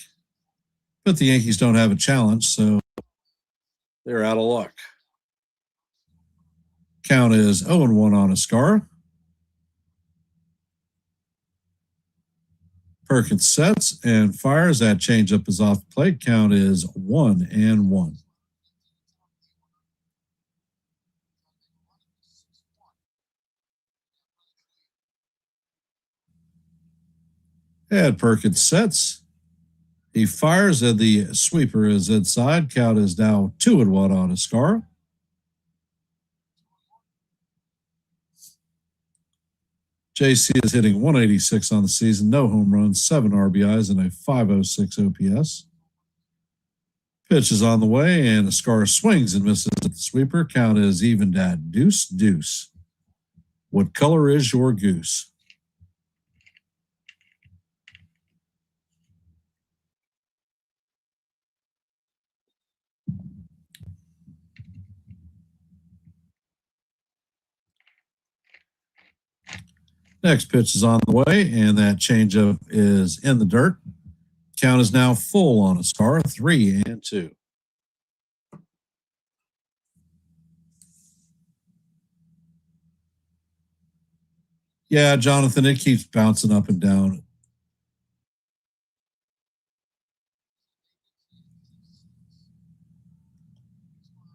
But the Yankees don't have a challenge, so they're out of luck. Count is 0-1 on Ascara. Perkins sets and fires. That changeup is off the plate. Count is 1-1. And Perkins sets. He fires, and the sweeper is inside. Count is now 2-1 on Ascara. JC is hitting 186 on the season, no home runs, 7 RBIs, and a 506 OPS. Pitch is on the way, and Ascar swings and misses at the sweeper. Count is evened at deuce. What color is your goose? Next pitch is on the way, and that changeup is in the dirt. Count is now full on Ascar, 3-2. Yeah, Jonathan, it keeps bouncing up and down.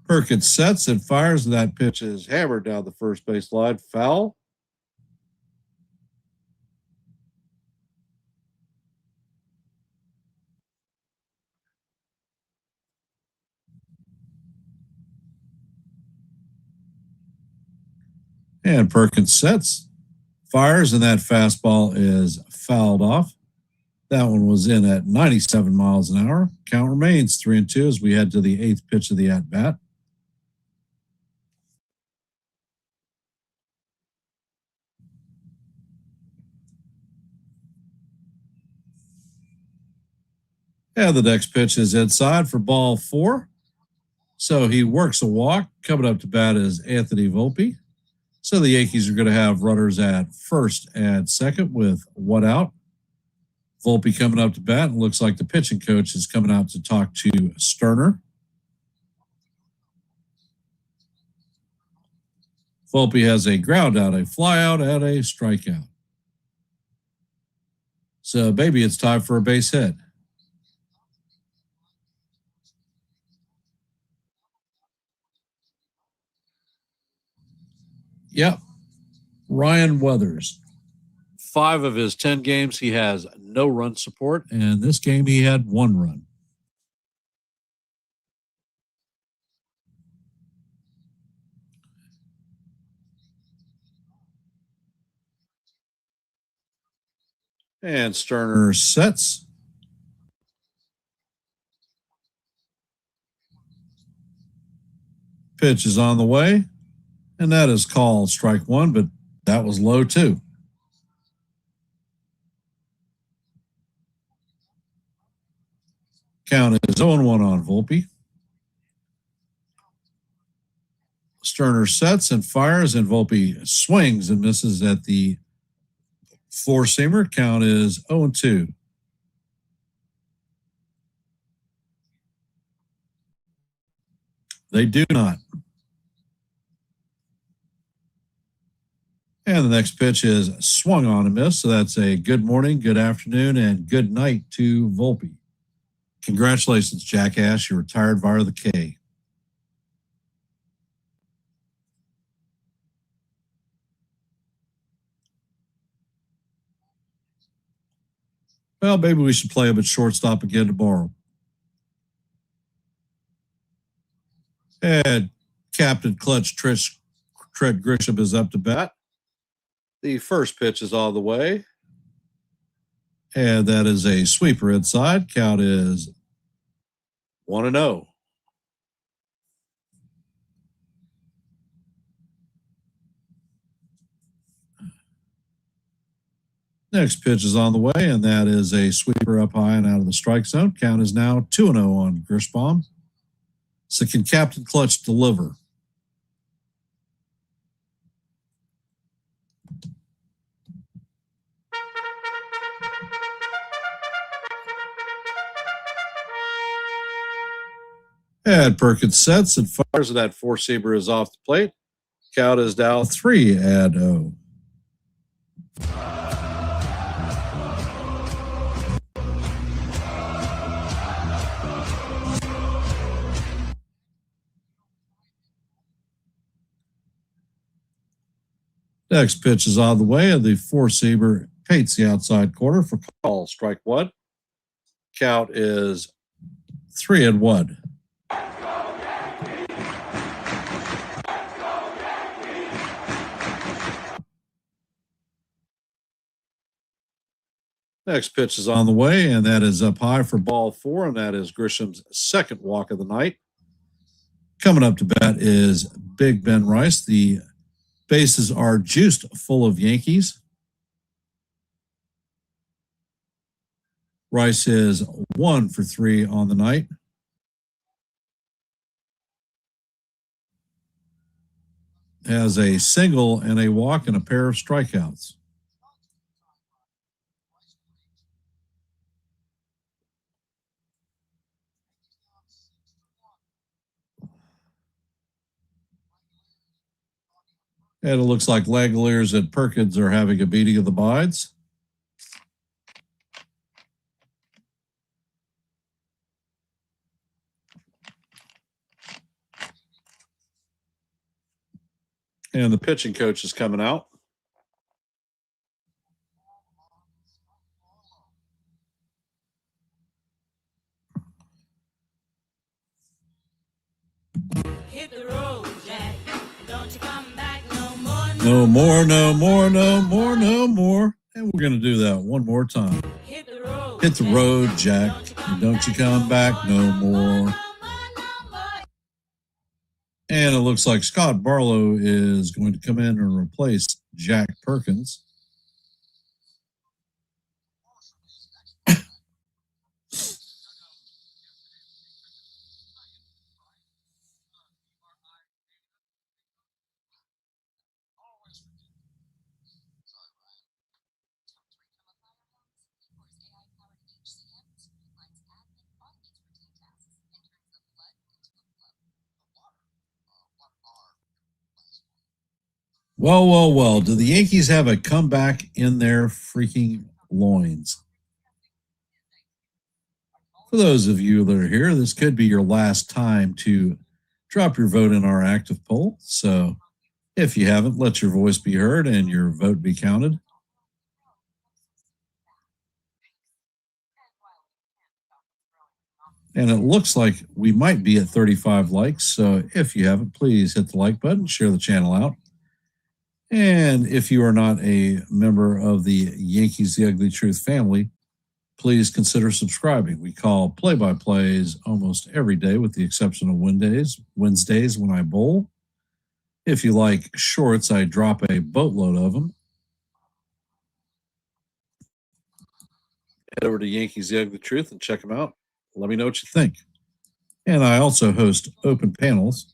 Perkins sets and fires, and that pitch is hammered down the first base line. Foul. And Perkins sets, fires, and that fastball is fouled off. That one was in at 97 miles an hour. Count remains 3-2 as we head to the 8th pitch of the at-bat. And the next pitch is inside for ball 4. So he works a walk. Coming up to bat is Anthony Volpe. So the Yankees are going to have runners at first and second with 1 out. Volpe coming up to bat. And looks like the pitching coach is coming out to talk to Sterner. Volpe has a ground out, a fly out, and a strikeout. So maybe it's time for a base hit. Yep. Ryan Weathers. 5 of his 10 games, he has no run support, and this game he had 1 run. And Sterner sets. Pitch is on the way, and that is called strike 1, but that was low too. Count is 0-1 on Volpe. Sterner sets and fires, and Volpe swings and misses at the 4-seamer. Count is 0-2. They do not. And the next pitch is swung on and missed. So that's a good morning, good afternoon, and good night to Volpe. Congratulations, jackass. You're retired via the K. Well, maybe we should play him at shortstop again tomorrow. And Captain Clutch Trent Grisham is up to bat. The first pitch is all the way. And that is a sweeper inside. Count is 1-0. Next pitch is on the way, and that is a sweeper up high and out of the strike zone. Count is now 2-0 on Grisham. So can Captain Clutch deliver? And Perkins sets and fires, and that 4-seamer is off the plate. Count is now 3-0. Next pitch is on the way, and the 4-seamer paints the outside corner for call. Strike 1. Count is 3-1. Next pitch is on the way, and that is up high for ball 4, and that is Grisham's second walk of the night. Coming up to bat is Big Ben Rice. The bases are juiced full of Yankees. Rice is 1 for 3 on the night. Has a single and a walk and a pair of strikeouts. And it looks like Langoliers and Perkins are having a beating of the minds. And the pitching coach is coming out. Hit the road, Jack. Don't you come back no more. No more, no more, no more, no more. And we're going to do that one more time. Hit the road, Hit the road, Jack. And don't you come back no more. And it looks like Scott Barlow is going to come in and replace Jack Perkins. Well, well, well. Do the Yankees have a comeback in their freaking loins? For those of you that are here, this could be your last time to drop your vote in our active poll. So if you haven't, let your voice be heard and your vote be counted. And it looks like we might be at 35 likes. So if you haven't, please hit the like button, share the channel out. And if you are not a member of the Yankees The Ugly Truth family, please consider subscribing. We call play-by-plays almost every day with the exception of Wednesdays when I bowl. If you like shorts, I drop a boatload of them. Head over to Yankees The Ugly Truth and check them out. Let me know what you think. And I also host open panels.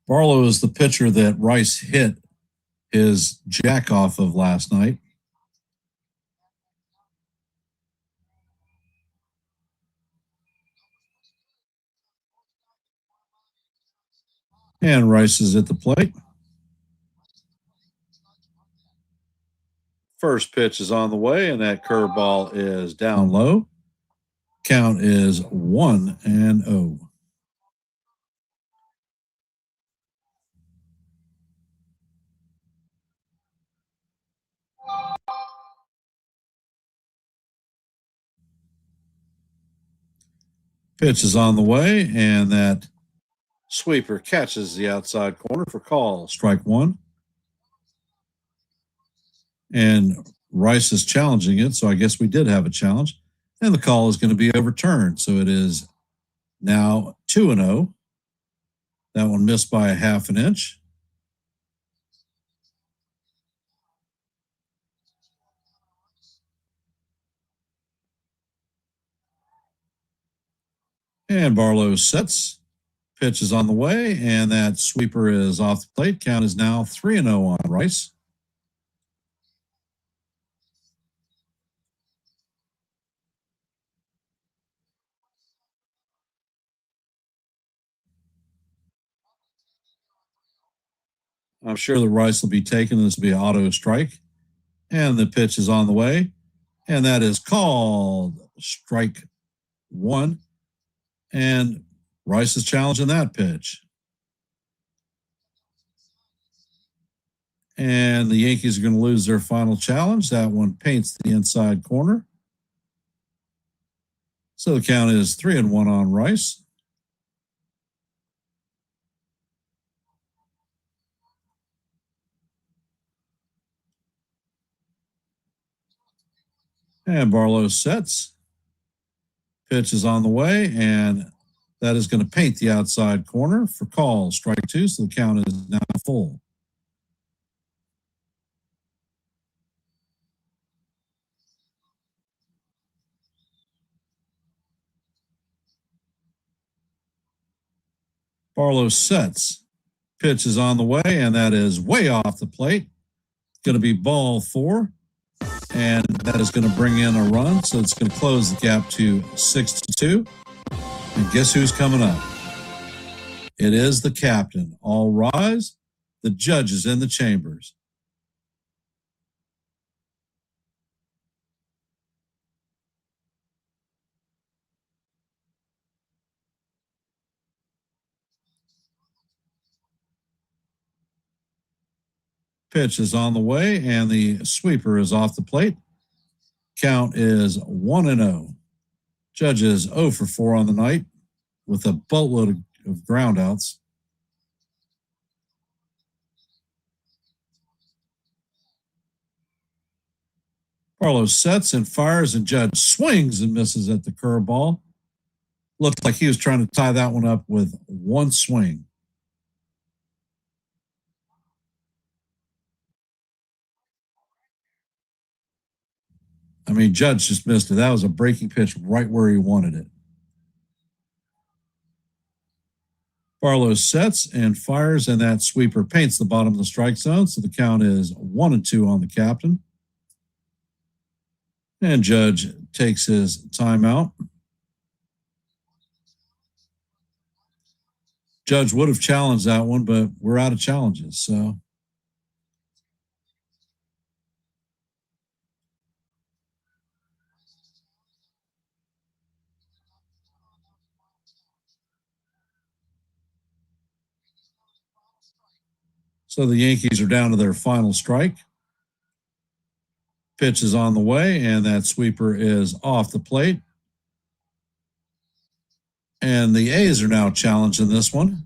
Barlow is the pitcher that Rice hit his jack off of last night. And Rice is at the plate. First pitch is on the way, and that curveball is down low. Count is 1-0. Pitch is on the way, and that sweeper catches the outside corner for call. Strike 1. And Rice is challenging it, so I guess we did have a challenge. And the call is going to be overturned. So it is now 2-0. That one missed by a half an inch. And Barlow sets. Pitch is on the way, and that sweeper is off the plate. Count is now 3-0 on Rice. I'm sure the Rice will be taken. This will be an auto strike. And the pitch is on the way. And that is called strike 1. And Rice is challenging that pitch. And the Yankees are going to lose their final challenge. That one paints the inside corner. So the count is 3-1 on Rice. And Barlow sets. Pitch is on the way, and that is going to paint the outside corner for call. Strike 2, so the count is now full. Barlow sets. Pitch is on the way, and that is way off the plate. Going to be ball 4, and that is going to bring in a run, so it's going to close the gap to 6-2. And guess who's coming up? It is the captain. All rise. The judge is in the chambers. Pitch is on the way, and the sweeper is off the plate. Count is 1-0. Judge is 0 for 4 on the night with a boatload of groundouts. Barlow sets and fires, and Judge swings and misses at the curveball. Looked like he was trying to tie that one up with one swing. I mean, Judge just missed it. That was a breaking pitch right where he wanted it. Barlow sets and fires, and that sweeper paints the bottom of the strike zone. So the count is 1-2 on the captain. And Judge takes his timeout. Judge would have challenged that one, but we're out of challenges. So the Yankees are down to their final strike. Pitch is on the way, and that sweeper is off the plate. And the A's are now challenging this one.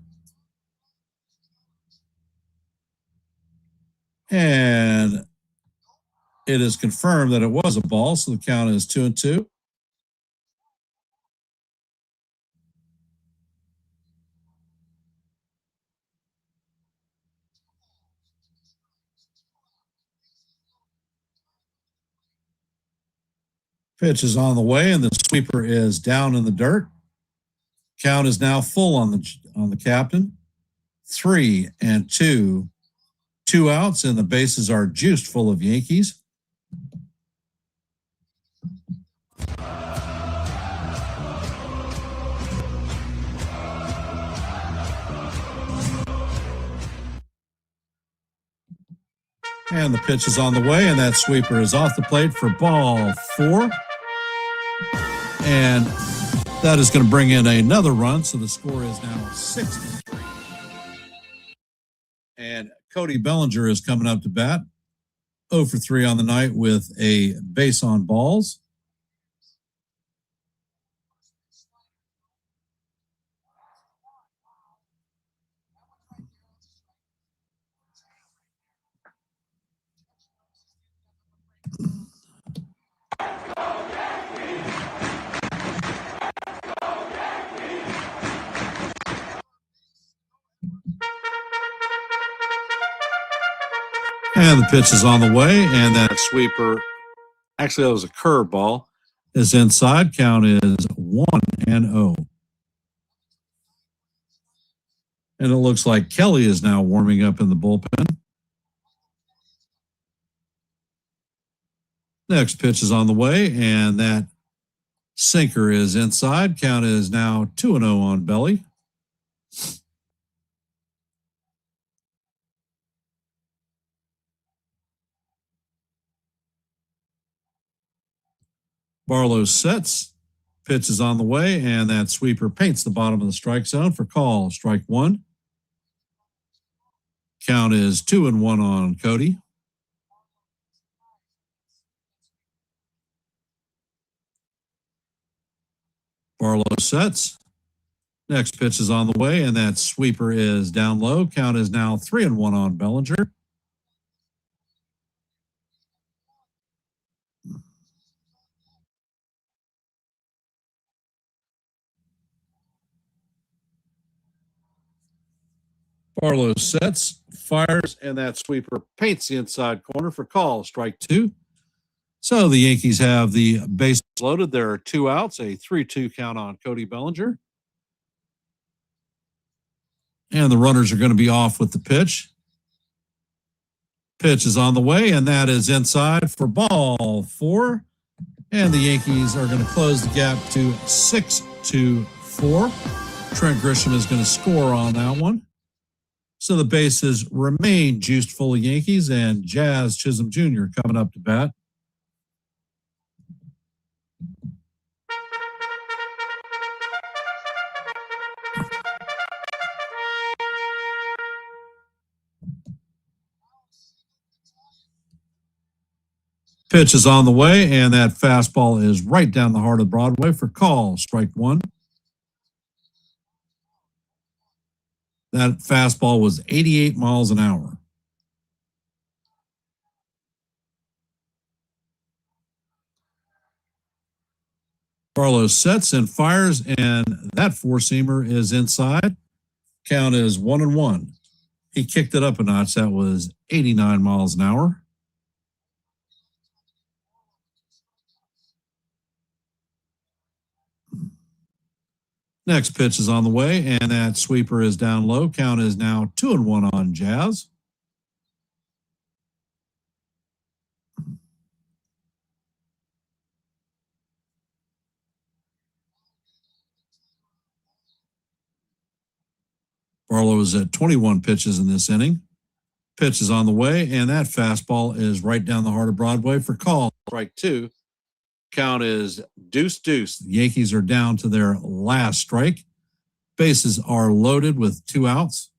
And it is confirmed that it was a ball, so the count is 2-2. Pitch is on the way, and the sweeper is down in the dirt. Count is now full on the captain. 3-2. 2 outs, and the bases are juiced full of Yankees. And the pitch is on the way, and that sweeper is off the plate for ball 4. And that is going to bring in another run, so the score is now 6-3. And Cody Bellinger is coming up to bat, 0 for 3 on the night with a base on balls. And the pitch is on the way, and that sweeper, actually that was a curveball, is inside. Count is 1-0. And it looks like Kelly is now warming up in the bullpen. Next pitch is on the way, and that sinker is inside. Count is now 2-0 on Belly. Barlow sets. Pitch is on the way, and that sweeper paints the bottom of the strike zone for call. Strike 1. Count is 2-1 on Cody. Barlow sets. Next pitch is on the way, and that sweeper is down low. Count is now 3-1 on Bellinger. Barlow sets, fires, and that sweeper paints the inside corner for call, strike 2. So the Yankees have the bases loaded. There are 2 outs, a 3-2 count on Cody Bellinger. And the runners are going to be off with the pitch. Pitch is on the way, and that is inside for ball 4. And the Yankees are going to close the gap to 6-4. Trent Grisham is going to score on that one. So the bases remain juiced full of Yankees, and Jazz Chisholm Jr. coming up to bat. Pitch is on the way, and that fastball is right down the heart of Broadway for call, strike 1. That fastball was 88 miles an hour. Barlow sets and fires, and that four-seamer is inside. Count is 1-1. He kicked it up a notch. That was 89 miles an hour. Next pitch is on the way, and that sweeper is down low. Count is now 2-1 on Jazz. Barlow is at 21 pitches in this inning. Pitch is on the way, and that fastball is right down the heart of Broadway for call, strike 2. Count is deuce-deuce. The Yankees are down to their last strike. Bases are loaded with 2 outs.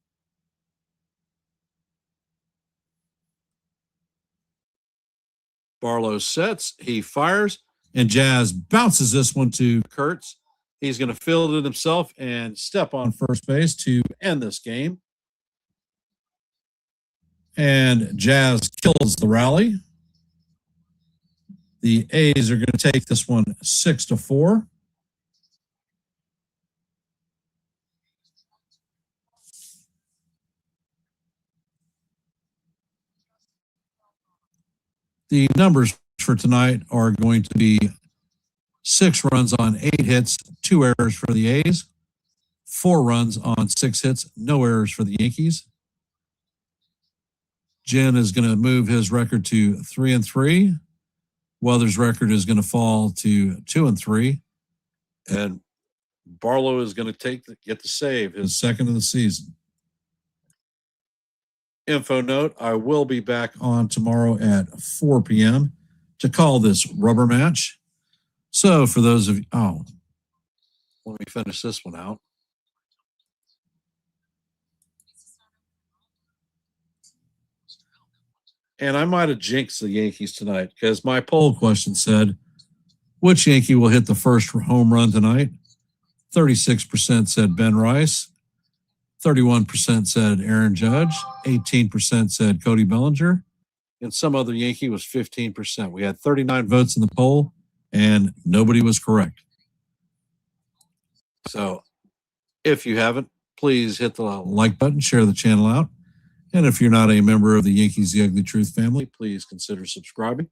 Barlow sets, he fires, and Jazz bounces this one to Kurtz. He's going to field it himself and step on first base to end this game. And Jazz kills the rally. The A's are going to take this one 6-4. The numbers for tonight are going to be 6 runs on 8 hits, 2 errors for the A's, 4 runs on 6 hits, no errors for the Yankees. Jen is going to move his record to 3-3. Weather's record is going to fall to 2-3, and Barlow is going to get the save, his second of the season. Info note, I will be back on tomorrow at 4 p.m. to call this rubber match. So for those of you, let me finish this one out. And I might have jinxed the Yankees tonight because my poll question said, which Yankee will hit the first home run tonight? 36% said Ben Rice. 31% said Aaron Judge. 18% said Cody Bellinger. And some other Yankee was 15%. We had 39 votes in the poll, and nobody was correct. So if you haven't, please hit the like button, share the channel out. And if you're not a member of the Yankees The Ugly Truth family, please consider subscribing.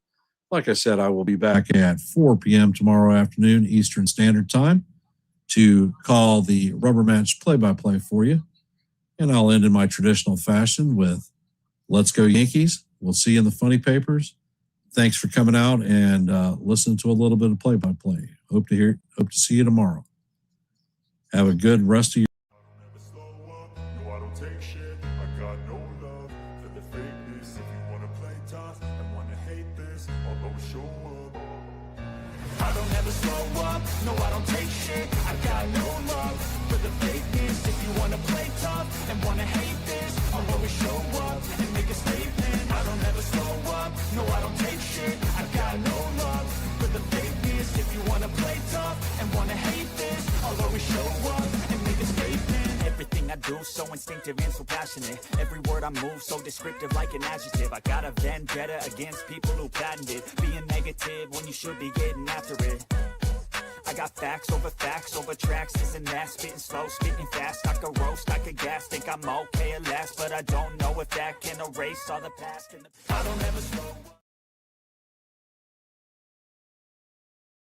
Like I said, I will be back at 4 p.m. tomorrow afternoon, Eastern Standard Time, to call the rubber match play-by-play for you. And I'll end in my traditional fashion with, let's go Yankees. We'll see you in the funny papers. Thanks for coming out and listening to a little bit of play-by-play. Hope to see you tomorrow. Have a good rest of your Never slow up, no I don't take shit. I got no love for the fakeness. If you wanna play tough and wanna hate this, I'll always show up. I don't ever slow up, no I don't take shit. I got no love for the fakeness. If you wanna play tough and wanna hate this, I'll always show up and make a statement. I don't ever slow up, no I don't take shit. I got no love for the fakeness. If you wanna play tough and wanna hate this, always show up and make a statement. Everything I do so instinctive and so passionate. Every word I move so descriptive like an adjective. I got a vendetta against people who patented being negative when you should be getting after it. I got facts over tracks, this and that. Spitting slow, spitting fast. I could roast, I could gas. Think I'm okay at last, but I don't know if that can erase all the past. I don't ever slow up.